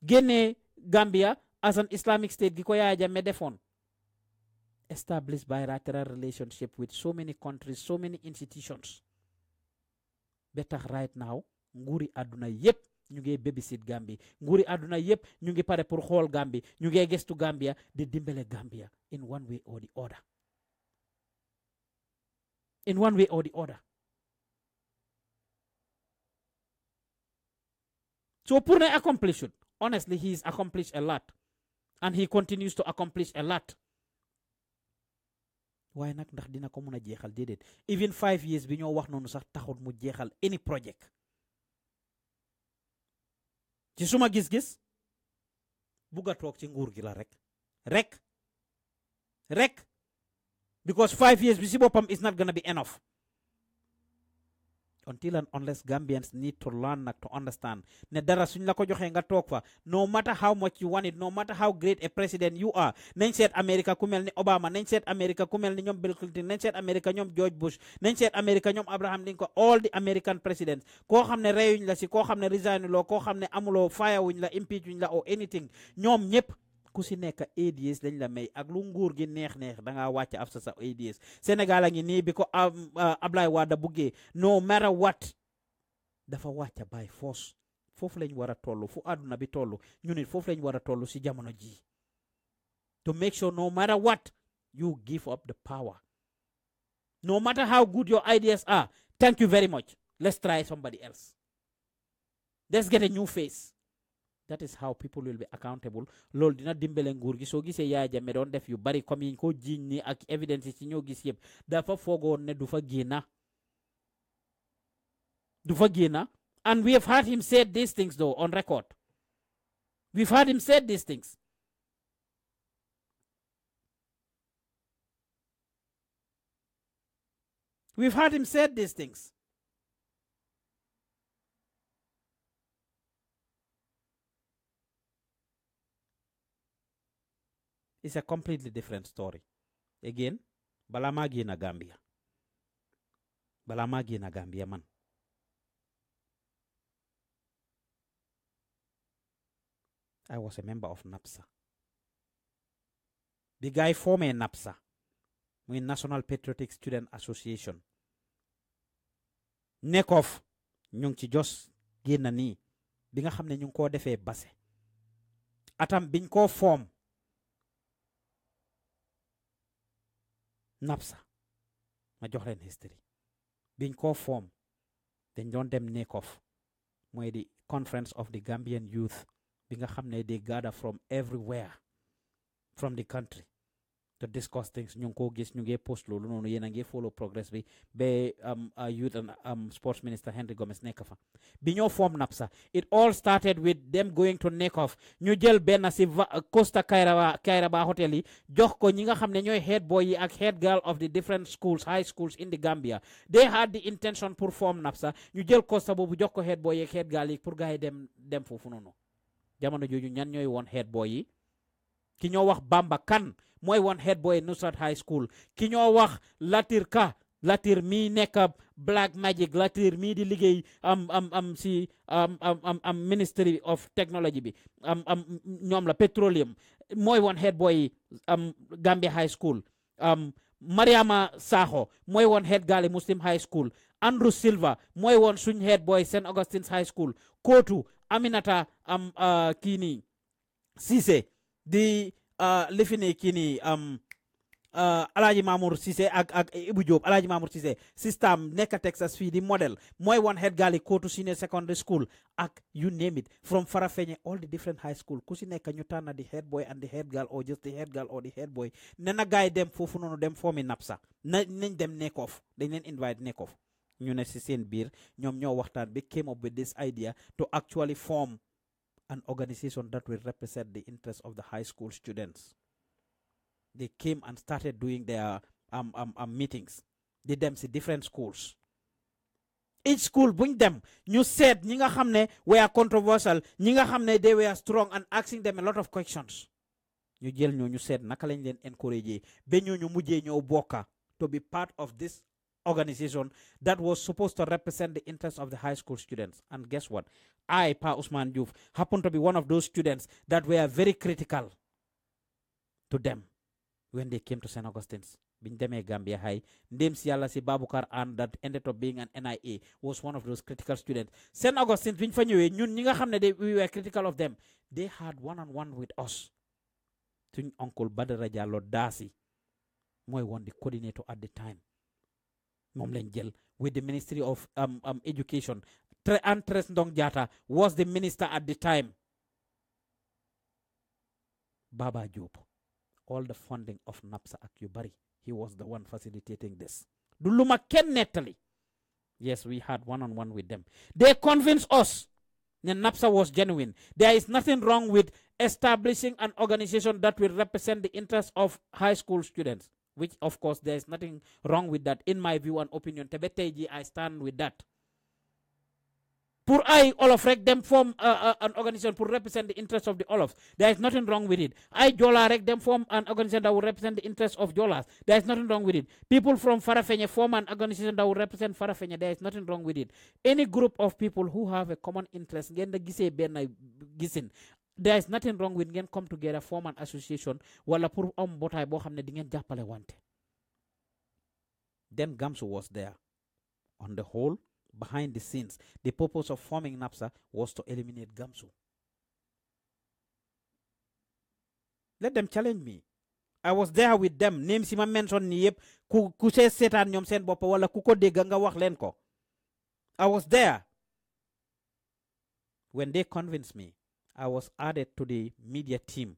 génnee Gambia as an Islamic state gi ko Yaya Jammeh defoon established bilateral relationship with so many countries so many institutions ba tax right now nguuri àdduna yépp ñu ngi babysit Gambie nguuri àdduna yépp ñu ngi pare pour xool Gambie ñu ngi gestu Gambia di dimbale Gambia in one way or the other in one way or the other. So Purne accomplished it. Honestly, he's accomplished a lot. And he continues to accomplish a lot. Why nak ndax dina ko mëna jéxal dedet. Even 5 years bi ñoo wax nonu sax taxut mu jéxal any project. Ci suma gis-gis buga tok ci nguur gi la rek. Because 5 years bi ci bopam is not gonna be enough. Until and unless Gambians need to learn to understand ne dara suñ la ko joxe nga tok fa no matter how much you want it no matter how great a president you are nañ seet America ku melni Obama nañ seet America ku melni ñom Bill Clinton nañ seet America ñom George Bush nañ seet America ñom Abraham Lincoln all the American presidents ko xamne reyuñ la ci ko xamne resign lo ko xamne amulo fire wuñ la impeach wuñ la or anything ñom ñep ku si nekk ADS dañ la may ak lu nguur gi neex da nga wàcc af sa ADS Sénégal a ngi nii bi ko Ablaye Wade buggee no matter what dafa wàcc by force foofu lañ war a toll fu àdduna bi toll ñu nit foofu lañ war a toll si jamono ji to make sure no matter what you give up the power no matter how good your ideas are thank you very much let's try somebody else let's get a new face. That is how people will be accountable. Lol dina dimbele nguur gi so gisee Yaya Jammeh doon def yu bari comme yiñ ko jiiñ ni ak evidence ci ñoo gis yëpp dafa foogoon ne du fa génna and we have heard him said these things though on record. We've heard him said these things. We've heard him said these things. It's a completely different story. Again, balamagi na Gambia. Balamagi na Gambia man. I was a member of NAPSA. The guy formed NAPSA, National Patriotic Student Association. Nekof, ñung ci jos génn nii bi nga xam ne ñu ngi koo defee base. Atam biñ koo form NAPSA ma jox leen history biñ ko form dañ doon dem Nekof mooy di conference of the Gambian youth bi nga xam ne they gather from everywhere from the country to discuss things ñu ngi ko gis ñu ngi post loolu noonu yéen a ngi follow progress bi ba youth and sports minister Henry Gomez nekk fa bi ñoo form NAPSA it all started with them going to Nekof ñu jël benn si Costa Kairaba hotel yi jox ko ñi nga xam ne ñooy head boy yi ak head girl of the different schools high schools in the Gambia they had the intention pour form NAPSA ñu jël Costa boobu jox ko head boy yi ak head girl yi pour gars yi dem foofu noonu jamono jooju ñan ñooy woon head boy yi ki ñoo wax Bamba Kan mooy woon head boy Nusrat High School ki ñoo wax Latir mi nekk Black Magic Latir mi di liggéey si Ministry of Technology bi ñoom la petroleum mooy woon head boy Gambia High School Mariama Sakho mooy woon head gali Muslim High School Andrew Silva mooy woon suñ head boy St Augustine's High School Kotu Aminata kini Cissé di lifine kini Alhaji Mamour Cissé ak Ibu Diop Alhaji Mamour Cissé system nekk Texas fii di model mooy one head gali Kotu Senior Secondary School ak you name it from Farafenni all the different high school ku si nekk ñu tànn the head boy and the head girl or just the head girl or the head boy ne na gaay dem foofu noonu dem formi NAPSA nañ dem Nekof dañ leen invite Nekof ñu ne si seen biir ñoom ñoo waxtaan bi came up with this idea to actually form an organization that will represent the interests of the high school students. They came and started doing their meetings. They dem si different schools. Each school bring them. You said ñi nga xam ne were controversial, ñi nga xam ne they were strong and asking them a lot of questions. ñu jël ñu said naka lañ leen encourager ba ñu mujjee ñoo bokka to be part of this organization that was supposed to represent the interests of the high school students. And guess what? I, Pa Usman Diouf, happened to be one of those students that were very critical to them when they came to St. Augustine's. Bindeme Gambia High, Ndem Siala Si Babukar, and that ended up being an NIA, was one of those critical students. St. Augustine's, we were critical of them. They had one-on-one with us. Uncle Badara Jallo Dasi, Moy one the coordinator at the time. Mom len jël with the Ministry of Education. Antres Ndong Jata was the minister at the time. Baba Job, all the funding of NAPSA Akubari, he was the one facilitating this. Duluma Ken Netali. Yes, we had one-on-one with them. They convinced us that NAPSA was genuine. There is nothing wrong with establishing an organization that will represent the interests of high school students, which, of course, there is nothing wrong with that, in my view and opinion. Tebeteji, I stand with that. Pour I Olof rek them form an organization to represent the interests of the Olofs. There is nothing wrong with it. I Jola rek them form an organization that will represent the interests of Jolas. There is nothing wrong with it. People from Farafenye form an organization that will represent Farafenye. There is nothing wrong with it. Any group of people who have a common interest, there is nothing wrong with them come together, form an association. Wala pour botay bo xamne di ngeen jappale wante. Then Gamsu was there. On the whole, behind the scenes, the purpose of forming NAPSA was to eliminate Gamsu. Let them challenge me. I was there with them. Name si ma mention ni yep ku se setan ñom sen bop wala ku ko dégg nga wax len ko. I was there. When they convinced me, I was added to the media team.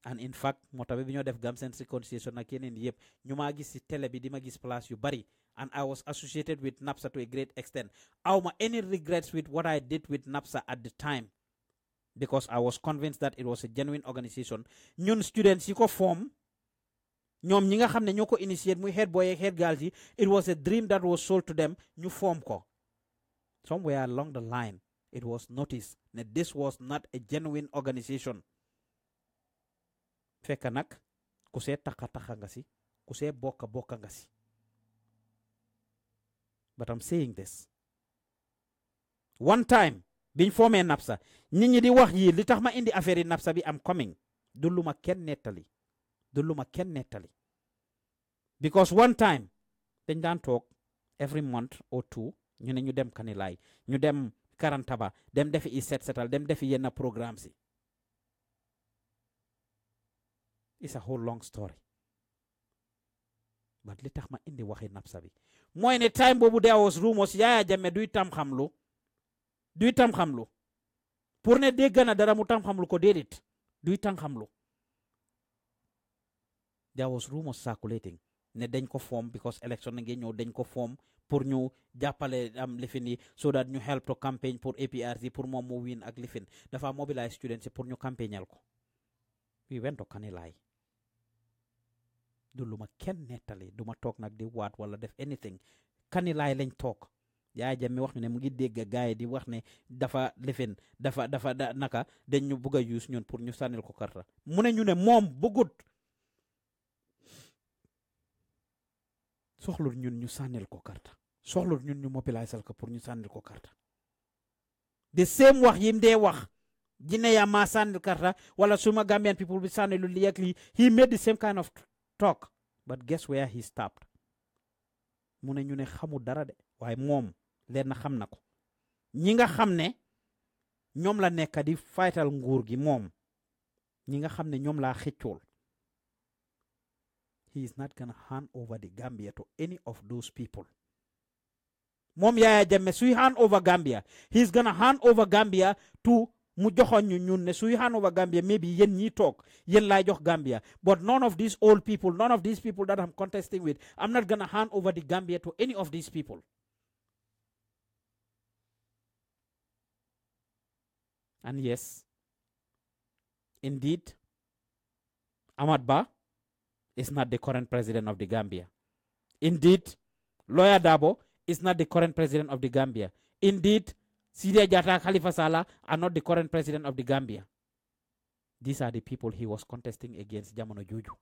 And in fact, motabe bi ñoo def Gamsen reconciliation ak yeneen yep ñu ma gis ci télé bi di ma gis place yu bari. And I was associated with NAPSA to a great extent. Awma any regrets with what I did with NAPSA at the time, because I was convinced that it was a genuine organization. Ñun students yi ko form, ñom ñi nga xamne ñoko initiate muy head boy ak head girls yi, it was a dream that was sold to them, ñu form ko. Somewhere along the line, it was noticed that this was not a genuine organization. Fekk nak ku se taxa nga si, ku se bokka nga si. But I'm saying this. One time, biñ formé NAPSA, nit ñi di wax yi li tax ma indi affaire yi NAPSA bi am coming. Du luma kenn nettali. Because one time, dañ daan talk every month or two, ñu ne ñu dem Kanilai, ñu dem Karantaba, dem defi i setal, dem defi yenna programme si. It's a whole long story. But li tax ma indi waxi NAPSA bi. Moy ne time bobu there was rumors Yaya Jammeh duy tam xamlu pour ne dégg na dara mu tam xamlu ko déedéet duy tam xamlu. There was rumors circulating ne dañ ko form because election ngi ñëw dañ ko form pour ñu jàppale am lifin yi so that ñu help to campaign pour APRC pour moom mu win ak lifin dafa mobilize students pour ñu campagnal ko. We went to Kanilai. Du luma kenn nettali duma toog nag di waat wala def anything. Kanilai lañ toog. Yaya Jammeh wax ne mu ngi dégg gaay di wax ne dafa lifin dafa naka dañ ñu bëgg a use ñun pour ñu sànnil ko karta mu ne ñu ne moom bëggut soxlul ñun ñu sànnil ko karta soxlul ñun ñu mobiliser ko pour ñu sànnil ko karta the same wax yim dee wax jine ya ma sànnil karta wala suma Gambian people bi sànnilu li ak li he made the same kind of talk, but guess where he stopped. Mu ne ñu ne xamu dara de waaye moom leen na xam na ko ñi nga xam ne ñoom la nekk di fightal nguur gi moom ñi nga xam ne ñoom laa xëccool he is not gonna hand over the Gambia to any of those people. Moom Yaya Jammeh suy hand over Gambia, he is gonna hand over Gambia to mu joxoon ñu ñun ne suy hand over Gambia maybe yéen ñi toog yéen laay jox Gambia, but none of these old people, none of these people that I'm contesting with, I'm not gonna hand over the Gambia to any of these people. And yes, indeed, Ahmad Bah is not the current president of the Gambia. Indeed, Lawyer Dabo is not the current president of the Gambia. Indeed, Sidia Jatta, Khalifa Sallah are not the current president of the Gambia. These are the people he was contesting against Jamono Juju.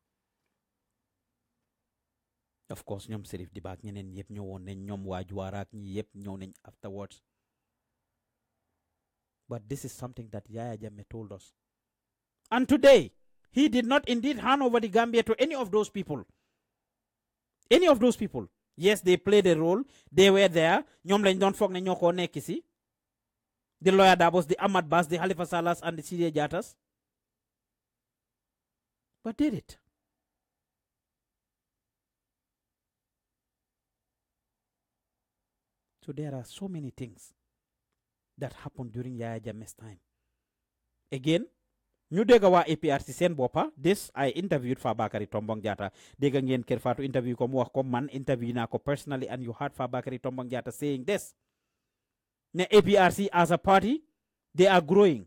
Of course ñoom Serif di baak ñeneen yëpp ñëwoon nañ ñoom waa Juwaara ak ñi yëpp ñëw nañ afterwards. But this is something that Yaya Jammeh told us. And today, he did not indeed hand over the Gambia to any of those people. Any of those people. Yes, they played a role. They were there. Ñoom lañ doon foog ne ñoo ko nekk si. The Lawyer Dabos, the Ahmad Bass, the Halifa Salahs, and the Sidi Jatas. But did it? So there are so many things that happened during Yaya Jammeh's time. Again, ñu dégg waa APRC seen boppa this I interviewed Fabakary Tombong Jatta dégg ngeen Kër Fatou interview ko mu wax ko man interview naa ko personally and you heard Fabakary Tombong Jatta saying this ne APRC as a party they are growing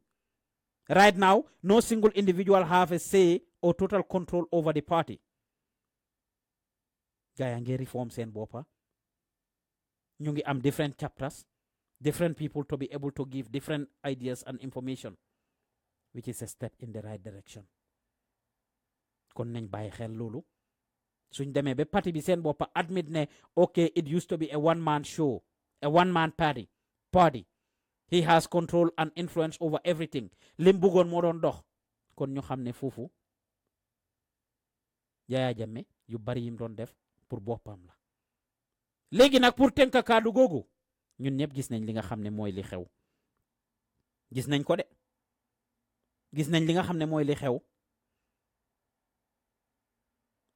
right now. No single individual have a say or total control over the party. Gaya ngi reform seen boppa ñu ngi am different chapters, different people to be able to give different ideas and information, which is a step in the right direction. Kon nañ bàyyi xel loolu suñ demee ba parti bi seen boppa admit ne okay it used to be a one-man show, a one-man party. He has control and influence over everything. Lim bëggoon moo doon dox kon ñu xam ne foofu Yaya Jammeh yu bari yim doon def pour boppam la. Léegi nag pour tënk kàddu googu ñun ñëpp gis nañ li nga xam ne mooy li xew. Gis nañ ko de. Gis nañ li nga xam ne mooy li xew.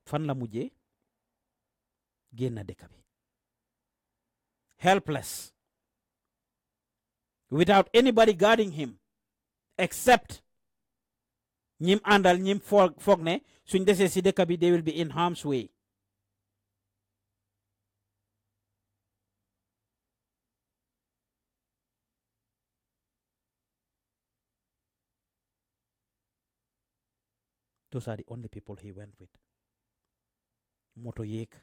Fan la mujjee génn dëkk bi. Helpless. Without anybody guarding him except ñim àndal ñim foog ne suñ desee si dëkk bi they will be in harm's way. Those are the only people he went with. Moto yek,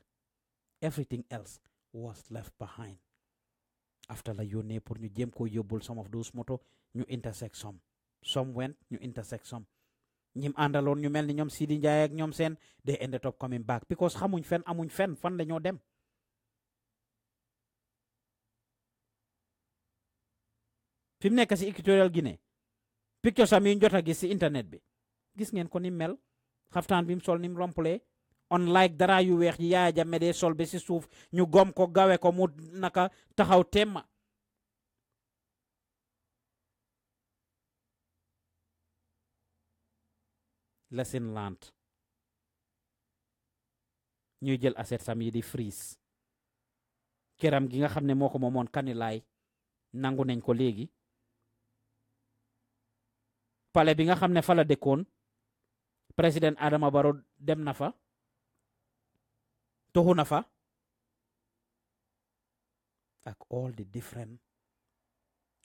everything else was left behind. After la yone pour ñu jëm ko yobul some of those moto ñu intersect some. Some went, ñu intersect some. Ñim andalon ñu melni ñom Sidi Ndiaye ak ñom sen they ended up coming back because xamuñ fen amuñ fen fan la ñoo dem. Fim nekk ci Equatorial Guinée. Picture sam yi jota gis ci internet bi. Gis ngeen ko ni mel xaftaan bi mu sol ni mu romplee unlike dara yu weex yi Yaya Jammeh dee sol ba si suuf ñu gom ko gawe ko mu naka taxaw temma lesson learned ñuy jël asset sam yi di freeze këram gi nga xam ne moo ko moomoon Kanilaay nangu nañ ko léegi pale bi nga xam ne fa la dëkkoon President Adama Barrow dem na fa toxu na fa ak all the different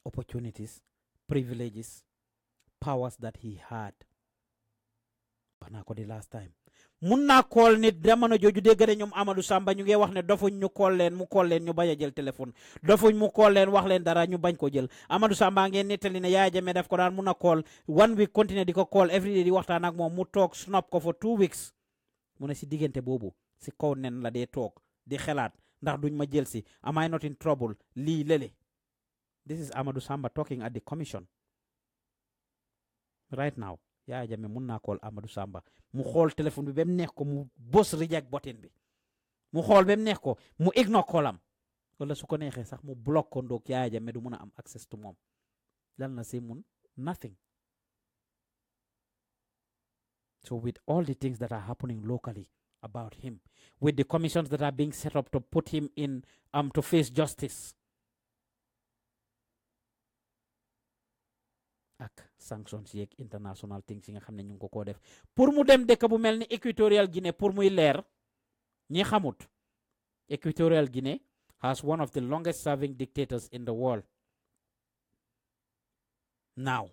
opportunities, privileges, powers that he had. Pana ko di last time mun naa call nit jamono jooju dégg ne ñoom Amadou Samba ñu ngi wax ne dofuñ ñu call leen mu call leen ñu bañ a jël téléphone dofuñ mu call leen wax leen dara ñu bañ ko jël Amadou Samba ngeen nettali ne Yaya Jammeh daf ko daan mun a call 1 week continue di ko call every day di waxtaan ak moom mu toog snap ko for 2 weeks mu ne si diggante boobu si kaw nen la dee toog di xelaat ndax duñ ma jël si am I not in trouble lii lele. This is Amadou Samba talking at the commission right now. Yaya Jammeh mun naa call Amadou Samba mu xool téléphone bi ba mu neex ko mu bos reject button bi mu xool ba mu neex ko mu ignore callam wala su ko neexee sax mu block ko ndoog Yaya Jammeh du mun a am access to moom lan la see mun nothing. So with all the things that are happening locally about him, with the commissions that are being set up to put him in to face justice, ak sanctions yeeg international things yi nga xam ne ñu ngi ko def pour mu dem dëkk bu mel ni Equatorial Guinea pour muy leer ñi xamut Equatorial Guinea has one of the longest serving dictators in the world now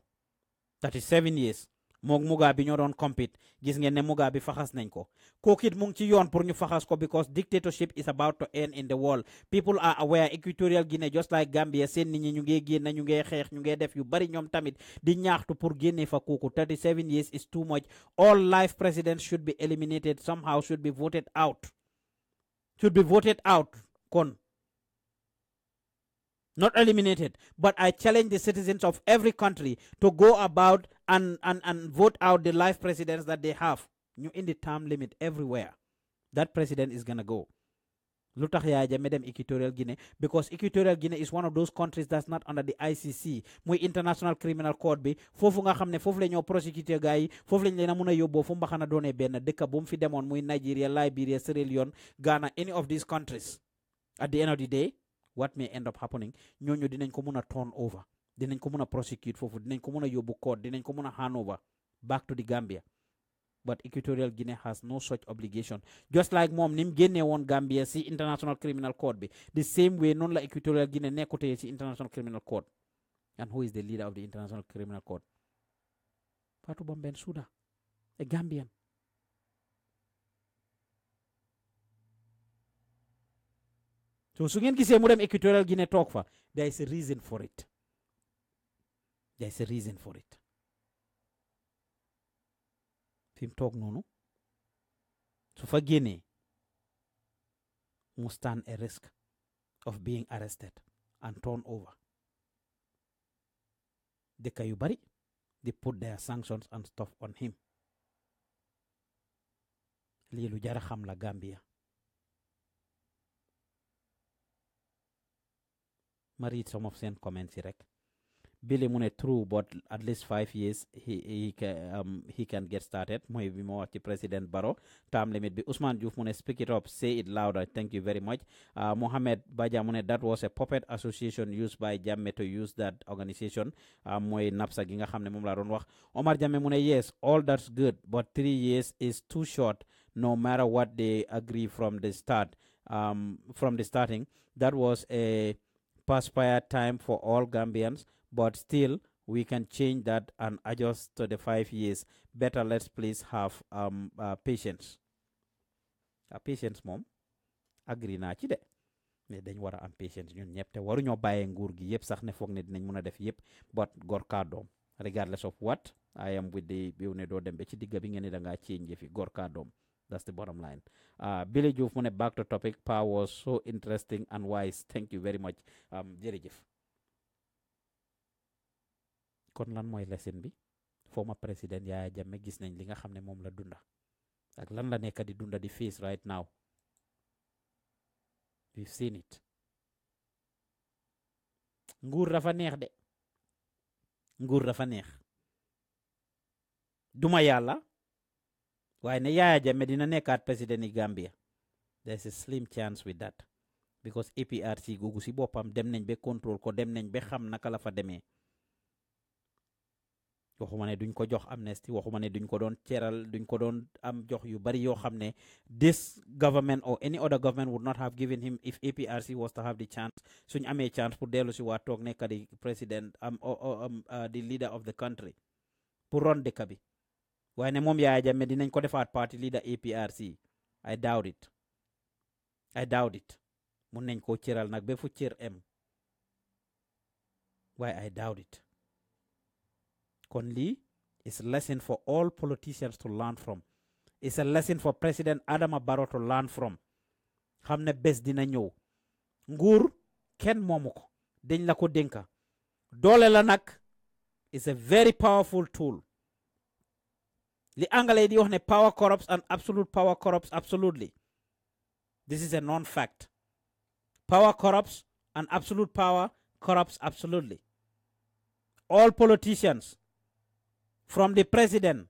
37 years moog Mugabe ñoo doon compete gis ngeen ne Mugabe faxas nañ ko kookit mu ngi ci yoon pour ñu faxas ko because dictatorship is about to end in the world. People are aware Equatorial Guinea just like Gambia seen nit ñi ñu ngee génn ñu ngee xeex ñu ngee def yu bari ñoom tamit di ñaaxtu pour génne fa kooku 37 years is too much. All life presidents should be eliminated, somehow should be voted out. should be voted out, not eliminated. But I challenge the citizens of every country to go about and vote out the life presidents that they have. You in the term limit everywhere. That president is gonna go. Lutakh Yaya Jammeh dem Equatorial Guinea, because Equatorial Guinea is one of those countries that's not under the ICC, muy International Criminal Court bi, fofu nga xamne fofu lañu prosecutor gaay, fofu lañ leena mëna yobbo fu mbaxana doone ben dekk bu mu fi demone muy Nigeria, Liberia, Sierra Leone, Ghana, any of these countries. At the end of the day, what may end up happening, ñoñu dinañ ko mëna turn over, dinañ ko mëna prosecute fofu, dinañ ko mëna yobbu court, dinañ ko mëna hand over back to the Gambia. But Equatorial Guinea has no such obligation. Just like mom nim génné won Gambia si International Criminal Court bi, the same way non la Equatorial Guinea nekkoté ci International Criminal Court. And who is the leader of the International Criminal Court? Fatou Bensouda, a Gambian. So su ngeen gisee mu dem Equatorial Guinea talk fa, there is a reason for it. There is a reason for it. Fim talk noonu su fa génnee mu stand a risk of being arrested and turned over. Dëkk yu bari they put their sanctions and stuff on him. Lii lu jara xam la Gambia. Ma read some of seen comments yi rek. Billy Mune true, but at least 5 years he can get started. Moy bi mo wax ci President Barrow term limit bi. Usman Diouf Mune speak it up, say it louder. Thank you very much. Mohamed Baja Mune that was a puppet association used by Jammeh to use that organization. Moy NAPSA gi nga xamne mom la doon wax. Omar Jammeh Mune yes, all that's good, but 3 years is too short no matter what they agree from the start. From the starting, that was a perspired time for all Gambians. But still, we can change that and adjust to the 5 years. Better, let's please have patience. Patience, mom. Agree na ci de. Mais dañ wara am patience ñun ñep te waru ñoo baye nguur gi yep sax ne fogg ne dinañ mëna def yep, but gor ka dom. Regardless of what, I am with the biw ne do dem be ci digga bi ngeen da nga change fi gor ka dom. That's the bottom line. Billy Diouf mu ne back to topic. Power was so interesting and wise. Thank you very much. Jërëjëf. Kon lan mooy lesson bi former President Yaya Jammeh gis nañ li nga xam ne moom la dunda ak lan la nekk di dunda di face right now. We've seen it. Nguur dafa neex de. Nguur dafa neex. Duma yàlla waaye ne Yaya Jammeh dina nekkaat président yi Gambia. There's a slim chance with that because APRC googu si boppam dem nañ ba contrôle ko, dem nañ ba xam naka la fa demee. waxuma ne duñ ko jox amnesty, waxuma ne duñ ko doon ceral, duñ ko doon am jox yu bari yoo xam ne this government or any other government would not have given him if APRC was to have the chance. Suñ amee chance pour dellu si waa toog nekk di président the leader of the country pour ron dëkk bi waaye ne moom Yaya Jammeh dinañ ko defaat party leader APRC. I doubt it. Mun nañ koo cëral nag ba fu cër em waaye I doubt it. Kon lii is a lesson for all politicians to learn from. It's a lesson for President Adama Barrow to learn from. Xam ne bés dina ñëw. Nguur kenn moomu ko. Dañ la ko dénka. Doole la nag is a very powerful tool. Li Anglais di wax ne power corrupts and absolute power corrupts absolutely. This is a non-fact. Power corrupts and absolute power corrupts absolutely. All politicians, from the president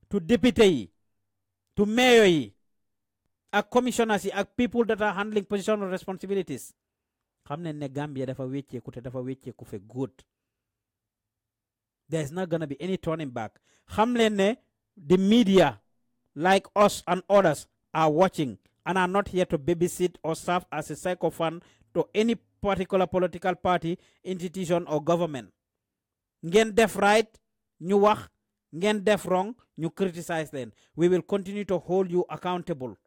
to deputy to mayor ak commissioners ak people that are handling positional responsibilities, xam ne Gambia dafa wécceeku te dafa wécceeku for good. There's not gonna be any turning back. Xam leen ne the media like us and others are watching and are not here to babysit or serve as a sycophant to any particular political party, institution or government. Ngeen def right, ñu wax, ngeen def wrong, ñu criticize leen. We will continue to hold you accountable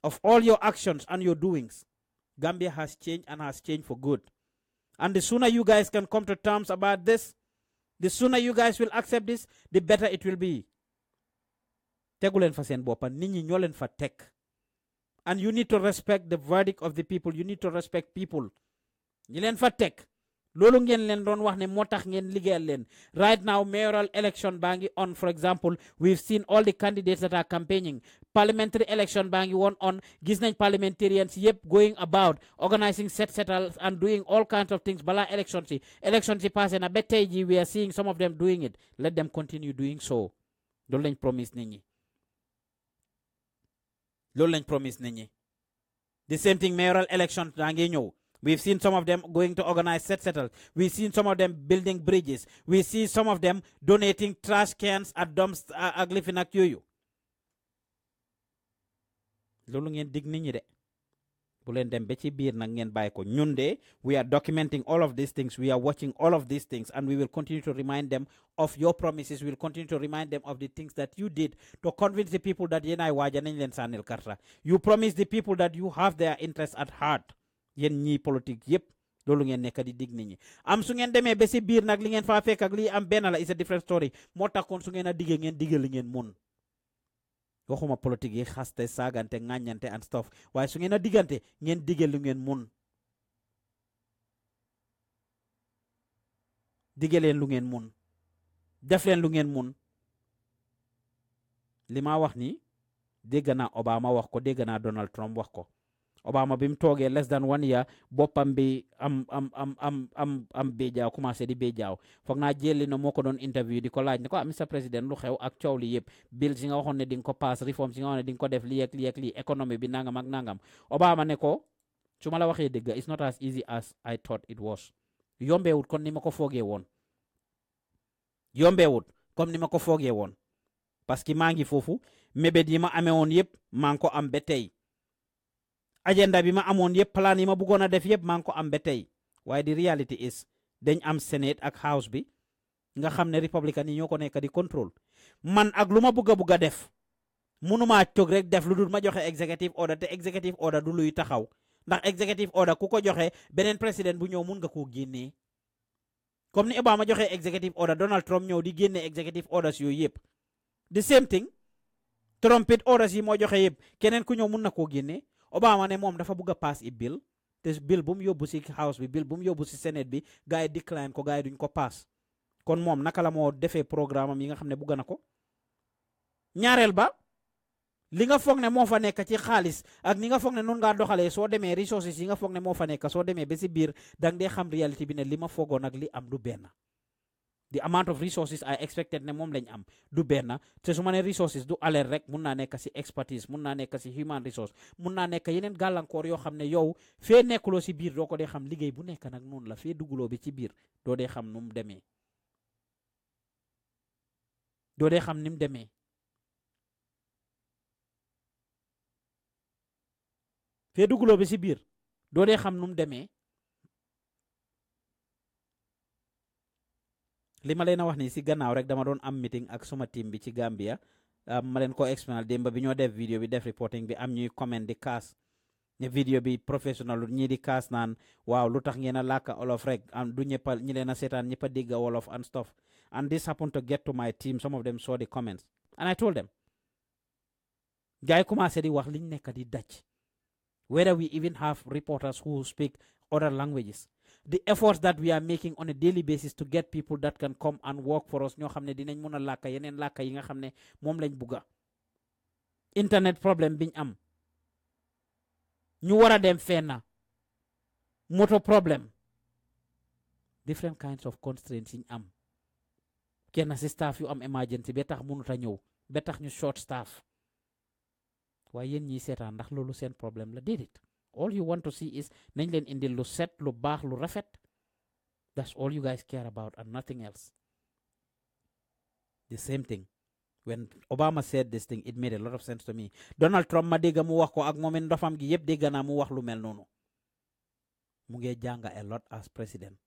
of all your actions and your doings. Gambia has changed and has changed for good. And the sooner you guys can come to terms about this, the sooner you guys will accept this, the better it will be. Tegu leen fa seen boppa, nit ñi ñoo leen fa tek. and you need to respect the verdict of the people. You need to respect people. ñi leen fa teg loolu ngeen leen doon wax ne moo tax ngeen liggéeyal leen. Right now mayoral election baa ngi on. For example, we've seen all the candidates that are campaigning. Parliamentary election baa ngi woon on. Gis nañ parliamentarians yëpp going about organizing settles and doing all kinds of things balaa election si passé na ba tey ji we are seeing some of them doing it. Let them continue doing so. loolu lañ promise nit ñi. loolu lañ promise nit ñi. The same thing mayoral election daa ngi ñëw. We've seen some of them going to organize settles. We've seen some of them building bridges. We see some of them donating trash cans at dumps ak lifin ak yooyu. loolu ngeen dig nit ñi de. bu leen dem ba ci biir nag ngeen bàyyi ko. ñun de we are documenting all of these things. We are watching all of these things, and we will continue to remind them of your promises. We will continue to remind them of the things that you did to convince the people that yéen ay waaja nañ leen sànnil karta. You promised the people that you have their interests at heart. yéen ñii politique yépp loolu ngeen nekk di dig nit ñi. am su ngeen demee ba si biir nag li ngeen faa fekk ak li am benn la is a different story. moo tax kon su ngeen a diggee ngeen diggal li ngeen mun. waxuma politique yi xaste saagante ŋàññante and stuff waaye su ngeen a diggante ngeen diggal lu ngeen mun. diggaleen lu ngeen mun. def leen lu ngeen mun. li ma wax ni dégg naa Obama wax ko dégg naa Donald Trump wax ko. Obama bi mu toogee less than 1 year boppam bi am béjaaw commencé di béjaaw foog naa jëli na moo ko doon interview di ko laaj ne ko Mr President lu xew ak coow li yëpp bills yi nga waxoon ne di nga ko pass reforms yi nga waxoon ne di nga ko def lii ak lii ak lii économie bi nangam ak nangam. Obama ne ko su ma la waxee dëgg it's not as easy as I thought it was. yombeewut kon ni ma ko foogee woon. yombeewut comme ni ma ko foogee woon parce que maa ngi foofu mébét yi ma amee woon yëpp maa ngi ko am ba tey. agenda bi ma amoon yëpp plan yi ma bëggoon a def yëpp maa ngi ko am ba tey waaye di reality is dañ am Senate ak House bi nga xam ne Republican yi ñoo ko nekk di contrôle man ak lu ma bëgg a def mënumaa toog rek def lu dul ma joxe executive order te executive order du luy taxaw ndax executive order ku ko joxe beneen président bu ñëw mun nga koo génnee comme ni Obama joxe executive order Donald Trump ñëw di génne executive orders yooyu yëpp the same thing Trump it orders yi moo joxe yëpp keneen ku ñëw mun na koo génnee. Obama ne moom dafa bëgg a pass i bill te bill bu mu yóbbu si House bi bill bu mu yóbbu si Senate bi gars yi decline ko gars yi duñ ko pass kon moom naka la moo defee programme am yi nga xam ne bëgg na ko. ñaareel ba li nga foog ne moo fa nekk ci xaalis ak ni nga foog ne noonu ngaa doxalee soo demee resources yi nga foog ne moo fa nekk soo demee ba si biir dang dee xam réalité bi ne li ma foogoon ak li am du benn. The amount of resources I expected ne moom lañ am du benn te su ma ne resources du alal rek mun naa nekk si expertise mun naa nekk si human resource mun naa nekk yeneen gàllankoor yoo xam ne yow fee nekkuloo si biir doo ko dee xam liggéey bu nekk nag noonu la fee dugguloo bi ci biir doo dee xam nu mu demee. doo dee xam ni mu demee. fee dugguloo bi si biir doo dee xam nu mu demee. li ma leen a wax ni si gannaaw rek dama doon am meeting ak suma team bi ci Gambia ma leen ko explainal démb bi ñoo def vidéo bi def reporting bi am ñuy comment di kaas ne vidéo bi professionnel ñii di kaas naan waaw lu tax ngeen a làkka olof rek am du ñëppa ñi leen a seetaan ñëppa dégga wolof and stuff and this happened to get to my team some of them saw the comments and I told them gars yi commencé di wax liñ nekk di daj whether we even have reporters who speak other languages. The efforts that we are making on a daily basis to get people that can come and work for us ñoo xam ne dinañ mën a làkka yeneen làkka yi nga xam ne moom lañ bugga. internet problème biñ am ñu war a dem fenn moto problème different kinds of constraints yiñ am kenn si staff yu am emergency ba tax mënut a ñëw ba tax ñu short staff waaye yéen ñiy seetaan ndax loolu seen problème la déedéet. All you want to see is nañ leen indil lu set lu baax lu rafet. That's all you guys care about and nothing else. The same thing. When Obama said this thing, it made a lot of sense to me. Donald Trump ma dégg mu wax ko ak moom ndofam gi yëpp dégg naa mu wax lu mel noonu. Mu ngi jàng a lot as president.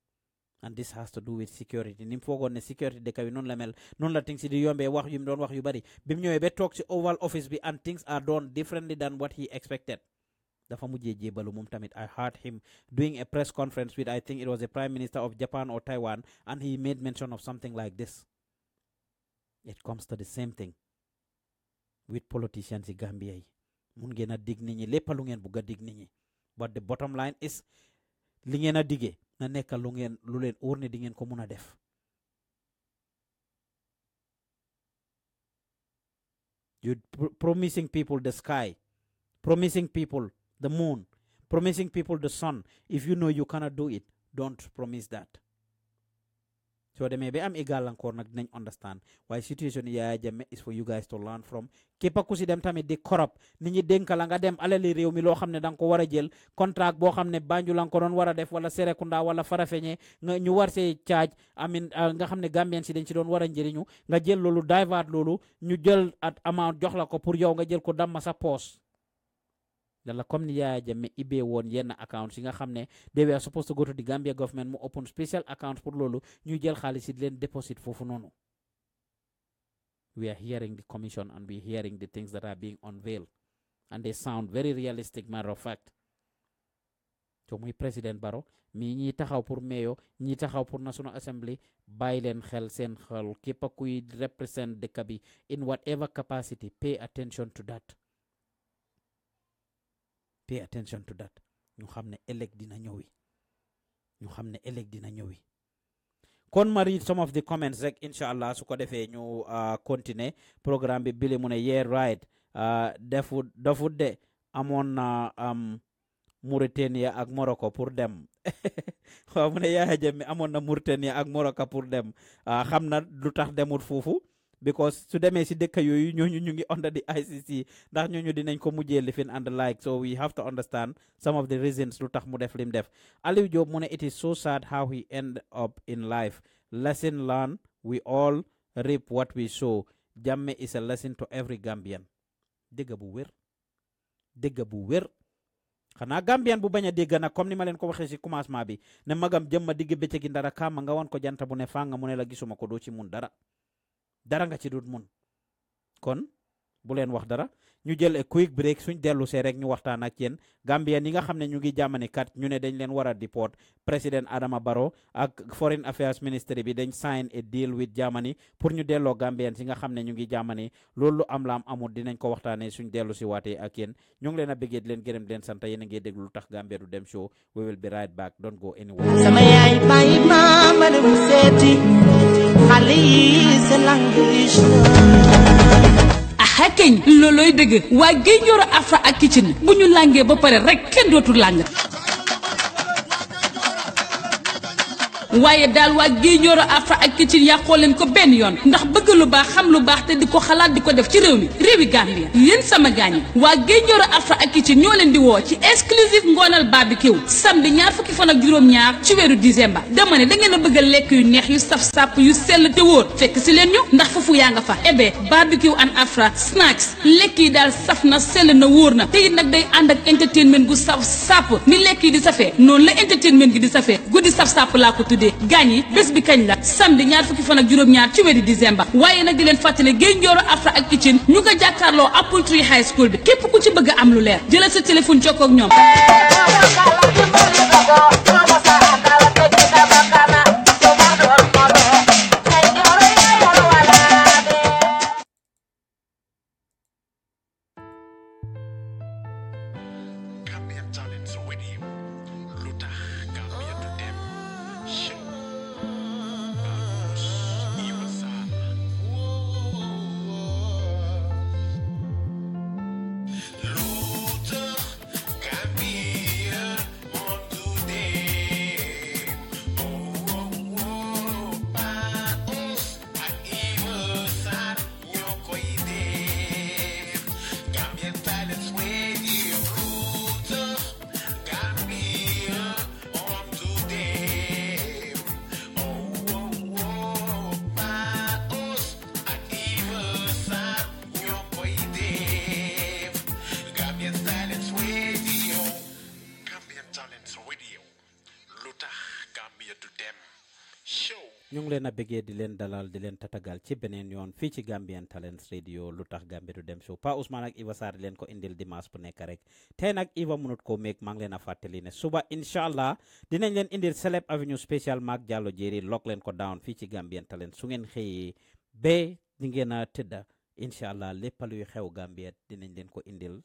And this has to do with security. Ni mu foogoon ne security dëkk bi noonu la mel noonu la things di yombee wax yu mu doon wax yu bari bi mu ñëwee ba toog ci Oval Office bi and things are done differently than what he expected. Dafa mujjee jébalu moom tamit. I heard him doing a press conference with I think it was the Prime Minister of Japan or Taiwan and he made mention of something like this. It comes to the same thing with politicians in Gambia yi mun ngeen a dig nit ñi lépp lu ngeen bugg a dig nit ñi but the bottom line is li ngeen a digee na nekk lu leen óor ne di ngeen ko mun a def. You promising people the sky, promising people the moon, promising people the sun. If you know you cannot do it, don't promise that. So they may be am igalankoor nag dinañ understand why situation Yaya Jammeh is for you guys to learn from. Képp ku si dem tamit di corrupt nit ñi dénk la nga dem alali réew mi loo xam ne da nga ko war a jël contract boo xam ne Banjul la nga ko doon war a def wala Serekunda wala Farafenni nga ñu war see charge amin nga xam ne Gambian si dañ si doon war a njëriñu nga jël loolu divert loolu ñu jël at amount jox la ko pour yow nga jël ko damma sa poos dala comme ni Yaya Jammeh ibee woon yenn accounts yi nga xam ne they were supposed to go to the Gambia government mu open special accounts pour loolu ñuy jël xaalis yi di leen deposit foofu noonu. We are hearing the commission and we are hearing the things that are being unveiled and they sound very realistic, matter of fact. So muy President Barrow mi ñi taxaw pour mayo ñi taxaw pour National Assembly bàyyi leen xel seen xel képp kuy represent dëkk bi in whatever capacity, pay attention to that. Pay attention to that. ñu xam ne ëllëg dina ñëwi. ñu xam ne ëllëg dina ñëwi. kon ma read some of the comments rek inshallah su ko defee ñu continuer programme bi bili mu ne yeah right defut de amoon na Mauritania ak Morocco pour dem waaw mu ne Yaya Jammeh amoon na Mauritania ak Morocco pour dem xam na lu tax demut foofu because su demee si dëkk yooyu ñooñu ñu ngi under the ICC ndax ñooñu dinañ ko mujjee lifin and like so we have to understand some of the reasons lu tax mu def lim def. Aliou Diop mu ne it is so sad how he end up in life. Lesson learned, we all reap what we sow. Jammeh is a lesson to every Gambian. Dégg bu wér dégg bu wér xanaa Gambian bu bañ a dégg nag comme ni ma leen ko waxee si commencement bi ne magam jëmma digg bëccëg gi ndara kaama nga wan ko janta bu ne fanga mu ne la gisuma ko doo ci mun dara nga ci dut mun kon bu leen wax dara ñu jël a quick break suñ dellu see rek ñu waxtaan ak yéen Gambian yi nga xam ne ñu ngi Germany kat ñu ne dañ leen war a deport President Adama Barrow ak Foreign Affairs Ministry bi dañ sign a deal with Germany pour ñu delloo Gambian yi nga xam ne ñu ngi Germany loolu am la am amul dinañ ko waxtaanee suñ dellu si waatee ak yéen ñu ngi leen a bëggee di leen gërëm di leen sant yéen a ngi déglu lu tax Gambia du dem show we will be right back don't go anywhere. sama yaay bàyyi ma ma dem seeti xale yi seen language hakeñ looloy dëgg waa géej ñoro Afra ak Kitchen bu ñu làngee ba pare rek kenn dootul làng waaye daal waa géej ñoro Afra ak Kitchen yàqoo leen ko benn yoon ndax bëgg lu baax xam lu baax te di ko xalaat di ko def ci réew mi réewi Gambia yéen sama gaañi waa géej ñoro Afra ak Kitchen ñoo leen di woo ci exclusive ngoonal barbecue samedi 20 fan ak juróom-ñaar ci weeru décembre dama ne da ngeen a bëgg a lekk yu neex yu saf sàpp yu sell te wóor fekk si leen ñu ndax foofu yaa nga fa barbecue and Afra snacks lekk yi daal saf na sell na wóor na te it nag day ànd ak entertainment gu saf sàpp ni lekk yi di safee noonu la entertainment gi di safee guddi saf sàpp laa ko tuddee gaañ yi bés bi kañ la samedi 20 fan ak juróom-ñaar ci weeru décembre waaye nag di leen fàttale géej njooro Afra ak Kitchen ñu nga jàkkaarloo Apple Tree High School bi képp ku ci bëgg a am lu leer jëlal sa téléphone jokkoo ak ñoom Gambian talents radio. Lutakh Gambia to them. Show. Lutakh Gambia on today. Paos ak iwasan ñoo koy def. Gambian talents radio. Gambia on today. Paos ak iwasan ñoo koy def. Gambian Talents Radio. Gambian Talents Radio. Lutakh Gambia to them. Show. ñu ngi leen a bëggee di leen dalal di leen tatagal ci beneen yoon fii ci Gambian Talents Radio Lutakh Gambia du dem show Pa Ousmane ak Iva Sarr leen ko indil dimanche bu nekk rek tey nag Iva mënut koo meeg maa ngi leen a fàttali ne suba inshallah dinañ leen indil Celeb Avenue spécial maak Jallow Jerry lock leen ko down fii ci Gambian Talents su ngeen xëyee ba di ngeen a tëdda inshallah lépp luy xew Gambia dinañ leen ko indil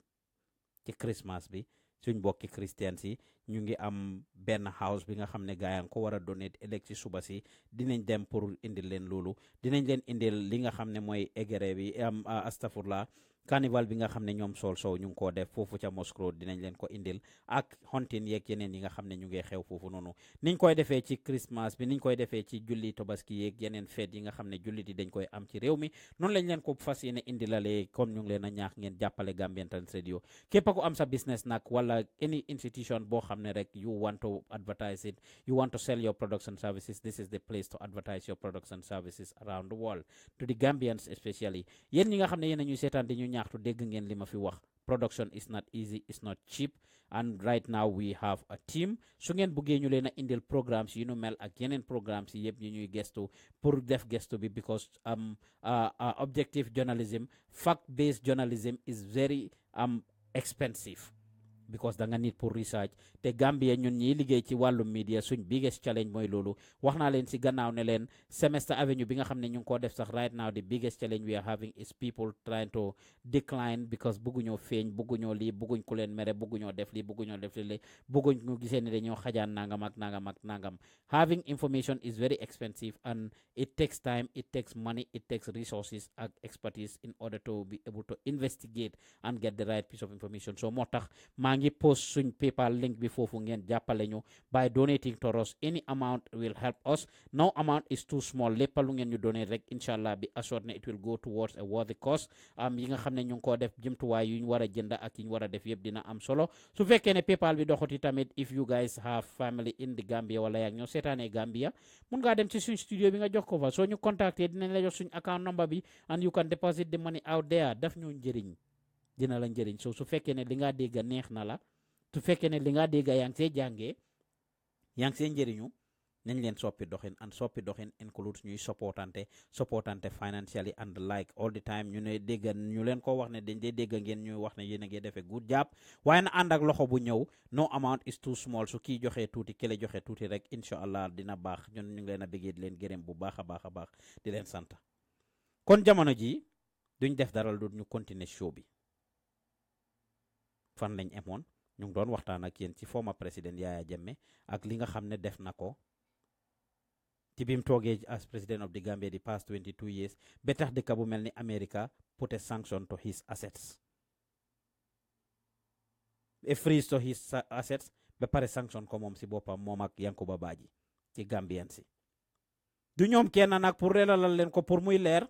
ci Christmas bi suñ bokki Christians yi ñu ngi am benn house bi nga xam ne gaa ko war a donate ëllëg ci suba si dinañ dem pour indil leen loolu dinañ leen indil li nga xam ne mooy egere bi astafurla carnival bi nga xam ne ñoom Sol Sow ñu ngi koo def foofu ca Moscow dinañ leen ko indil ak hontin yeeg yeneen yi nga xam ne ñu ngi xew foofu noonu niñ koy defee ci Christmas bi niñ koy defee ci julli Tabaski yeeg yeneen fête yi nga xam ne jullit yi dañ koy am ci réew mi noonu lañ leen ko fas yéene indilalee comme ñu ngi leen a ñaax ngeen jàppale Gambian Talents Radio képp ku am sa business nag wala any institution boo xam ne rek you want to advertise it you want to sell your products and services this is the place to advertise your products and services around the world to the Gambians especially yéen ñi nga xam ne yéen a ñuy seetaan di ñu ñaaxtu dégg ngeen li ma fi wax production is not easy it's not cheap and right now we have a team su ngeen buggee ñu leen a indil programmes yu nu mel ak yeneen programmes yi yëpp ñu ñuy gestu pour def gestu bi because objective journalism fact based journalism is very expensive because da nga need pour research te Gambia ñun ñi liggéey ci wàllum media suñ biggest challenge mooy loolu wax naa leen si gannaaw ne leen Semester Avenue bi nga xam ne ñu ngi ko def sax right now the biggest challenge we are having is people trying to decline because bëgguñoo feeñ bëgguñoo lii bëgguñ ku leen mere bëgguñoo def lii bëgguñoo def lii bëgguñ ñu gisee ne dañoo xajaan nangam ak nangam ak nangam having information is very expensive and it takes time it takes money it takes resources ak expertise in order to be able to investigate and get the right piece of information so moo tax maa ngi post suñ PayPal link bi foofu ngeen jàppale ñu by donating to us any amount will help us no amount is too small lépp lu ngeen ñu donate rek inshallah bi assured ne it will go towards a worthy cause yi nga xam ne ñu ngi koo def jëmtuwaay yu ñu war a jënd ak yi ñu war a def yëpp dina am solo su fekkee ne PayPal bi doxati tamit if you guys have family in the Gambia wala yaa ñoo seetaanee Gambia mun ngaa dem ci suñ studio bi nga jox ko fa soo ñu contacté dinañ la jox suñ account number bi and you can deposit the money out there daf ñu njëriñ dina la njëriñ so su fekkee ne li nga dégg neex na la su fekkee ne li nga dégg yaa ngi see jàngee yaa ngi see njëriñu nañ leen soppi doxin and soppi doxin includes ñuy supportante financially and like all the time ñu ne dégg ñu leen ko wax ne dañ dee dégg ngeen ñuy wax ne yéen a ngi defee good job waaye na ànd ak loxo bu ñëw no amount is too small su kii joxee tuuti kële joxe tuuti rek incha allah dina baax ñun ñu ngi leen a bëggee di leen gërëm bu baax a baax a baax di leen sant kon jamono ji duñ def dara lu ñu continuer show bi fan lañ emoon ñu ngi doon waxtaan ak yéen ci former président Yaya Jammeh ak li nga xam ne def na ko ci bim toogee as president of the Gambia the past 22 years ba tax dëkk bu mel ni America put a sanction to his assets a freeze to his assets ba pare sanction ko moom si boppam moom ak Yankuba Baji ci Gambian si du ñoom kenn nag pour relalal leen ko pour muy leer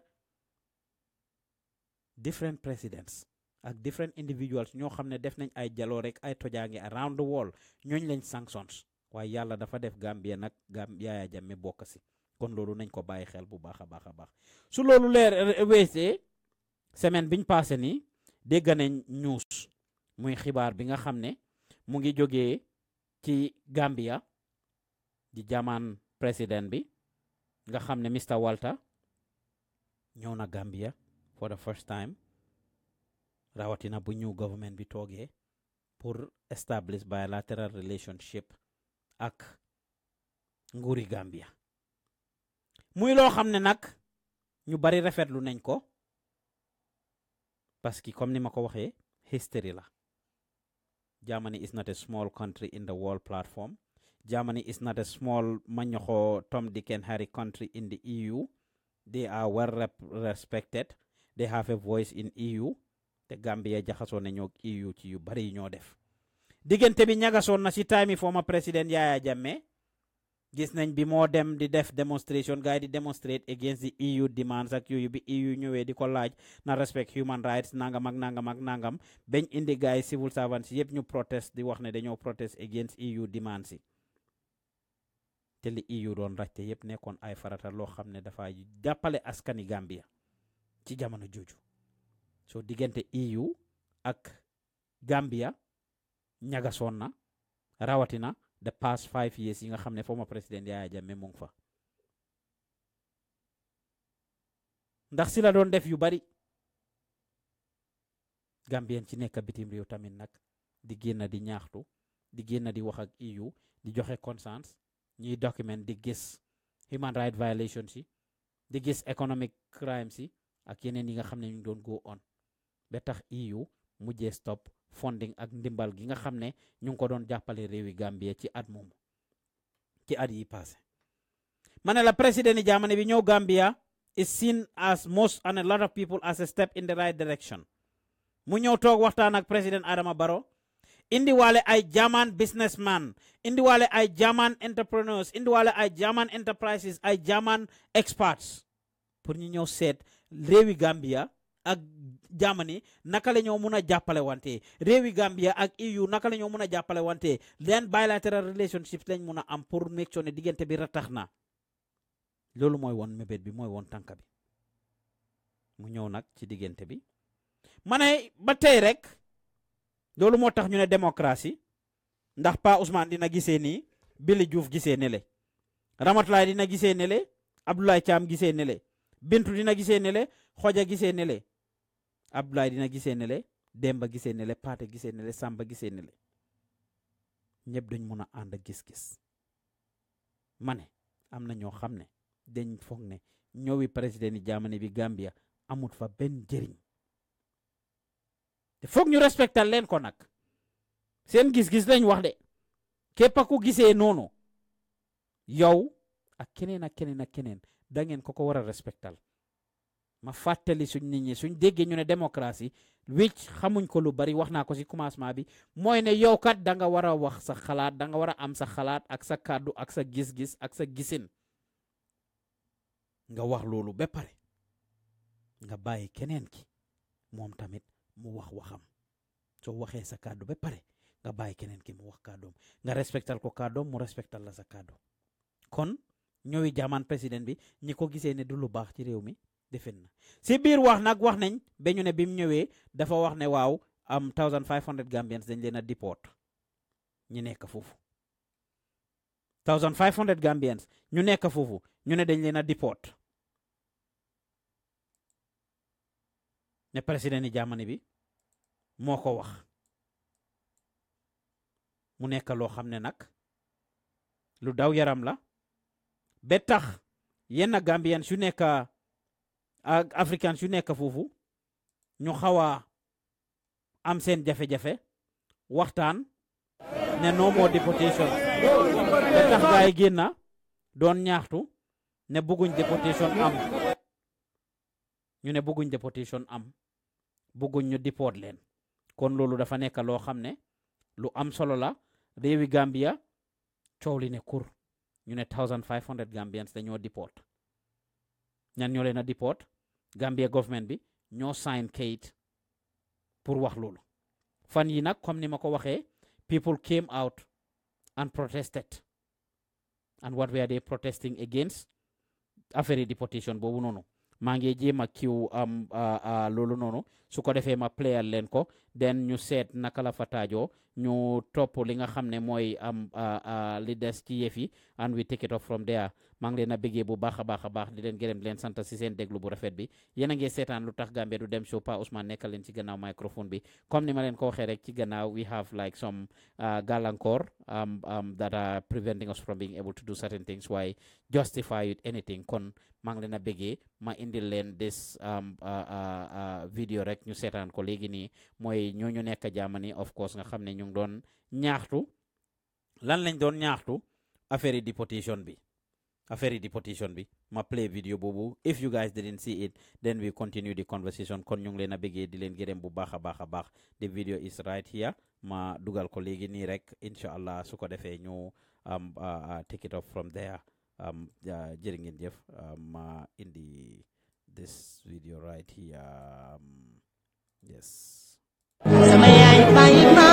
different presidents ak different individuals ñoo xam ne def nañ ay jaloo rek ay tojaange around the world ñooñ lañ sanctions waaye yàlla dafa def Gambia nag Yaya Jammeh bokk si kon loolu nañ ko bàyyi xel bu baax a baax a baax su loolu leer weesee semaine biñ passé nii dégg nañ news muy xibaar bi nga xam ne mu ngi jógee ci Gambia di jamaan président bi nga xam ne Mr Walter ñëw na Gambia for the first time rawatina bu new government bi toogee pour establish bilateral relationship ak nguuri Gambia muy loo xam ne nag ñu bari rafetlu nañ ko parce que comme ni ma ko waxee history la Germany is not a small country in the world platform Germany is not a small mañoxo Tom Dick and Harry country in the EU they are well respected they have a voice in EU te Gambia jaxasoo nañoo ak EU ci yu bari ñoo def diggante bi ñagasoon na ci time former président Yaya Jammeh gis nañ bi moo dem di def demonstration gars yi di demonstrate against the EU demands ak yooyu bi EU ñëwee di ko laaj na respect human rights nangam ak nangam ak nangam bañ indi gars yi civil servants yëpp ñu protest di wax ne dañoo protest against EU demands yi te li EU doon rajte yëpp nekkoon ay farata loo xam ne dafa jàppale askani Gambia ci jamono jooju so diggante EU ak Gambia ñagasoon na rawatina the past 5 years yi nga xam ne former président Yaya Jammeh mu ngi fa ndax si la doon def yu bari Gambien ci nekk bitim réew tamit nag di génn di ñaaxtu di génn di wax ak EU di joxe conscience ñuy document di gis human rights violations yi di gis economic crimes yi ak yeneen yi nga xam ne ñu doon go on ba tax EU mujjee stop funding ak ndimbal gi nga xam ne ñu ngi ko doon jàppale réewi Gambia ci at moomu ci at yi passé ma ne la président Jammeh bi ñëw Gambia is seen as most and a lot of people as a step in the right direction mu ñëw toog waxtaan ak président Adama Barrow indiwaale ay German businessman indiwaale ay German entrepreneurs indiwaale ay German enterprises ay German experts pour ñu ñëw seet réewi Gambia ak Germany naka la ñoo mun a jàppale wante réewi Gambia ak EU naka la ñoo mun a jàppale wante leen bilateral relationships lañ mun a am pour make sure ne diggante bi ratax na loolu mooy woon mébét bi mooy woon tànka bi mu ñëw nag ci diggante bi ma ne ba tey rek loolu moo tax ñu ne démocratie ndax Pa Ousmane dina gisee nii Billy Diouf gisee ne le Ramatulaay dina gisee ne le Abdoulaye Thiam gisee ne le Bintu dina gisee ne le Xoja gisee ne le Abdoulaye dina gisee ne le Demba gisee ne le Paate gisee ne le Samba gisee ne le ñëpp dañ mun a ànd gis-gis ma ne am na ñoo xam ne dañ foog ne ñëwi président Jammeh bi Gambia amut fa benn njëriñ te foog ñu respectal leen ko nag seen gis-gis lañ wax de képp ku gisee noonu yow ak keneen ak keneen ak keneen da ngeen ko war a respectal ma fàttali suñ nit ñi suñ déggee ñu ne démocratie wicc xamuñ ko lu bari wax naa ko ci commencement bi mooy ne yow kat da nga war a wax sa xalaat da nga war a am sa xalaat ak sa kàddu ak sa gis-gis ak sa gisin nga wax loolu ba pare nga bàyyi keneen ki moom tamit mu wax waxam soo waxee sa kàddu ba pare nga bàyyi keneen ki mu wax kàddoom nga respectal ko kàddoom mu respectal la sa kàddu kon ñëwi Jammeh président bi ñi ko gisee ne du lu baax ci réew mi defen na si biir wax nag wax nañ ba ñu ne bi mu ñëwee dafa wax ne waaw am 1500 Gambians dañ leen a deport ñu nekk foofu 1500 Gambians ñu nekk foofu ñu ne dañ leen a deport ne président Jammeh bi moo ko wax mu nekk loo xam ne nag lu daw yaram la ba tax yenn Gambians yu nekk ak Africans yu nekk foofu ñu xaw a am seen jafe-jafe waxtaan ne no more deportation ba tax gaa yi génna doon ñaaxtu ne bëgguñ deportation am ñu ne bëgguñ deportation am bëgguñ ñu deport leen kon loolu dafa nekk loo xam ne lu am solo la réewi Gambia coow li ne kur ñu ne 1500 Gambians dañoo deport ñan ñoo leen a deport Gambia government bi ñoo sign kayit pour wax loolu fan yi nag comme ni ma ko waxee people came out and protested and what were they protesting against affaire deportation boobu noonu maa ngi jéem a kiw loolu noonu su ko defee ma playal leen ko den ñu seet naka la fa taajoo ñu topp li nga xam ne mooy li des ci yëf yi and we take it off from there maa ngi leen a bëggee bu baax a baax di leen gërëm di leen sant si seen déglu bu rafet bi yéen a ngi seetaan Lutakh Gambia du dem show Pa Ousmane nekkal leen ci gannaaw microphone bi comme ni ma leen ko waxee rek ci gannaaw we have like some gàllankoor that are preventing us from being able to do certain things why justify it anything kon maa ngi leen a bëggee ma indil leen this video rek ñu seetaan ko léegi nii mooy ñooñu nekk Germany of course nga xam ne ñu ngi doon ñaaxtu lan lañ doon ñaaxtu affaire deportation bi ma play video boobu if you guys didn't see it then we continue the conversation kon ñu ngi leen a bëggee di leen gërëm bu baax a baax the video is right here ma dugal ko léegi nii rek incha allah su ko defee ñu take it off from there jërë ngeen jëf ma indi this video right here yes sama yaay bàyyi ma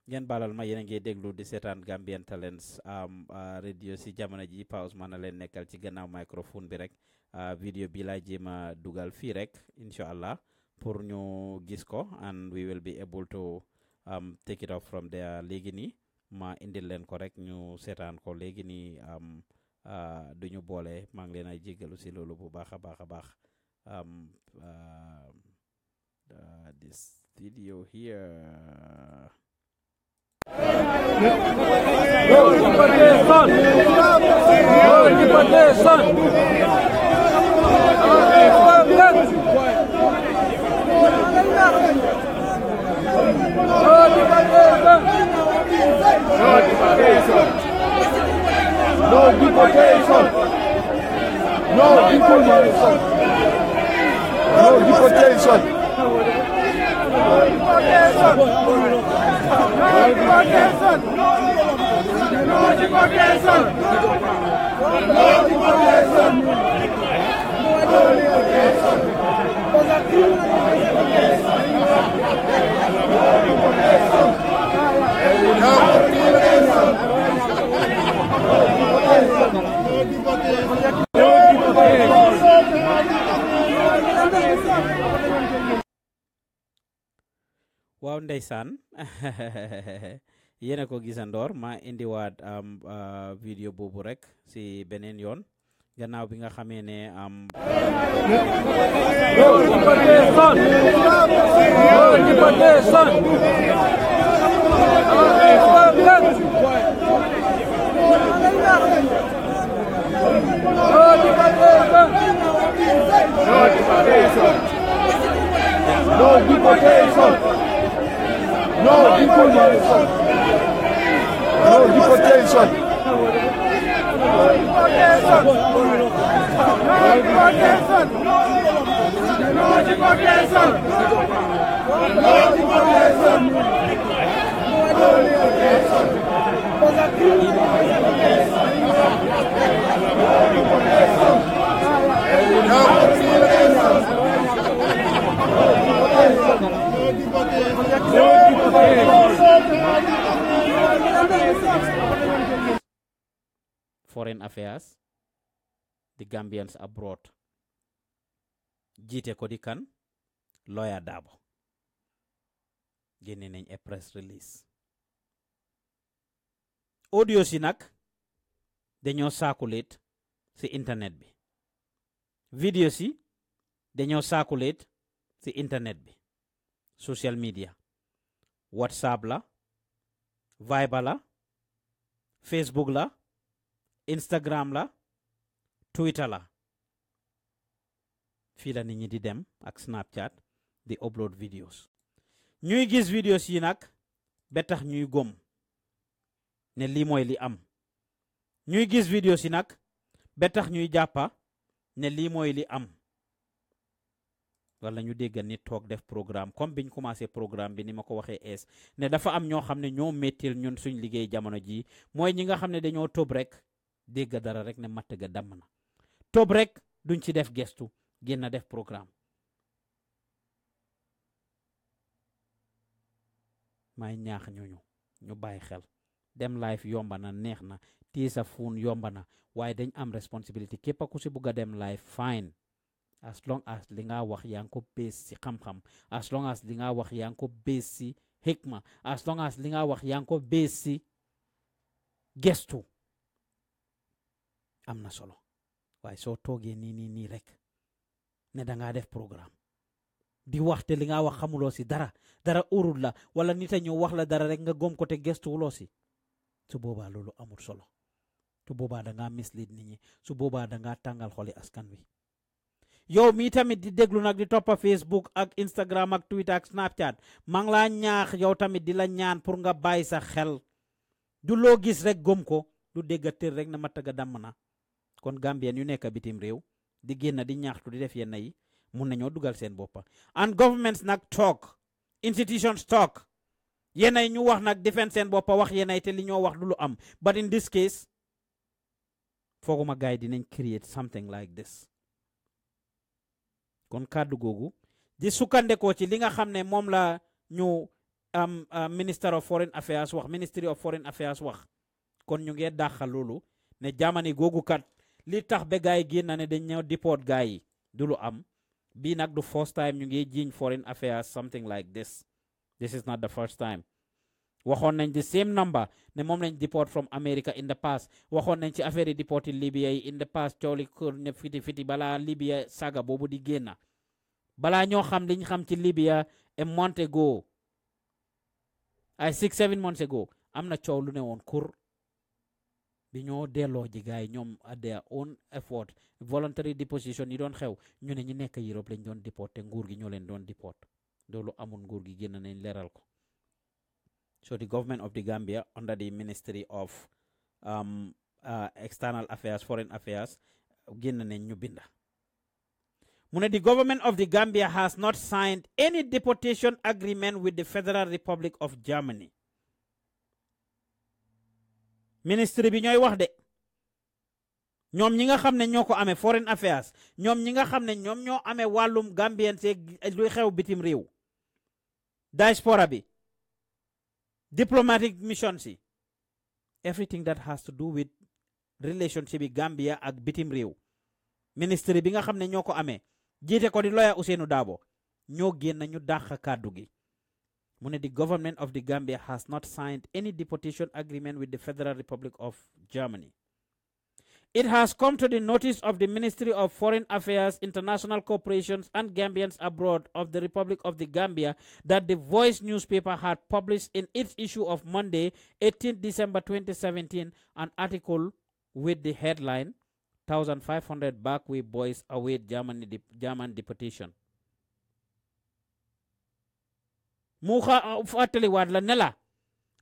ngeen balal ma yéen a ngi déglu di seetaan Gambian Talents radio si jamono ji Pa Ousmane leen nekkal ci gannaaw microphone bi rek video bi laa jéem a dugal fii rek incha allah pour ñu gis ko and we will be able to take it off from there léegi nii ma indil leen ko rek ñu seetaan ko léegi nii duñu boole maa ngi leen ay jéggalu si loolu bu baax a baax a baax this video here No deportation. No deportation. No deportation. No deportation. No deportation. No deportation. waaw ndeysaan yéena ko gisandoor ma indiwaat video boobu rek si beneen yoon gannaaw bi nga xamee ne No deportation. No deportation. No deportation. No deportation. No deportation. No deportation. Foreign Affairs, the Gambians abroad. Jiite ko di kan Lawyer Darboe génne nañ a press release. Audio si nag dañoo circulate si internet bi. Video si dañoo circulate si internet bi. Social media. WhatsApp la, Viber la, Facebook la, Instagram la, Twitter la. Fii la nit ñi di dem ak Snapchat di upload videos. ñuy gis videos yi nag ba tax ñuy gom ne lii mooy li am. ñuy gis videos yi nag ba tax ñuy jàppa ne lii mooy li am. wala ñu dégg nit toog def programme comme biñ commencé programme bi ni ma ko waxee ne dafa am ñoo xam ne ñoo mettil ñun suñ liggéey jamono ji mooy ñi nga xam ne dañoo tob rek dégg dara rek ne matt ga damm na tob rek duñ ci def gestu génn def programme. may ñaax ñu bàyyi xel dem live yomba na neex na téye sa phone yomba na waaye dañ am responsibility képp ku si bugg a dem live fine. As long as li nga wax yaa ngi ko base si xam-xam as long as li nga wax yaa ngi ko base si hikma as long as li nga wax yaa ngi ko base si gestu am na solo waaye soo toogee nii rek ne da ngaa def programme di wax te li nga wax xamuloo si dara urul la wala nit a ñëw wax la dara rek nga gom ko te gestu wuloo si su boobaa loolu amul solo su boobaa da ngaa mislead nit ñi su boobaa da ngaa tàngal xoli askan wi. yow mi tamit di déglu nag di toppa Facebook ak Instagram ak Twitter ak Snapchat maa ngi laa ñaax yow tamit di la ñaan pour nga bàyyi sa xel du loo gis rek gom ko du dégg tër rek na ma tëgg damm na kon Gambien yu nekk bitim réew di génn di ñaaxtu di def yenn yi mun nañoo dugal seen boppa and governments nag talk institutions talk yenn yi ñu wax nag defend seen boppa wax yenn yi te li ñoo wax du lu am but in this case fooguma gaay dinañ create something like this. kon kàddu googu di sukkandekoo ci li nga xam ne moom la ñu Minister of Foreign Affairs wax Ministry of Foreign Affairs wax kon ñu ngi dàqal loolu ne jamono googu kat li tax ba gaay génn na ne dañ ñëw deport gaay yi du lu am bii nag du first time ñu ngi jiiñ Foreign Affairs something like this is not the first time waxoon nañ the same number ne moom lañ deport from America in the past waxoon nañ ci affaire yi deport Libya yi in the past cooli kër ne fiti balaa Libya saga boobu di génna balaa ñoo xam liñ xam ci Libya a month ago ay 6-7 months ago am na coow lu ne woon kur bi ñoo delloo ji gaay ñoom at their own effort voluntary deposition yi doon xew ñu ne ñu nekk Europe lañ doon deport te nguur gi ñoo leen doon deport loolu amul nguur gi génn nañ leeral ko. So the government of the Gambia under the Ministry of External Affairs, Foreign Affairs, génn nañ ñu binda mu ne the government of the Gambia has not signed any deportation agreement with the Federal Republic of Germany. Ministry bi ñooy wax de ñoom ñi nga xam ne ñoo ko amee Foreign Affairs ñoom ñi nga xam ne ñoom ñoo amee wàllum Gambien see luy xew bitim réew diaspora bi diplomatic missions yi everything that has to do with relationship bi Gambia ak bitim réew ministry bi nga xam ne ñoo ko amee jiite ko di lawyer Ousainou Darboe ñoo génn ñu dàq kàddu gi mu ne the government of the Gambia has not signed any deportation agreement with the Federal Republic of Germany. It has come to the notice of the Ministry of Foreign Affairs, International Corporations, and Gambians abroad of the Republic of the Gambia that the Voice newspaper had published in its issue of Monday, 18 December 2017, an article with the headline, 1,500 backway boys await German deportation. Muha fatali wadla nela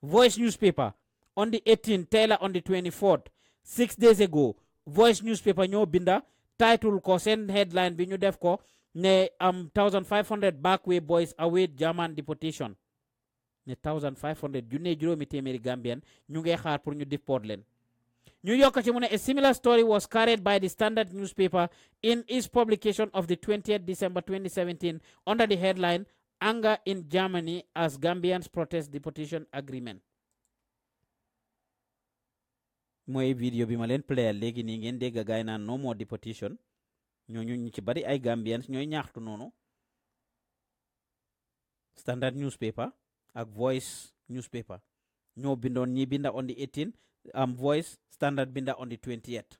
Voice newspaper on the 18th, Taylor on the 24th, 6 days ago. Voice newspaper ñoo binda title ko sen headline bi ñu def ko ne 1,500 backway boys await German deportation ne 1,500 junne juróomi téeméeri Gambian ñu ngi xaar pour ñu deport leen ñu yokk ci mu ne a similar story was carried by the Standard newspaper in its publication of the 20th December 2017 under the headline Anger in Germany as Gambians protest deportation agreement. Mooy video bi ma leen play léegi nii ngeen dégg gaay naan no more deportation ñooñu ñu ci bari ay Gambians ñooy ñaaxtu noonu Standard newspaper ak Voice newspaper ñoo bindoon ñi binda on the 18th Voice Standard binda on the 20th.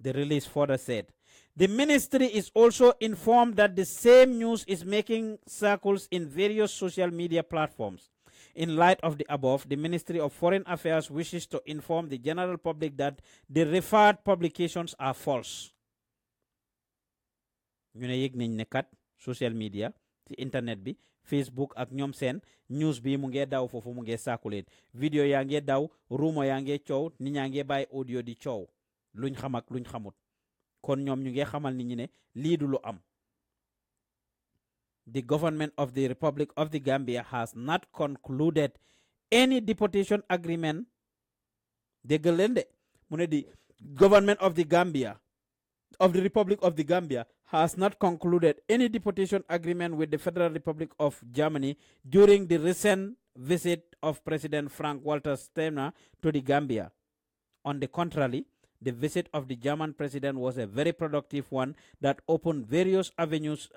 The release further said, the ministry is also informed that the same news is making circles in various social media platforms. In light of the above, the Ministry of Foreign Affairs wishes to inform the general public that the referred publications are false. ñu ne yëg nañ ne kat social media ci internet bi Facebook ak ñoom seen news bi mu ngi daw foofu mu ngi circulate video yaa ngi daw rumor yaa ngi coow nit ñaa ngi bàyyi audio di coow luñ xam ak luñ xamut kon ñoom ñu ngi xamal nit ñi ne lii du lu am. The government of the Republic of the Gambia has not concluded any deportation agreement. Déggal leen de mu ne the government of the Gambia of the Republic of the Gambia has not concluded any deportation agreement with the Federal Republic of Germany during the recent visit of President Frank-Walter Steinmeier to the Gambia. On the contrary, the visit of the German president was a very productive one that opened various avenues,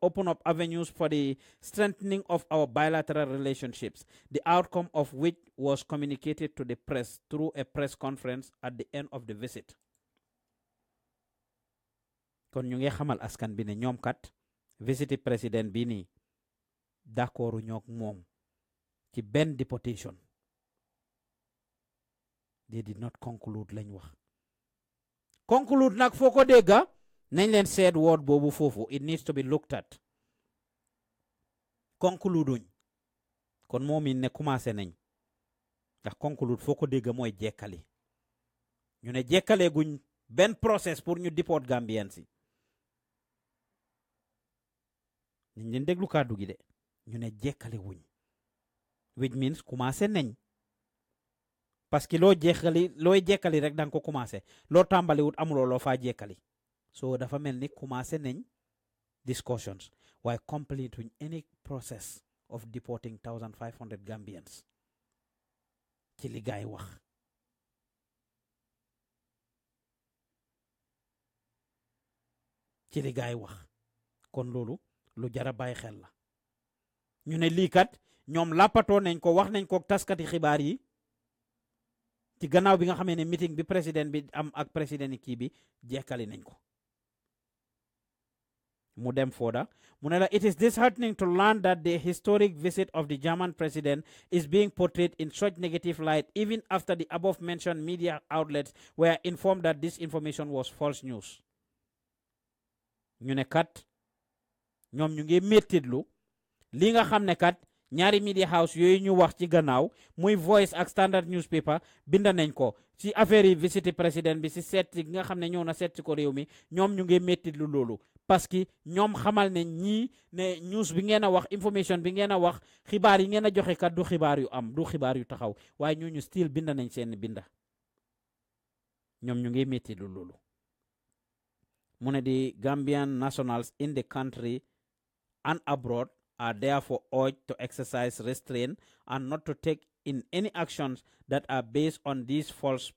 opened up avenues for the strengthening of our bilateral relationships, the outcome of which was communicated to the press through a press conference at the end of the visit. Kon ñu ngi xamal askan bi ne ñoom kat visiti président bi nii d'accordu ñook moom ci benn deportation. They did not conclude lañ wax. Conclude nag foo ko dégga nañ leen seet word boobu foofu it needs to be looked at. Conclude uñ kon moom it ne commencé nañ ndax conclude foo ko dégga mooy jekkali ñu ne jekkale guñ benn process pour ñu deport Gambian si nañ leen déglu kàddu gi de ñu ne jekkale wuñ which means commencé nañ parce que looy jekkali rek danga ko commencé loo tàmbali wut amuloo loo faa jekkali so dafa mel ni commencé nañ discussions waaye complete wuñ any process of deporting 1,500 Gambians ci li gaay wax kon loolu lu jara bàyyi xel la ñu ne lii kat ñoom làppatoo nañ ko wax nañ ko taskati xibaar yi ci gannaaw bi nga xamee ne meeting bi président bi am ak président kii bi jekkali nañ ko mu dem fooda mu ne la it is disheartening to learn that the historic visit of the German president is being portrayed in such negative light even after the above mentioned media outlets were informed that this information was false news. ñu ne kat ñoom ñu ngi mettitlu li nga xam ne kat ñaari media house yooyu ñu wax ci gannaaw muy Voice ak Standard newspaper binda nañ ko ci affaire yi visite président bi ci seet gi nga xam ne ñëw na seet ci ko réew mi ñoom ñu ngi mettitlu loolu parce que ñoom xamal ne ñii ne news bi ngeen a wax information bi ngeen a wax xibaar yi ngeen a joxe kat du xibaar yu am du xibaar yu taxaw waaye ñooñu still binda nañ seen binda ñoom ñu ngi mettitlu loolu mu ne the Gambian nationals in the country and abroad are therefore urged to exercise restraint and not to take in any actions that are based on these false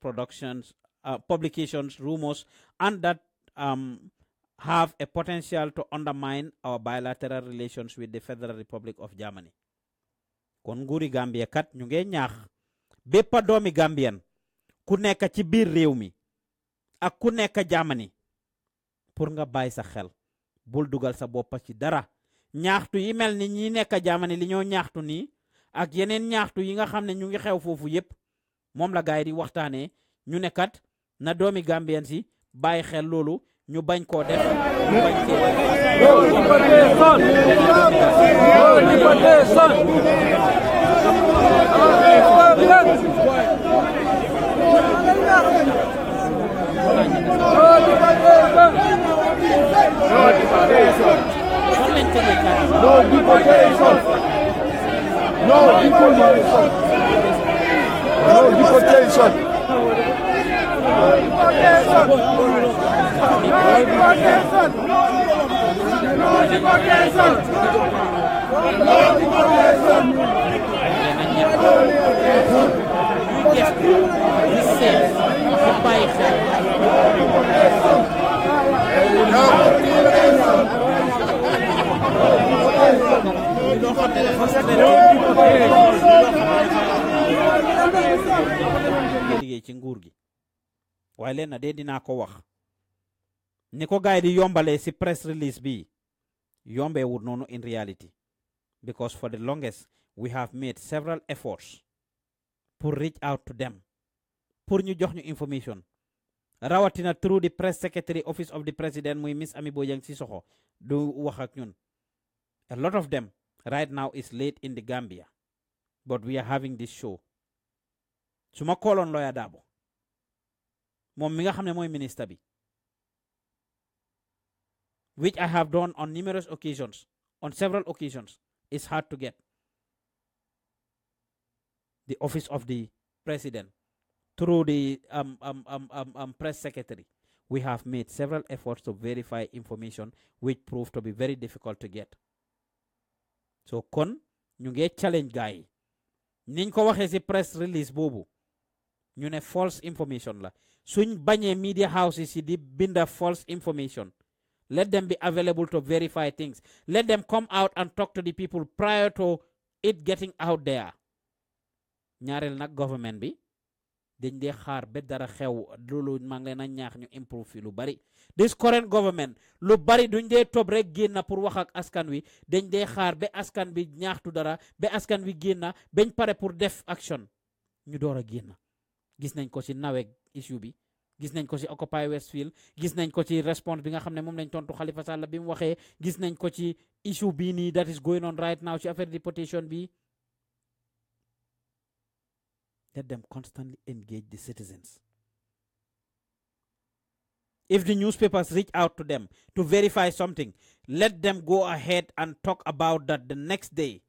publications, rumors, and that have a potential to undermine our bilateral relations with the Federal Republic of Germany. Kon nguuri Gambia kat ñu ngi ñaax bépp doomi Gambian ku nekk ci biir réew mi ak ku nekk Germany pour nga bàyyi sa xel bul dugal sa bopp ci dara ñaaxtu yi mel ni ñi nekk Germany li ñoo ñaaxtu nii ak yeneen ñaaxtu yi nga xam ne ñu ngi xew foofu yépp moom la gaay di waxtaanee ñu ne kat na doomi Gambian si bàyyi xel loolu ñu bañ koo def ñu bañ No deportation. No deportation. No deportation. liggéey ci nguur gi waaye leen na dee dinaa ko wax ni ko gaay di yombalee ci press release bi yombee wut noonu in reality because for the longest we have made several efforts pour reach out to them pour ñu jox ñu information rawatina through the press secretary office of the president muy Miss Ami Bojang Sissoho du wax ak ñun. A lot of them right now is late in the Gambia, but we are having this show. Suma kolon lawyer Dabo moom mi nga xam ne mooy ministre bi, which I have done on numerous occasions, on several occasions. It's hard to get the office of the president through the press secretary. We have made several efforts to verify information which proved to be very difficult to get. So kon ñu ngi challenge guy niñ ko waxee ci press release boobu ñu ne false information la suñ bañee media houses yi di binda false information, let them be available to verify things. Let them come out and talk to the people prior to it getting out there. ñaareel nag government bi dañ dee xaar ba dara xew loolu maa ngi leen a ñaax ñu improve fi lu bari. This current government lu bari duñ dee toog rek génn pour wax ak askan wi, dañ dee xaar ba askan bi ñaaxtu dara ba askan wi génn bañ pare pour def action ñu door a génn. Gis nañ ko ci nawek issue bi, gis nañ ko ci Occupy Westfield, gis nañ ko ci response bi nga xam ne moom lañ tontu Halifa Sallah bi mu waxee, gis nañ ko ci issue bii nii that is going on right now ci affaire deportation bi. Let them constantly engage the citizens. If the newspapers reach out to them to verify something, let them go ahead and talk about that the next day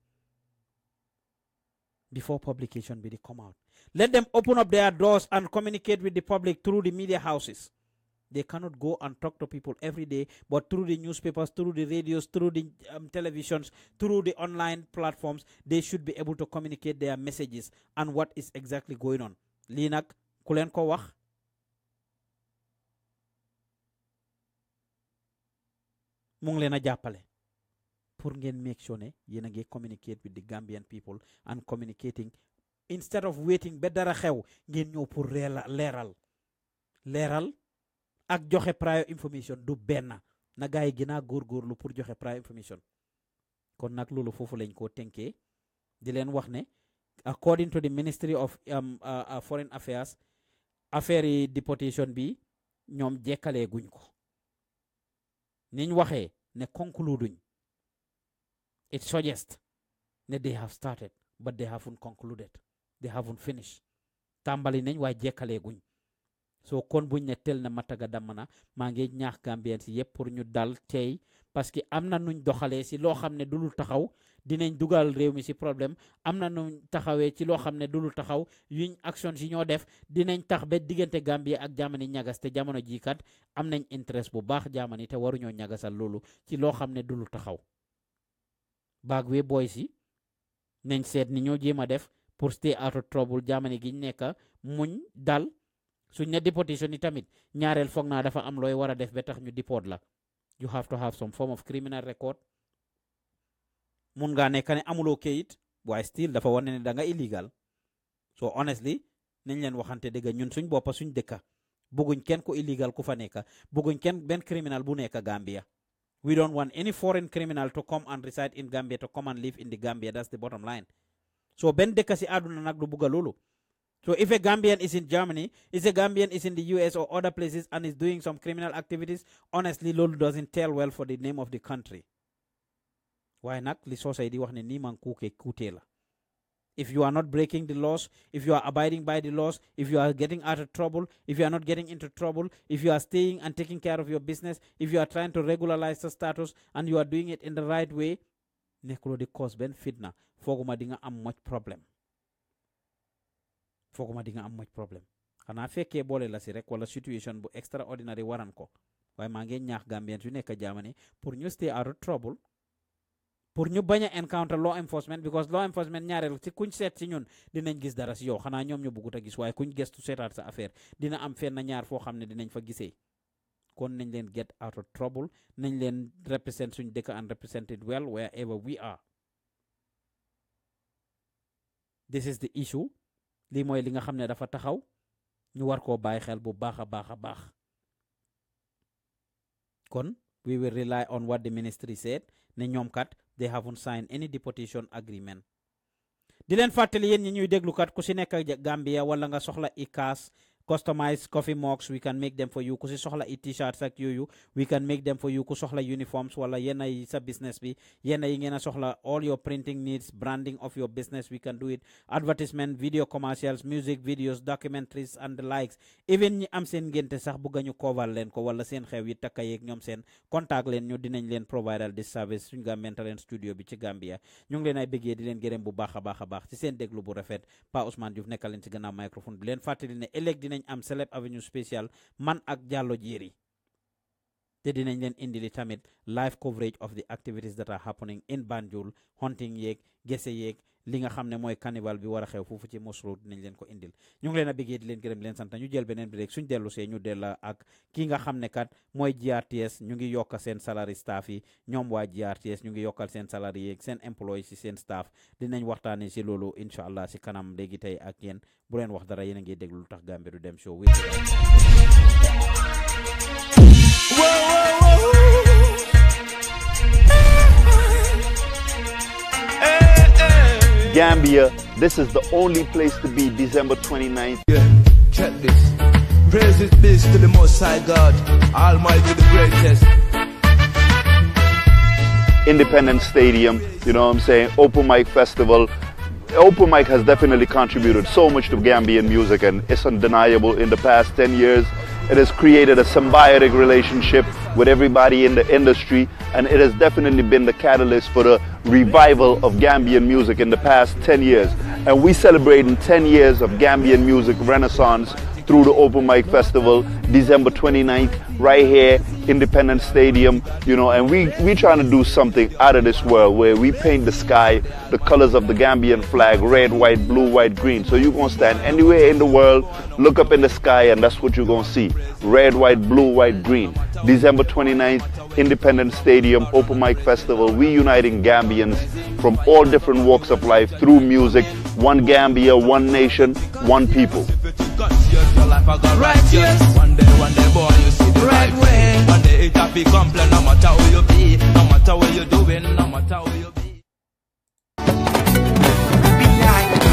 before publication be come out. Let them open up their doors and communicate with the public through the media houses. They cannot go and talk to people every day, but through the newspapers, through the radios, through the televisions, through the online platforms, they should be able to communicate their messages and what is exactly going on. Lii nag ku leen ko wax mu ngi leen a jàppale pour ngeen make sure ne yéen a ngi communicate with the Gambian people and communicating instead of waiting ba dara xew ngeen ñëw pour leeral ak joxe prior information du benn na gaay yi gën a góorgóorlu pour joxe prior information kon nag loolu foofu lañ ko tënkee di leen wax ne according to the Ministry of Foreign Affairs affaire yi deportation bi ñoom jekkalee guñ ko niñ waxee ne concluduñ it suggests that they have started but they haven't concluded, they haven't finished. Tàmbali nañ waaye jekkalee guñ so kon buñ ne tel na mataga damana maa ngi ñaax Gambien si yëpp pour ñu dal tey parce que am na nuñ doxalee si loo xam ne dulul taxaw dinañ dugal réew mi si problème am na nuñ taxawee ci loo xam ne dulul taxaw yuñ action si ñoo def dinañ tax ba diggante Gambie ak Germany ñagas te jamono jii kat am nañ interest bu baax Germany te waruñoo ñagasal loolu ci loo xam ne dulul taxaw baag we boy si nañ seet ni ñoo jéem a def pour stay out of trouble Germany gi nekk muñ dal suñ ne deportation yi tamit ñaareel foog naa dafa am looy war a def ba tax ñu deport la you have to have some form of criminal record mun ngaa nekk ne amuloo kayit waaye still dafa wane ne da nga illegal so honestly nañ leen waxante dëgg ñun suñ boppa suñ dëkka bëgguñ kenn ku illegal ku fa nekk bëgguñ kenn benn criminal bu nekk Gambia. We don't want any foreign criminal to come and reside in Gambia, to come and live in the Gambia. That's the bottom line. So ben deka si aduna nak du buga lolu. So if a Gambian is in Germany, if a Gambian is in the U.S. or other places and is doing some criminal activities, honestly, lolu doesn't tell well for the name of the country. Why nak li society wax ne ni man kuke kutela. If you are not breaking the laws, if you are abiding by the laws, if you are getting out of trouble, if you are not getting into trouble, if you are staying and taking care of your business, if you are trying to regularize the status and you are doing it in the right way, nekulo di cause ben fitna, foguma dinga am much problem. Foguma dinga am much problem. Kana feke bole la si rek wala situation bu extraordinary waran ko. Way ma ngi ñaax Gambian yu nekk Germany pour ñu stay out of trouble. Pour ñu bañ a encounter law enforcement because law enforcement ñaareel ci kuñ seet ci ñun dinañ gis dara si yow xanaa ñoom ñu bëggut a gis waaye kuñ gestu seetaat sa affaire dina am fenn ñaar foo xam ne dinañ fa gisee kon nañ leen get out of trouble nañ leen represent suñ dëkk and represent it well wherever we are. This is the issue lii mooy li nga xam ne dafa taxaw ñu war koo bàyyi xel bu baax a baax a baax kon we will rely on what the ministry said ne ñoom kat they haven't signed any deportation agreement. Di leen fàttali yéen ñi ñuy déglu kat ku si nekk Gambia wala nga soxla i-kaas customized coffee mugs, we can make them for you. Ku si soxla t-shirts ak yooyu, we can make them for you. Ku soxla uniforms wala yenna yi sa business bi, yenna yi ngeen a soxla all your printing needs, branding of your business, we can do it. Advertisement, video commercials, music videos, documentaries and the likes. Even ñi am seen ngénte sax bëgg ñu cover leen ko wala seen xew yi takka yeeg ñoom seen contact leen ñu dinañ leen provider this service suñu Gambian Talents studio bi ci Gambia. Ñu ngi leen ay bëggee di leen gërëm bu baax a baax ci seen déglu bu rafet. Pa Ousmane Diouf nekkal leen ci gannaaw microphone bi leen fàttali ne ëllëg dinañ am Celeb Avenue spécial man ak Jallow Jerry te dinañ leen indili tamit live coverage of the activities that are happening in Banjul, hunting yeeg gese yeeg li nga xam ne mooy carnival bi war a xew foofu ci Mos Road dinañ leen ko indil. ñu ngi leen a bëggee di leen gërëm leen sant ñu jël beneen bi rek suñ dellu see ñu della ak ki nga xam ne kat mooy GRTS ñu ngi yokk seen salary staff yi ñoom waa GRTS ñu ngi yokkal seen salary yeeg seen employees si seen staff dinañ waxtaanee si loolu incha allah si kanam léegi tey ak yéen bu leen wax dara yéen a ngi déglu Lutakh Gambia du dem show. Gambia, this is the only place to be December 29th. Yeah, check this. Praise this to the Most High God, Almighty the greatest. Independence Stadium, you know what I'm saying, open mic festival. Open mic has definitely contributed so much to Gambian music, and it's undeniable. In the past 10 years, it has created a symbiotic relationship with everybody in the industry, and it has definitely been the catalyst for the revival of Gambian music in the past 10 years. And we celebrating 10 years of Gambian music renaissance through the Open Mic Festival, December 29th, right here, Independence Stadium, you know, and we trying to do something out of this world where we paint the sky the colors of the Gambian flag, red, white, blue, white, green. So you're going to stand anywhere in the world, look up in the sky, and that's what you're going to see. Red, white, blue, white, green. December 29th, independent stadium, open mic festival. We uniting Gambians from all different walks of life through music. One Gambia, one nation, one people. Righteous. One day, boy, you see the right way. One day it be complain, no matter who you be, no matter what you doing, no matter who you be.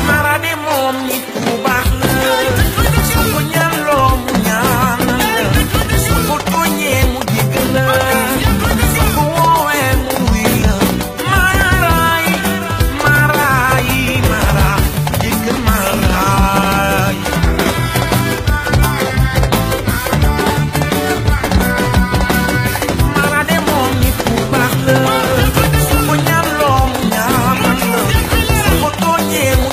Marade mom nit ku baax la ko ñaan loo mu ñaan ko tooñee mu jéggal la ko woowee mu wuy la maraay jéggal maraay marade mom nit ku baax la ko ñaan loo mu ñaan ko tooñee mu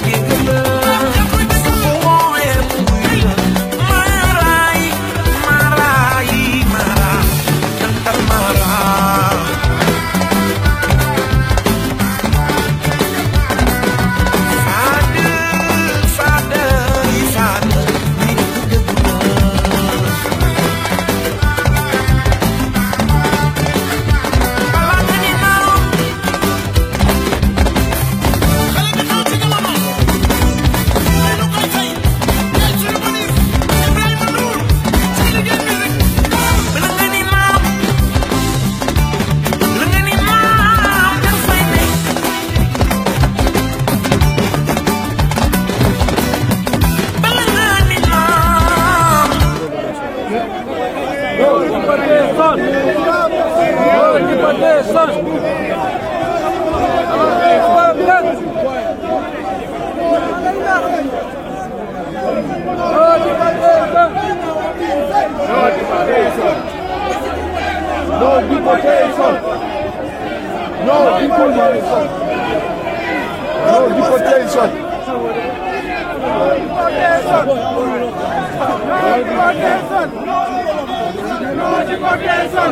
No deportation. No deportation. No deportation.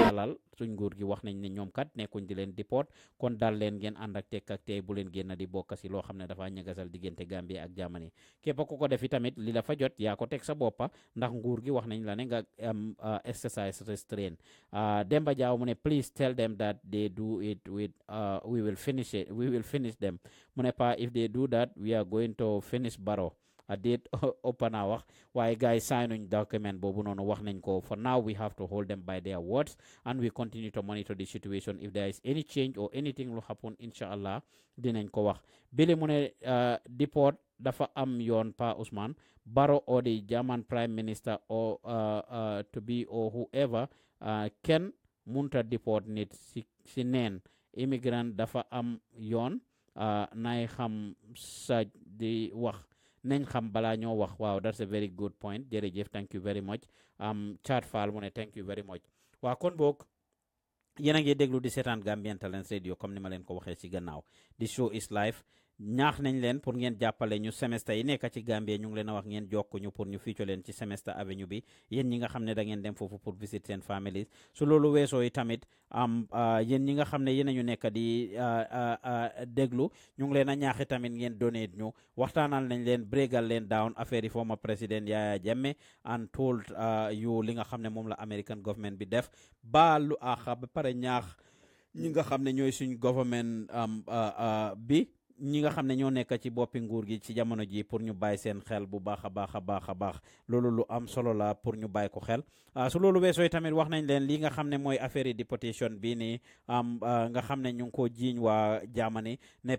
alal suñ nguur gi wax nañ ne ñoom kat nekkuñ di leen deport kon dal leen ngeen ànd ak tekk ak tey bu leen génn di bokk si loo xam ne dafa ñagasal diggante Gambie ak Germany képp ku ko defi tamit li la fa jot yaa ko teg sa boppa ndax nguur gi wax nañ la ne nga exercise restraint Demba Jaw mu ne please tell them that they do it with we will finish them mu ne pa if they do that we are going to finish Barrow a date open a wax waaye guys signuñ document boobu noonu wax nañ ko for now we have to hold them by their words and we continue to monitor the situation if there is any change or anything will happen inshallah dinañ ko wax bili mu ne deport dafa am yoon pa Ousmane Barrow or the German Prime Minister or to be or whoever kenn munta deport nit si neen immigrant dafa am yoon nay xam sa di wax nañ xam balaa ñoo wax waaw that's a very good point jërëjëf thank you very much Chat Fall mu ne thank you very much waa kon boog yéen a ngi déglu di seetaan Gambian Talents Radio comme ni ma leen ko waxee ci gannaaw the show is live ñaax nañ leen pour ngeen jàppale ñu semestre yi nekk ci Gambie ñu ngi leen a wax ngeen jokk ñu pour ñu fiico leen ci semestre avenue bi yéen ñi nga xam ne da ngeen dem foofu pour visit seen families su loolu weesoo yi tamit yéen ñi nga xam ne yéen a ñu nekk di déglu ñu ngi leen a ñaaxi tamit ngeen donate ñu waxtaanal nañ leen breagal leen down affaire yi former President Yaya Jammeh and told you li nga xam ne moom la American government bi def baalu axa ba pare ñaax ñi nga xam ne ñooy suñ government bi ñi nga xam ne ñoo nekk ci boppi nguur gi ci jamono ji pour ñu bàyyi seen xel bu baax a baax loolu lu am solo la pour ñu bàyyi ko xel su loolu weesoo tamit wax nañ leen li nga xam ne mooy affaire yi deportation bi nii nga xam ne ñu ngi ko jiiñ waa Germany ne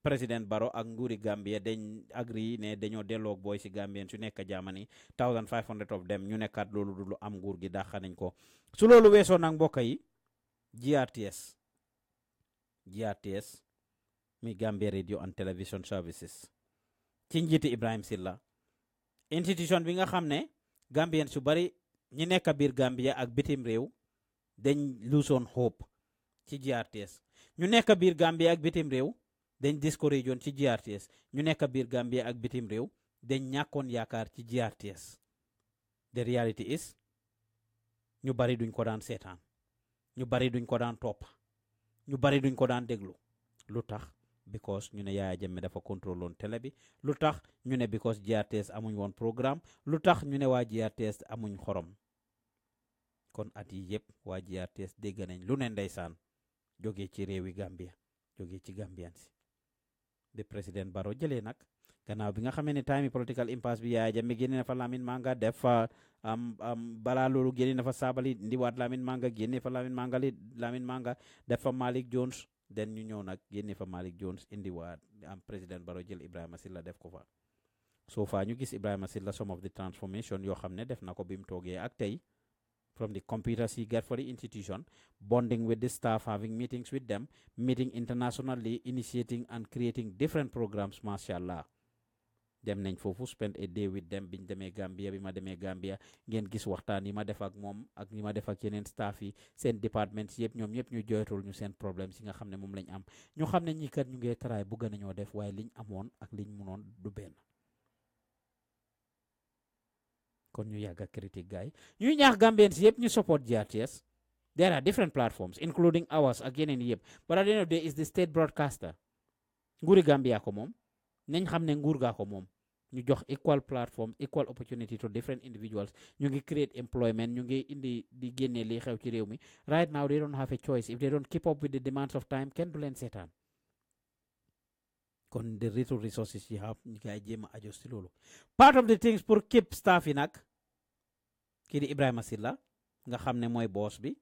président Barrow ak nguuri Gambia dañ agree ne dañoo delloo booy si Gambien su nekk Germany 1500 of them ñu nekkaat loolu du lu am nguur gi dàq nañ ko su loolu weesoo nag mbokk yi GRTS mi Gambia Radio and Television Services ci njiiti Ibrahim Silla institution bi nga xam ne Gambien su bari ñi nekk biir Gambia ak bitim réew dañ lusoon hope ci GRTS ñu nekk biir Gambia ak bitim réew dañ discourage woon ci GRTS ñu nekk biir Gambia ak bitim réew dañ ñàkkoon yaakaar ci GRTS. The reality is ñu bari duñ ko daan seetaan ñu bari duñ ko daan topp ñu bari duñ ko daan déglu lu tax because ñu ne Yaya Jammeh dafa contrôle télé bi lu tax ñu ne because GRTS amuñ woon programme lu tax ñu ne waa GRTS amuñ xorom kon at yi yëpp waa GRTS dégg nañ lu ne ndeysaan jógee ci réewi Gambia jógee ci Gambian si de président Barrow jëlee nag gannaaw bi nga xamee ne time political impasse bi Yaya Jammeh génne na fa Lamin Manga def fa balaa loolu génne na fa Sabally ndiwaat Lamin Manga génne fa Lamin Manga def fa Malick Jones den ñu ñëw nag génne fa Malick Jones indiwaat président Barrow jël Ibrahima Silla def ko fa so far ñu gis Ibrahima Silla some of the transformation yoo xam ne def na ko bi mu toogee ak tey from the computers he get for the institution, bonding with the staff, having meetings with them, meeting internationally, initiating and creating different programs, mashallah. Dem nañ fofu spend a day with them biñ demee Gambia bi ma demee Gambia ngeen gis waxtaan yi ma def ak moom ak ni ma def ak yeneen staff yi seen départements yëpp ñoom ñëpp ñu joytul ñu seen problème yi nga xam ne moom lañ am ñu xam ne ñi kat ñu ngi taraay bugg nañoo def waaye liñ amoon ak liñ mënoon du benn kon ñu yàgg a critique gaay ñuy ñaax Gambians yëpp ñu support GRTS. There are different platforms including ours ak yeneen yëpp but at the end of the day is the state broadcaster nguuri Gambia ko moom nañ xam ne nguur gaa ko moom ñu jox equal platform equal opportunity to different individuals ñu ngi create employment ñu ngi indi di génne li xew ci réew mi right now they don't have a choice if they don't keep up with the demands of time kenn du leen seetaan kon the little resources you have ñu ngay jéem a adjust loolu part of the things pour keep staff yi nag kii di Ibrahima Silla nga xam ne mooy boss bi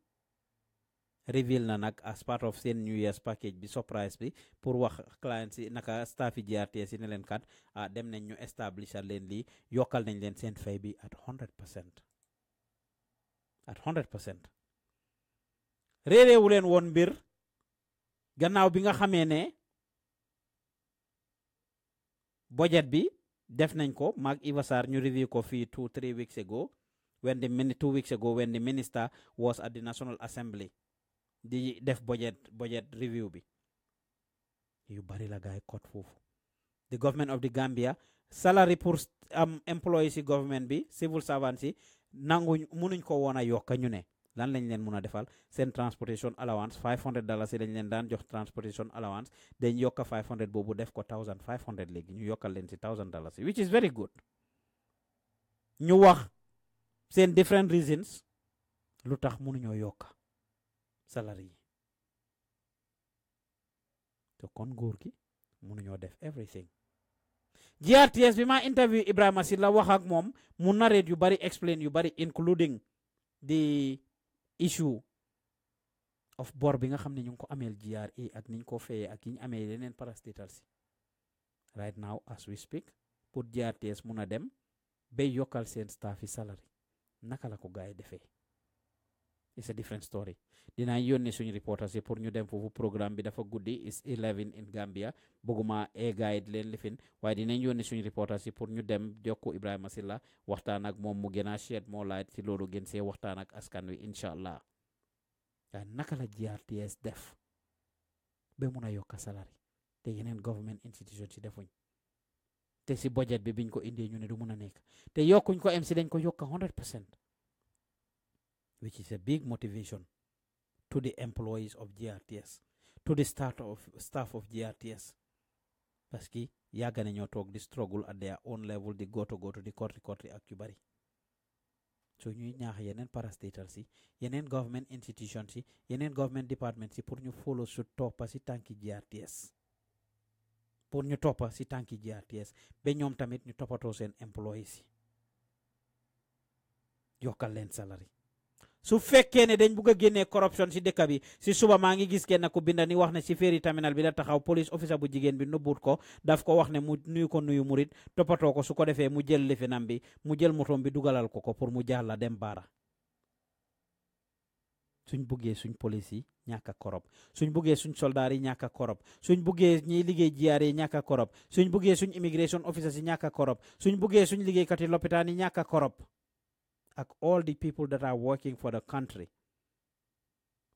reveal na nag as part of seen New Year's package bi surprise bi pour wax clients yi naka staff yi GRTS yi ne leen kat dem nañ ñu establisher leen lii yokkal nañ leen seen fay bi at 100% réeréewu leen woon mbir gannaaw bi nga xamee ne budget bi def nañ ko maag Eva Sarr ñu review ko fii 2-3 weeks ago when the 2 weeks ago when the minister was at the National Assembly di def budget review bi yu bari la gaay kot foofu the government of the Gambia salary pour employees yi government bi civil servants yi munuñ ko woon a yokka ñu ne lan lañ leen mun a defal seen transportation allowance $500 yi lañ leen daan jox transportation allowance dañ yokka 500 boobu def ko 1500 léegi ñu yokkal leen si $1000 which is very good ñu wax seen different reasons lu tax munuñoo yokka salary yi te kon nguur gi mënuñoo def everything GRTS bi ma interview Ibrahima Silla wax ak moom mu narrate yu bari explain yu bari including the issue of bor bi nga xam ne ñu ngi ko ameel GRA ak niñ ko fayee ak yi ñu amee yeneen parastatals si right now as we speak pour GRTS mun a dem bay yokkal seen staff yi salary naka la ko gaay defee it's a different story dinaa yónnee suñu reporters yi pour ñu dem foofu programme bi dafa guddi is 11 in Gambia bëgguma guide leen lifin waaye dinañ yónnee suñu reporters yi pour ñu dem jokku Ibrahima Silla waxtaan ak moom mu gën a shed moo laaj ci loolu gën see waxtaan ak askan wi incha allah waaye naka la GRTS def ba mun a yokka salary te yeneen government institution si defuñ te si budget bi biñ ko indee ñu ne du mun a nekk te yokkuñ ko MC dañ ko yokka 100%. Which is a big motivation to the employees of GRTS, to the staff of GRTS. Parce que yàgg nañoo toog di struggle at their own level di go to di korti ak yu bari. So ñuy ñaax yeneen parastatals si yeneen government institutions si yeneen government departments si pour ñu follow su toppa si tànki GRTS. Pour ñu toppa si tànki GRTS ba ñoom tamit ñu toppatoo seen employees si yokkal leen salary. su fekkee ne dañ bugg a génnee corruption si dëkk bi si suba maa ngi gis kenn ku binda ni wax ne si ferry terminal bi la taxaw police officer bu jigéen bi nubbut ko daf ko wax ne mu nuyu murit toppatoo ko su ko defee mu jël lifinam bi mu jël motom bi dugalal ko pour mu jàlla dem baara suñ buggee suñ police yi ñàkk a korop suñ buggee suñ soldaar yi ñàkk a korop suñ buggee ñiy liggéey GRA yi ñàkk a korop suñ buggee suñ immigration officers yi ñàkk a korop suñ buggee suñ liggéeykat yi lopitaan yi ñàkk a korop ak all the people that are working for the country.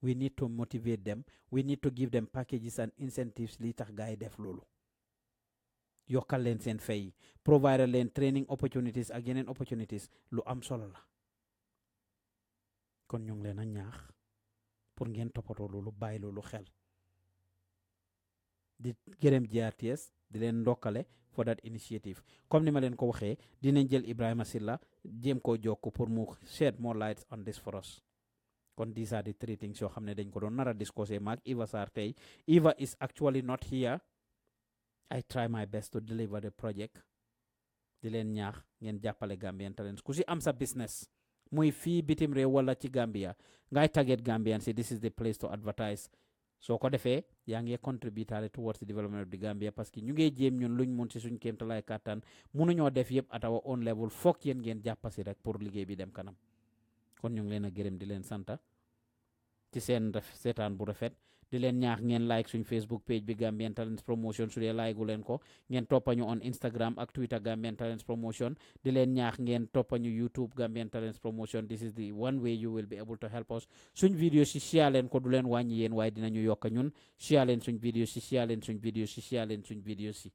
We need to motivate them. We need to give them packages and incentives li tax gaay def lolu. yokkal leen seen fay provide leen training opportunities ak yeneen opportunities lu am solo la kon ñu ngi leen a ñaax pour ngeen toppatoo loolu bàyyi loolu xel di gërëm GRTS di leen ndokkale for that initiative comme ni ma leen ko waxee dinañ jël Ibrahima Silla jéem koo jokk pour mu shed more light on this for us kon these are the three things yoo xam ne dañ ko doon nar a discussé maag Eva Sarr tey Eva is actually not here I try my best to deliver the project di leen ñaax ngeen jàppale Gambian Talents ku si am sa business muy fii bitim réew wala ci Gambia ngay target Gambian si this is the place to advertise soo ko defee yaa ngi contribuer towards the development of the Gambia parce que ñu ngi jéem ñun luñ mun si suñ kéemtalaay kàttan mënuñoo def yëpp at our own level foog yéen ngeen jàppasi rek pour liggéey bi dem kanam kon ñu ngi leen a gërëm di leen santa ci seen seetaan bu rafet di leen ñaax ngeen like suñ Facebook page bi Gambian Talents Promotion su dee like gu leen ko ngeen toppañu on Instagram ak Twitter Gambian Talents Promotion di leen ñaax ngeen toppañu YouTube Gambian Talents Promotion this is the one way you will be able to help us suñ vidéo si share leen ko du leen wàññi yéen waaye dinañu yokk ñun share leen suñ vidéo si share leen suñ vidéo si share leen suñ vidéo si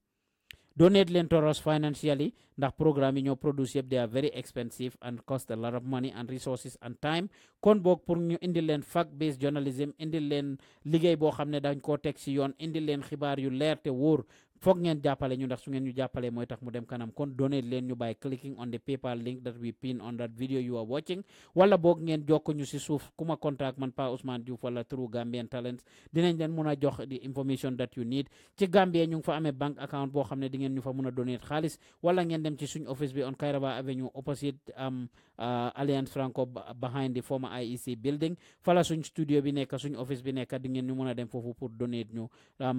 donate leen to us financially ndax programme yi ñoo produce yëpp they are very expensive and cost a lot of money and resources and time kon boog pour ñu indil leen fact based journalism indil leen liggéey boo xam ne dañ koo teg si yoon indil leen xibaar yu leer te wóor foog ngeen jàppale ñu ndax su ngeen ñu jàppale mooy tax mu dem kanam kon donate leen ñu by clicking on the PayPal link that we pin on that video you are watching wala boog ngeen jokk ñu si suuf ku ma contact man Pa Ousmane Diouf wala through Gambian Talents dinañ leen mun a jox the information that you need ci Gambia ñu ngi fa amee bank account boo xam ne di ngeen ñu fa mun a donate xaalis wala ngeen dem ci suñ office bi on Kairaba Avenue opposite Alliance Franco behind the former IEC building fala suñ studio bi nekk suñ office bi nekk di ngeen ñu mun a dem foofu pour donate ñu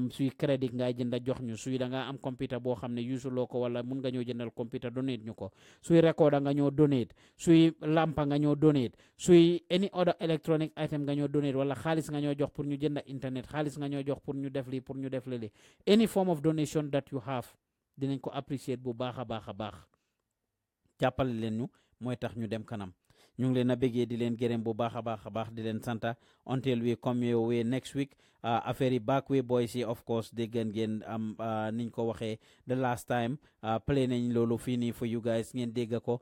suy crédit ngay jënda jox ñu suy da nga am computer boo xam ne yusuloo ko wala mun nga ñoo jëndal computer donate ñu ko suy recorder nga ñoo donate suy lampa nga ñoo donate suy any other electronic item nga ñoo donate wala xaalis nga ñoo jox pour ñu jënda internet xaalis nga ñoo jox pour ñu def lii pour ñu def lii any form of donation that you have dinañ ko appreciate bu baax a baax a baax jàppale leen ñu mooy tax ñu dem kanam ñu ngi leen a bëggee di leen gërëm bu baax a baax di leen santa until we come your way next week affaire yi back way boys yi of course dégg ngeen am niñ ko waxee the last time play nañ loolu fii nii for you guys ngeen dégg ko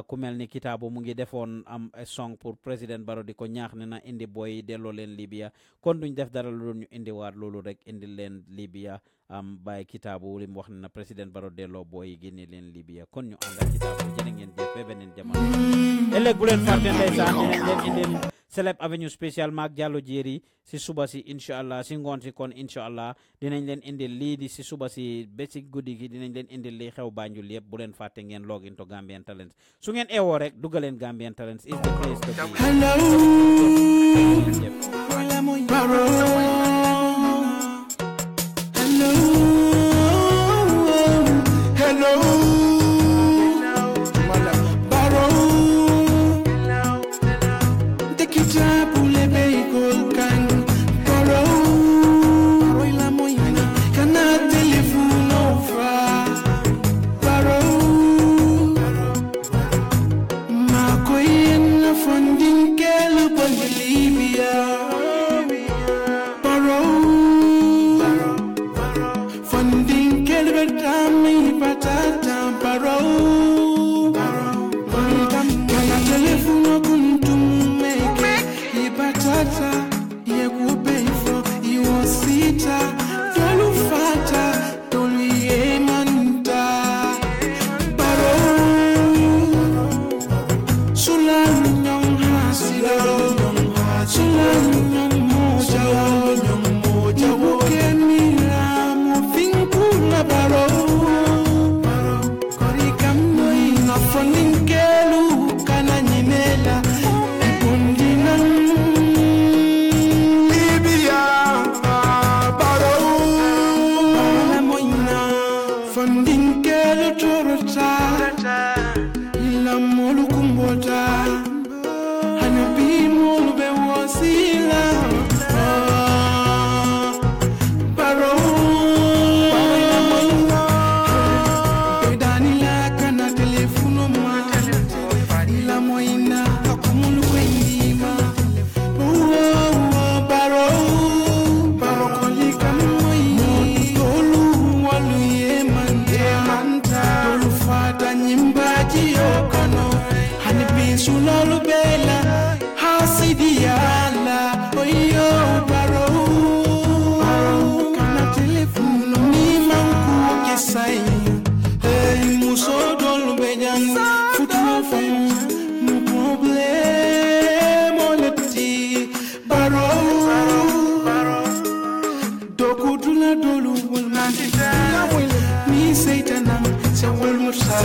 ku mel ni Kitaabu mu ngi defoon am a song pour président Barrow di ko ñaax ne na indi boy delloo leen Libya kon duñ def dara lu ñu indiwaat loolu rek indi leen Libya bàyyi Kitaabu li mu wax ne na président Barrow delloo boy génne leen Libya kon ñu ànd ak Kitaabu jërë ngeen jëf ba beneen jamono ëllëg bu leen fàtte ndeysaan dinañ leen indil Celeb Avenue spécial maak Jallow Jerry si suba si incha allah si ngoon si kon incha allah dinañ leen indil lii di si suba si ba si guddi gi dinañ leen indil li xew Banjul yëpp bu leen fàtte ngeen log into Gambian Talents su ngeen eewoo rek duggaleen Gambian Talents is the place to be. Hello. Sulan Sulolu bela hasidiala oyo baro kana telefono ni manku kesai muso dolu bejan futuo fam no problemo leti baro doku dula dolu wal mantita ni seitanam se wal musa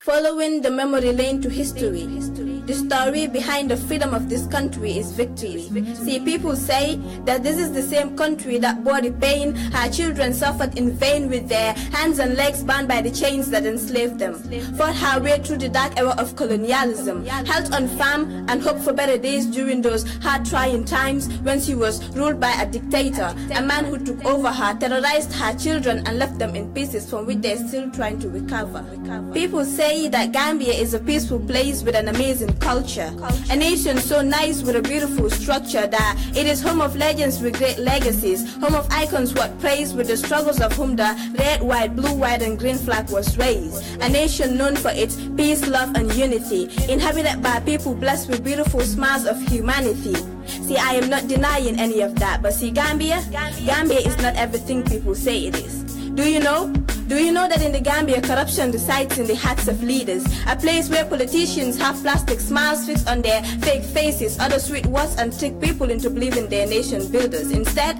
Following the memory lane to history, the story behind the freedom of this country is victory. See, people say that this is the same country that bore the pain our children suffered in vain with their hands and legs bound by the chains that enslaved them, fought our way through the dark era of colonialism, held on farm and hoped for better days during those hard trying times when she was ruled by a dictator, a man who took over her, terrorized her children and left them in pieces from which they're still trying to recover. People say that Gambia is a peaceful place with an amazing culture, a nation so nice with a beautiful structure that it is home of legends with great legacies, home of icons what praise with the struggles of whom the red, white, blue, white and green flag was raised, a nation known for its peace, love and unity, inhabited by people blessed with beautiful smiles of humanity. See, I am not denying any of that, but see, Gambia is not everything people say it is. Do you know that in the Gambia, corruption resides in the hearts of leaders, a place where politicians have plastic smiles fixed on their fake faces, utter sweet words and trick people into believing they're nation builders. Instead,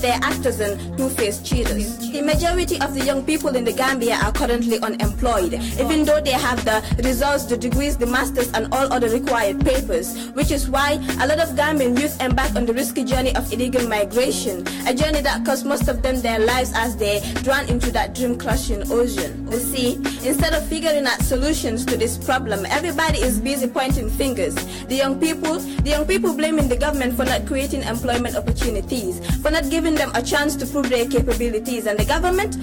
they're actors and two-faced cheaters. The majority of the young people in the Gambia are currently unemployed, even though they have the results, the degrees, the masters and all other required papers, which is why a lot of Gambian youth embark on the risky journey of illegal migration, a journey that costs most of them their lives as they drown into that dream-crushing ocean. You see, instead of figuring out solutions to this problem, everybody is busy pointing fingers. The young people blaming the government for not creating employment opportunities, for not giving them a chance to prove their capabilities, and the government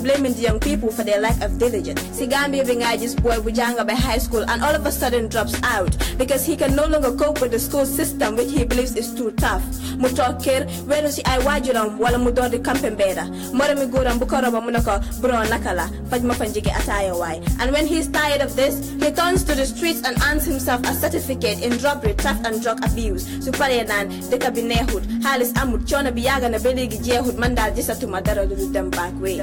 blaming the young people for their lack of diligence. See, Gambia being this boy Bujanga by high school and all of a sudden drops out because he can no longer cope with the school system which he believes is too tough. Mutokir, where is I wajuram wala mudori kampembeda. Morami guram bukoroba munako bro nakala, fajma fanjiki ataya wai. And when he's tired of this, he turns to the streets and earns himself a certificate in robbery, theft and drug abuse. Suparenan, deka binehud, halis amut, chona biyaga na beligi jehud, mandal jisa to madara do them back way.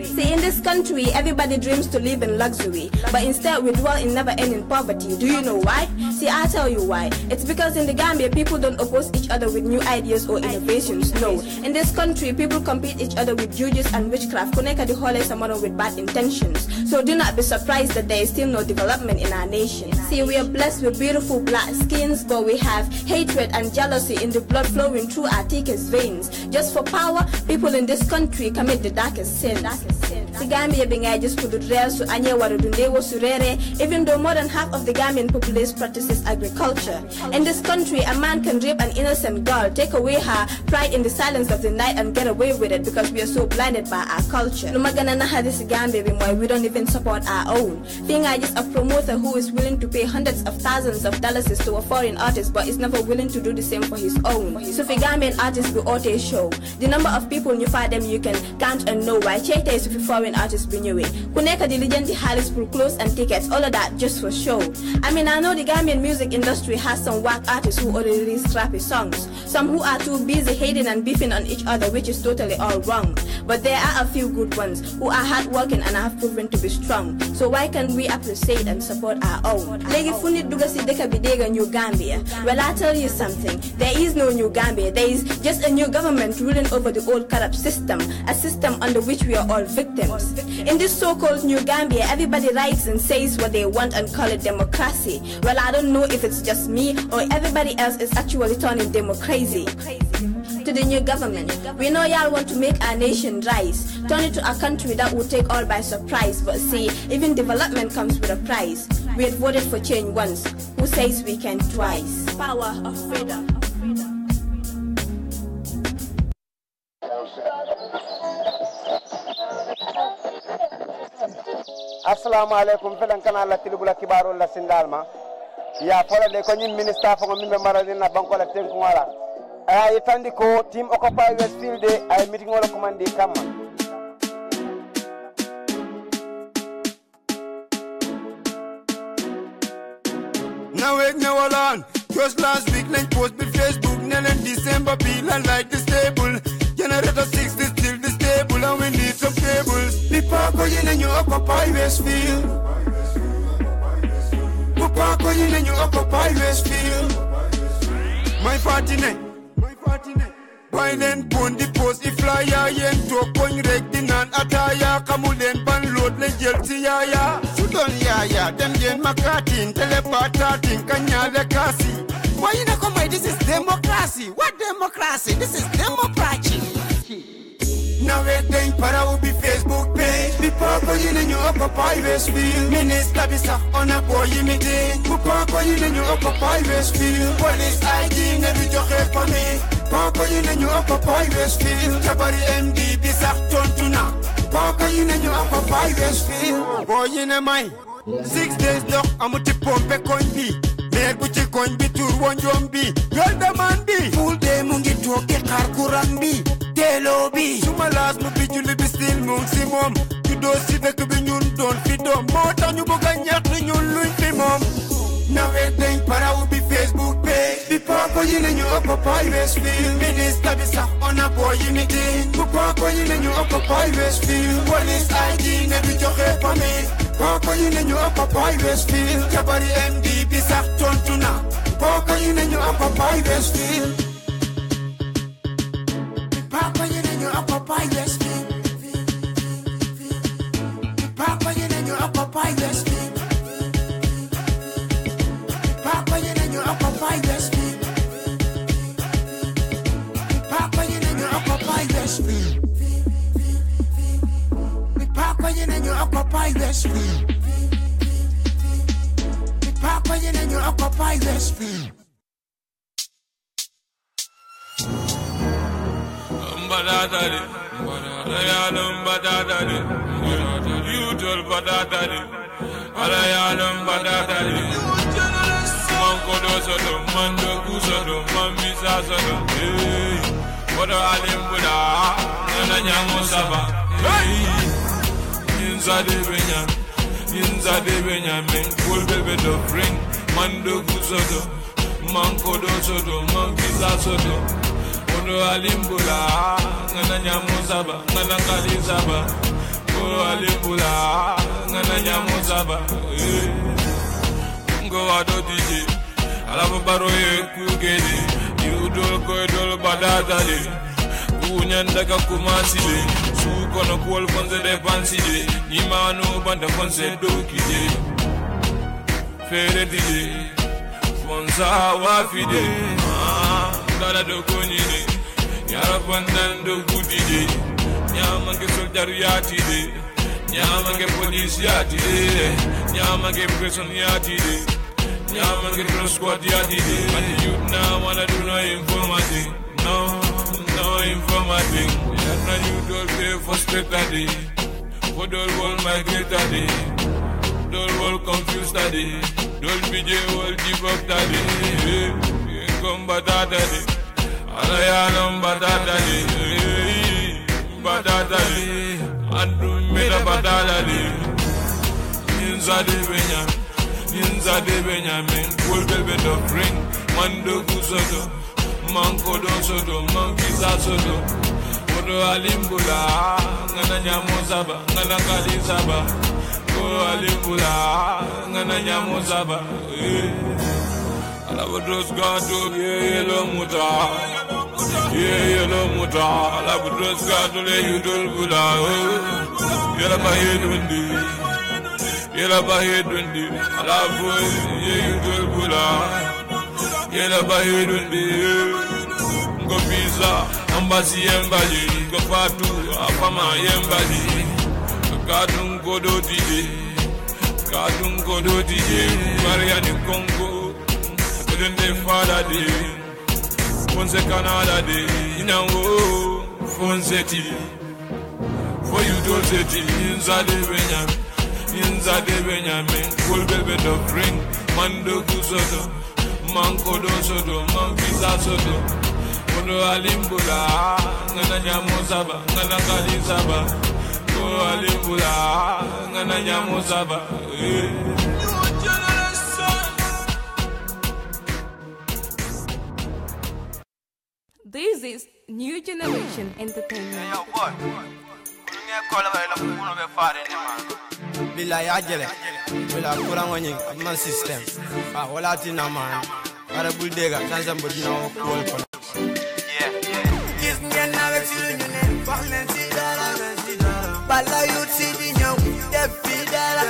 See, in this country, everybody dreams to live in luxury, but instead we dwell in never-ending poverty. Do you know why? See, I'll tell you why. It's because in the Gambia, people don't oppose each other with new ideas or innovations. No. In this country, people compete each other with juju and witchcraft, connect the whole someone with bad intentions. So do not be surprised that there is still no development in our nation. See, we are blessed with beautiful black skins, but we have hatred and jealousy in the blood flowing through our thickest veins. Just for power, people in this country commit the darkest sins. The Gambia being I just put rare so anye warudunde wo surere, even though more than half of the Gambian populace practices agriculture. In this country, a man can rape an innocent girl, take away her pride in the silence of the night and get away with it because we are so blinded by our culture. No magana na hadis Gambia we don't even support our own. Being I just a promoter who is willing to pay hundreds of thousands of dollars to a foreign artist but is never willing to do the same for his own. So for Gambian artists we ought to show the number of people you find them you can count and know why check days if foreign artists bring you in. Kuneka diligent the Harris for clothes and tickets, all of that just for show. I mean I know the Gambian music industry has some whack artists who already release crappy songs, some who are too busy hating and beefing on each other, which is totally all wrong. But there are a few good ones who are hardworking and have proven to be strong. So why can't we appreciate and support our own? Legi funit dugasi deka bidega New Gambia. Well, I tell you something, there is no New Gambia. There is just a new government ruling over the old corrupt system, a system under which we are all victims. In this so-called New Gambia, everybody writes and says what they want and call it democracy. Well, I don't know if it's just me or everybody else is actually turning democracy. To the new government, we know y'all want to make our nation rise, turn it to a country that will take all by surprise. But see, even development comes with a price. We had voted for change once. Who says we can twice? Power of freedom. Assalamu alaikum felan kana la tilibula kibaru la sindalma ya fola de ko nyim minister fa ngombe maradi na banko la tenku wala ay tandi ko team occupy Westfield de ay meeting wala commande kama now wait now on just last week like post be Facebook nel in December be like the stable generator 60 still the stable and we need some cables the park in you occupy Westfield the park in you occupy Westfield my party Biden pon the post if flyer yen to coin reg dinan ataya kamulen ban load le jelti ya Sudan ya dem gen makatin telepatatin kanya le kasi why you not come this is democracy what democracy this is democracy now waiting para ubi Facebook page people in you occupy Westfield minister bisa on a boy meeting people in you occupy Westfield police ID never joke for me Papa in you occupy Westfield Jabari MD bisa tontuna Papa in you occupy Westfield boy in a mine 6 days doc amuti pompe konbi mer buti konbi tur wonjombi yolda mandi full day mungi toke karkurambi telobi suma las mu bi julli bi stil mung si mom tu do si dekk bi ñun don fi do motax ñu bëgg ñatt ñun luñ fi mom now everything para ubi Facebook page the papa in you occupy Westfield minister bisa on a boy meeting the papa in you occupy Westfield police ID never joke for me papa in you occupy Westfield Jabari MD bisa tontuna papa in you occupy Westfield papa in you occupy Westfield papa in you occupy Westfield Papa, you occupy Westfield. Papa, you occupy Westfield. Papa, you occupy Westfield. Papa, you occupy Westfield. Manko dosodo, mando kusodo, mambisa sodo. Hey, bodo alimbuda, nana nyango saba. Hey, inside the Benjamin, full baby do bring. Mando kusodo, manko dosodo, mambisa sodo. Bodo alimbuda, nana nyango saba, nana kali saba. Bodo alimbuda, nana nyango saba. Hey. Go out of DJ, I love a baroye kugeli, you don't go to Badadali, Kunyandaka Kumasile, Sukono Kual Fonse de Panside, Nimano Banda Fonse Dokide, Fere Dide, Fonsa Wafide, Dada Dokonide, Yarapandan do Gudide, Yamanke Soldariatide, Nyama ke police yati, nyama ke prison yati, nyama ke drone squad yati. But the youth now wanna do no informatic, no informatic. Now you don't pay for spectacle, for the world migrate daddy, the world confused daddy, don't be the world give up daddy. Come daddy, alayalum daddy, daddy. Andu meda badalali Inza de Benjamin Full bebe do bring Mando kusodo Manko do sodo Mankisa sodo Odo alimbula Ngana nyamozaba Ngana kalisaba Odo alimbula Ngana nyamozaba Alabudros gado Yelo muta Yelo muta Alabudros gado Le yudul bula Yela bahidundi Alabu yudul bula Yela bahidundi Ngo visa Ambasi yembali Ngo patu Afama yembali Kadung kodo dije Mariani Congo Kudende fada di Fonse Canada di Inango Fonse ti For you don't say ti Inza de Benjamin Full bebe do bring Mando kusodo Manko do sodo Mankisa sodo Kodo alimbula Ngana nyamozaba Ngana kalisaba Kodo alimbula Ngana nyamozaba This is New Generation Entertainment. Bila ya jele bila kurang wanying man system wala tina man para buldega tanzam bodina wol kon gis ngeen nawet ci lu ñu ne wax leen ci dara bala yu ci di ñëw def fi dara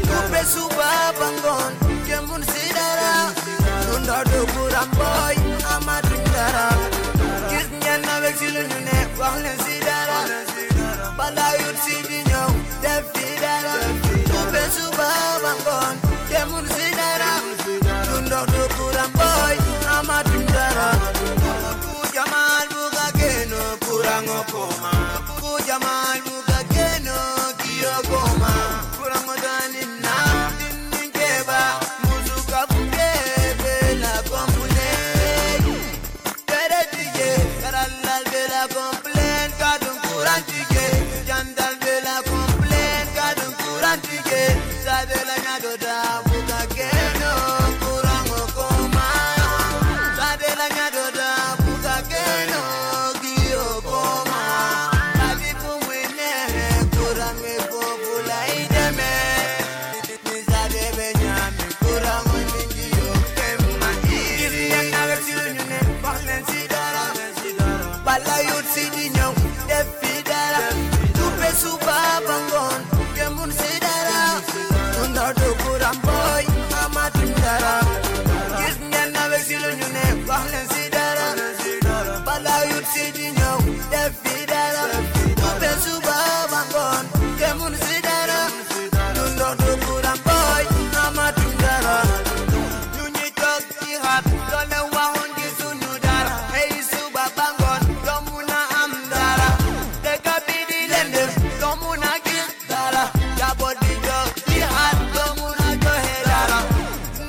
ku be suba bangon kemun ci dara lu ndaw do kuram boy amatu dara gis ngeen nawet ci lu ñu ne wax leen ci dara bala yu ci di ñëw def fi dara Besuba bangon, kemun sidara, lundo do kurang boy, amatum dara. Ku jamal buka keno kurang okoma, ku jamal buka keno kiyo koma. Kurang odanin na, dinding keba, musuka bukebe la kompune. Tere tige, karalal bela komplain, kadung kurang tige, jandal bela komplain, kadung kurang tige. Sadela nyado da buka keno kurang okoma. Sadela nyado da buka keno kiyo koma. Kali kumwine kurang epopula ideme. Nizade benyami kurang oningi yokema. Iri yang nawe silunyune baklen sidara. Bala yut sidinyo defi dara. Tupe suba bangon kemun sidara. Do kuram boy amatum dara gis ngeen na wek si lu ñu ne wax leen si dara bala yut si di ñëw def fi dara be suba bangon kemun si dara do kuram boy amatum dara ñu ñi tok ci xat do ne waxoon ci suñu dara hey suba bangon do muna am dara de ka bi di leen def do muna gis dara ya bo di jo ci xat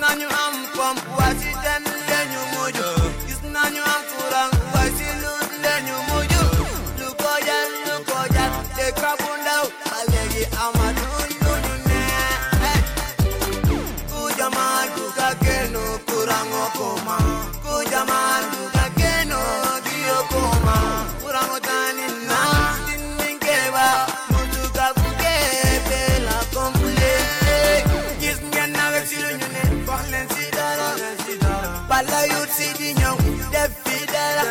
Nanu am pom wasi den lenyu mojo gis nanu am kurang wasi lut lenyu mojo lu kojan te kabundau alegi amadu nyunyu ne ku jamal buka keno kurang okoma ku jamal buka keno dio koma kurang otani na tinkeba mutuka kukebe la komple gis ngeen na wek silu ñu ne wax leen si dara bala yut si di ñëw def fi dara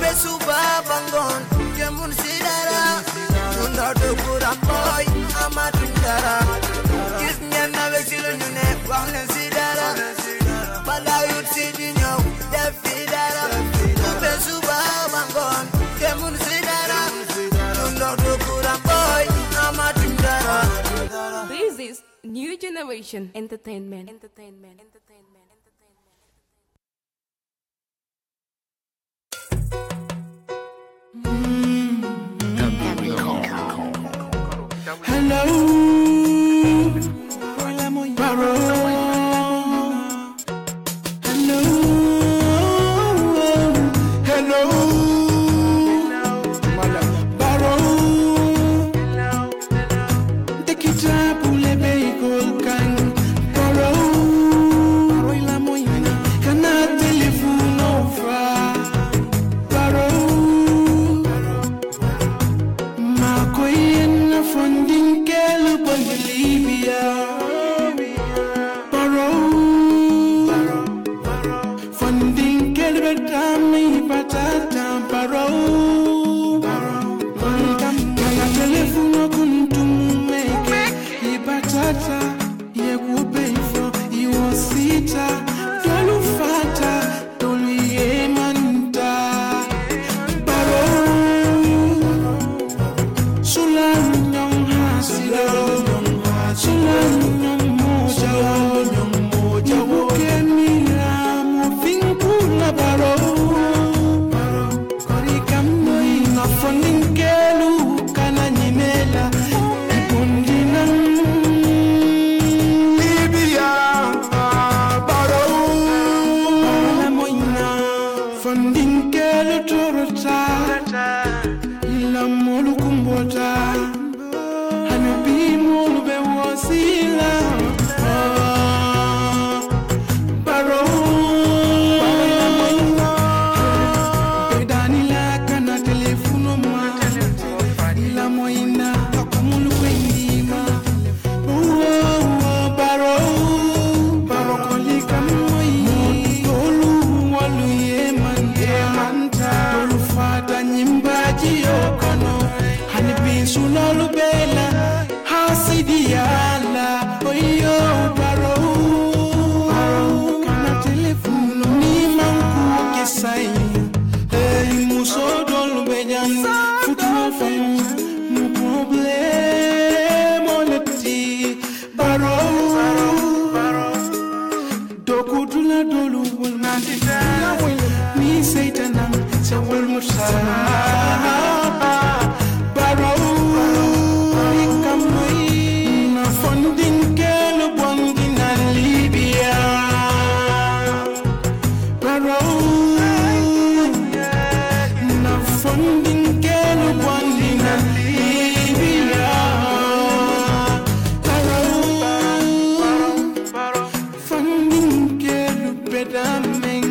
be suba bangon kemun si dara ndaw do kuram boy amatu dara gis ngeen na wek si lu ñu ne wax leen si dara bala yut si di ñëw def fi dara be suba bangon kemun si dara ndaw do kuram boy amatu dara New Generation Entertainment. Hello, Barrow. Hello, hello, Barrow. The guitar pull a vehicle can borrow. Cannot telephone over. Barrow. Makoyen funding kelu Bolivia. Barrow. Funding kelu betami patata. Barrow. Kaya telefono kuntumeke. Ibatata. Yekubeifo. Iwosita. Dolufata. Doluyemanta. Barrow. Sulanyong hasila. Sulanyong moja. Wukemila mufinkula Barrow. Korikamoi na foninkelu kana nyimela. Ipundinang Libya. Barrow. Moina foninkelu torota. Ilamolu kumbota. Hanubi molu be wasila. Barrow. Pedanila kana telefono ma. Ila moina akumulu kwendima. Barrow. Barrow kolika moi. Tolu walu yemanta. Tolu fata nyimbaji yokono. Hanibi sulalu bela. Hasidiala. Oyo Barrow. Kana telefono ni manku kesai. Hey musodol bejan. Futuo famu. No problem oneti. Barrow. Dokutula dolu wolmantita. Ni seitanam sa wolmusa. Barrow. Ikamoi na funding kelu bondina Libya. Barrow. Na funding kelu bondina Libya. Barrow. Funding kelu bedameng.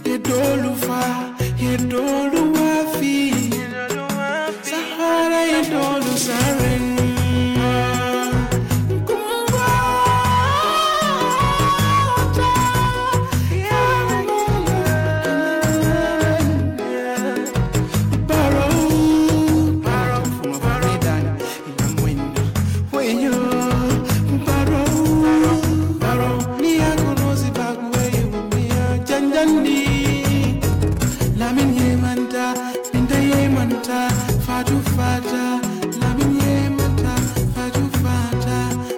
Yedolu fa. Yedolu wafi. Sahara yedolu saren. Fatu fata, lamin yemanta, fatu fata,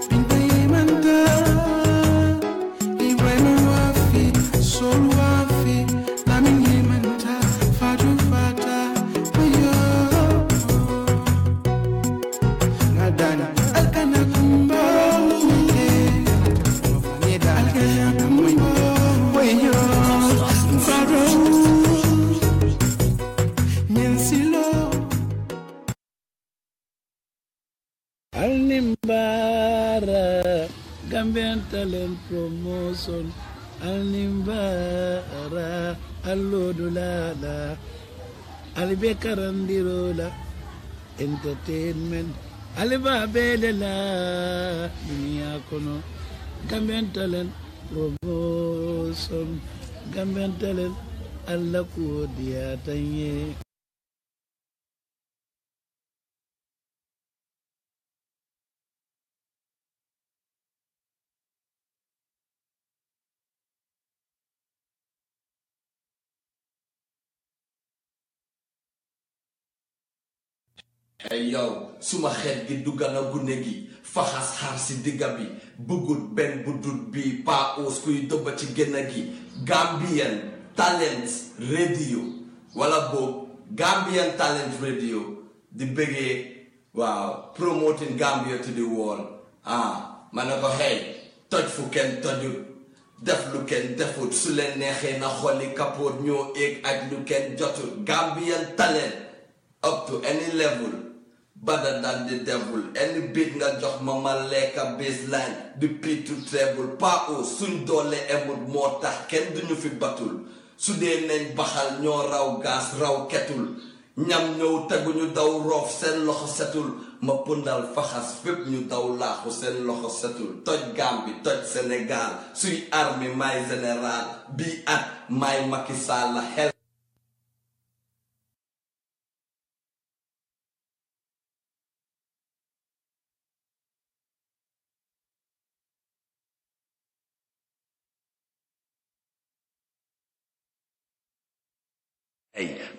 pinta yemanta. Ibrahim wafi, sol wafi, lamin yemanta, fatu fata, ayo. Nadana, alkana kumbo, alkana kumbo, ayo. Barrow, Nyensilo. Alnimbara Gambian Talent Promotion. Alnimbara Allodulala Alibekarandirola Entertainment Alibabelela Dunia Kono Gambian Talent Promotion. Gambian Talent Allakudia Tanye. hey yow suma xeet gi dugga na gune gi faxas xar si digga bi bëggut benn bu dut bi pa os kuy dëbba ci génn gi Gambian Talent Radio wala boog Gambian Talent Radio di bëggee waaw promoting Gambia to the world ma ne ko hey toj fu kenn tojul def lu kenn defut su leen neexee na xolli kapoot ñoo éeg ak lu kenn jotul Gambian Talent up to any level better than the devil any beat nga jox ma ma lekka baseline di beat to treble pa o suñ doole emut moo tax kenn duñu fi batul su dee nañ baxal ñoo raw gaas raw ketul ñam ñëw teguñu daw roof seen loxo setul ma pundal faxas fépp ñu daw laaxu seen loxo setul toj Gambie toj Sénégal suy armi may général bi at may Macky Sall xel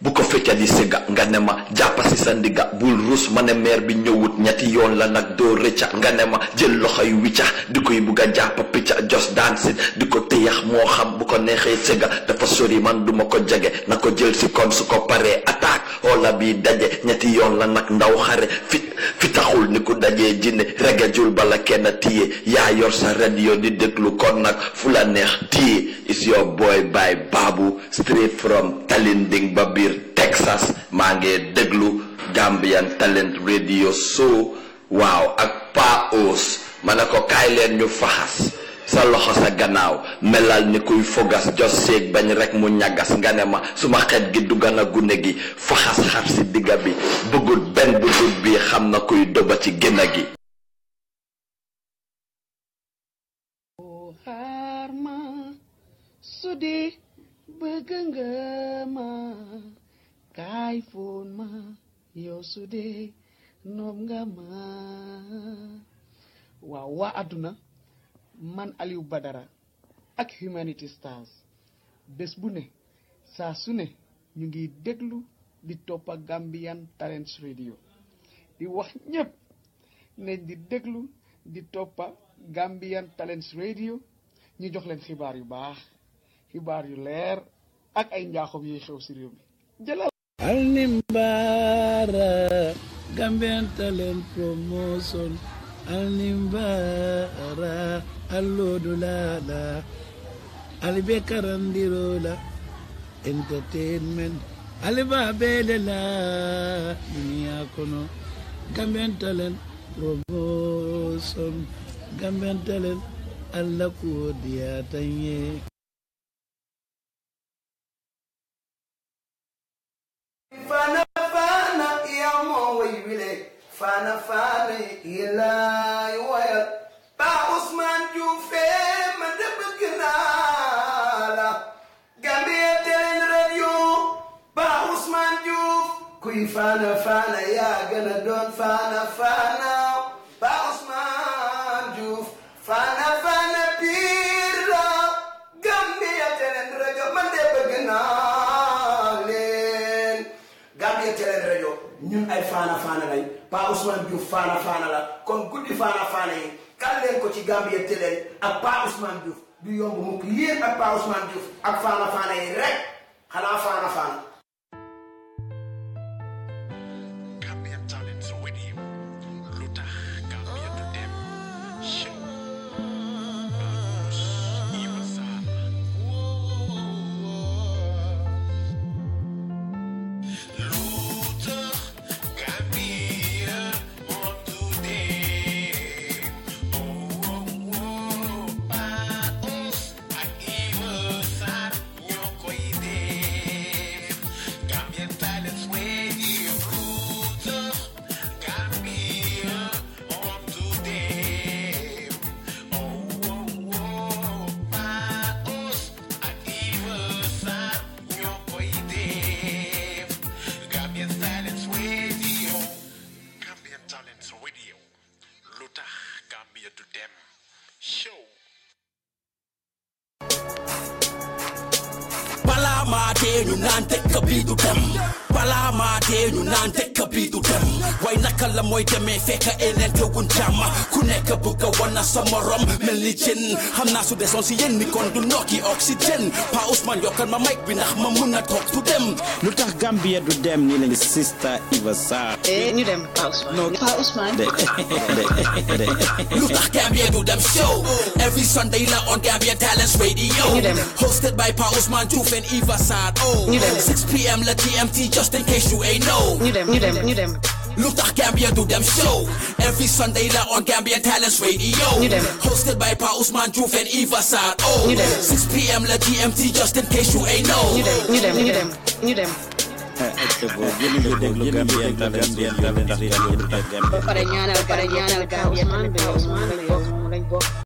bu ko fecca di sega nga ne ma jàppa si sa ndiga bul rus ma ne meer bi ñëwut ñetti yoon la nag doo rëcca nga ne ma jël loxoy wicca di koy bugg a jàppa picca just dancing di ko téyax moo xam bu ko neexee sega dafa sori man duma ko jege na ko jël si kon su ko paree attaque xoola bi daje ñetti yoon la nag ndaw xare fi taxul ni ku dajee jinne regejul bala kenn tiye yaa yor sa radio di déglu kon nag fu la neex tiye is your boy by Babu straight from Talinding ba biir Texas maa ngi déglu Gambian Talent Radio show waaw ak Pa Os ma ne ko kaay leen ñu faxas sa loxo sa gannaaw melal ni kuy fogas jos seeg bañ rek mu ñagas nga ne ma suma xet gi dugga na gune gi faxas xar si digga bi bëggut benn bu dut bi xam na kuy doba ci génn gi xaar ma su dee bëgg nga ma kaay foon ma yow su dee noob nga ma waaw waa àdduna man Aliou Badara ak Humanity Stars bés bu ne saa su ne ñu ngi déglu di toppa Gambian Talents Radio di wax ñépp ne di déglu di toppa Gambian Talents Radio ñu jox leen xibaar yu baax xibaar yu leer ak ay njaaxum yuy xew ci réew mi jëlal Alnimbara Gambian Talent Promotion Alnimbara Allodulala Alibekarandirola Entertainment Alibabelela Dunia Kono Gambian Talent Promotion Gambian Talent Allah Kudia Tanye Fana fana ya mo wile fana fana ila waya pa Usman Jufe madabgnala Gambia Talent Radio pa Usman Juf kuy fana fana ya gana don fana fana pa Usman Juf fana fana pira Gambia Talent Radio madabgnala ñun ay faana lañ Pa Ousmane Diouf faana la kon guddi faana yi kan leen ko ci Gambia Talents ak Pa Ousmane Diouf du yomb mukk yéen ak Pa Ousmane Diouf ak faana yi rek xanaa faana Gambian Talents Radio Lutakh Gambia to them show Lutakh Gambia to them show Palamate ñu naan tek bi du dem balaa maa dee ñu naan dëkk bi du dem waaye naka la mooy demee fekk elente wuñ jàmm ku nekk bëgg a wana sa morom mel ni jën xam naa su desoon si yéen mi kon du nokki oxygène Pa Ousmane yokkal ma mic bi ndax ma mun na toog du dem lu tax Gambia du dem ni lañu Sister Eva Sarr ñu dem Pa Ousmane Pa Ousmane Lutakh Gambia do them show every Sunday la on Gambian Talents Radio hosted by Pa Ousmane Diouf and Eva Sarr 6 p.m. la GMT just in case you ain't know ñu dem Lutakh Gambia do them show every Sunday la on Gambian Talents Radio hosted by Pa Ousmane Diouf and Eva Sarr 6 p.m. la GMT just in case you ain't know ñu dem pare ñaanal Gambian Ousmane lañ bokk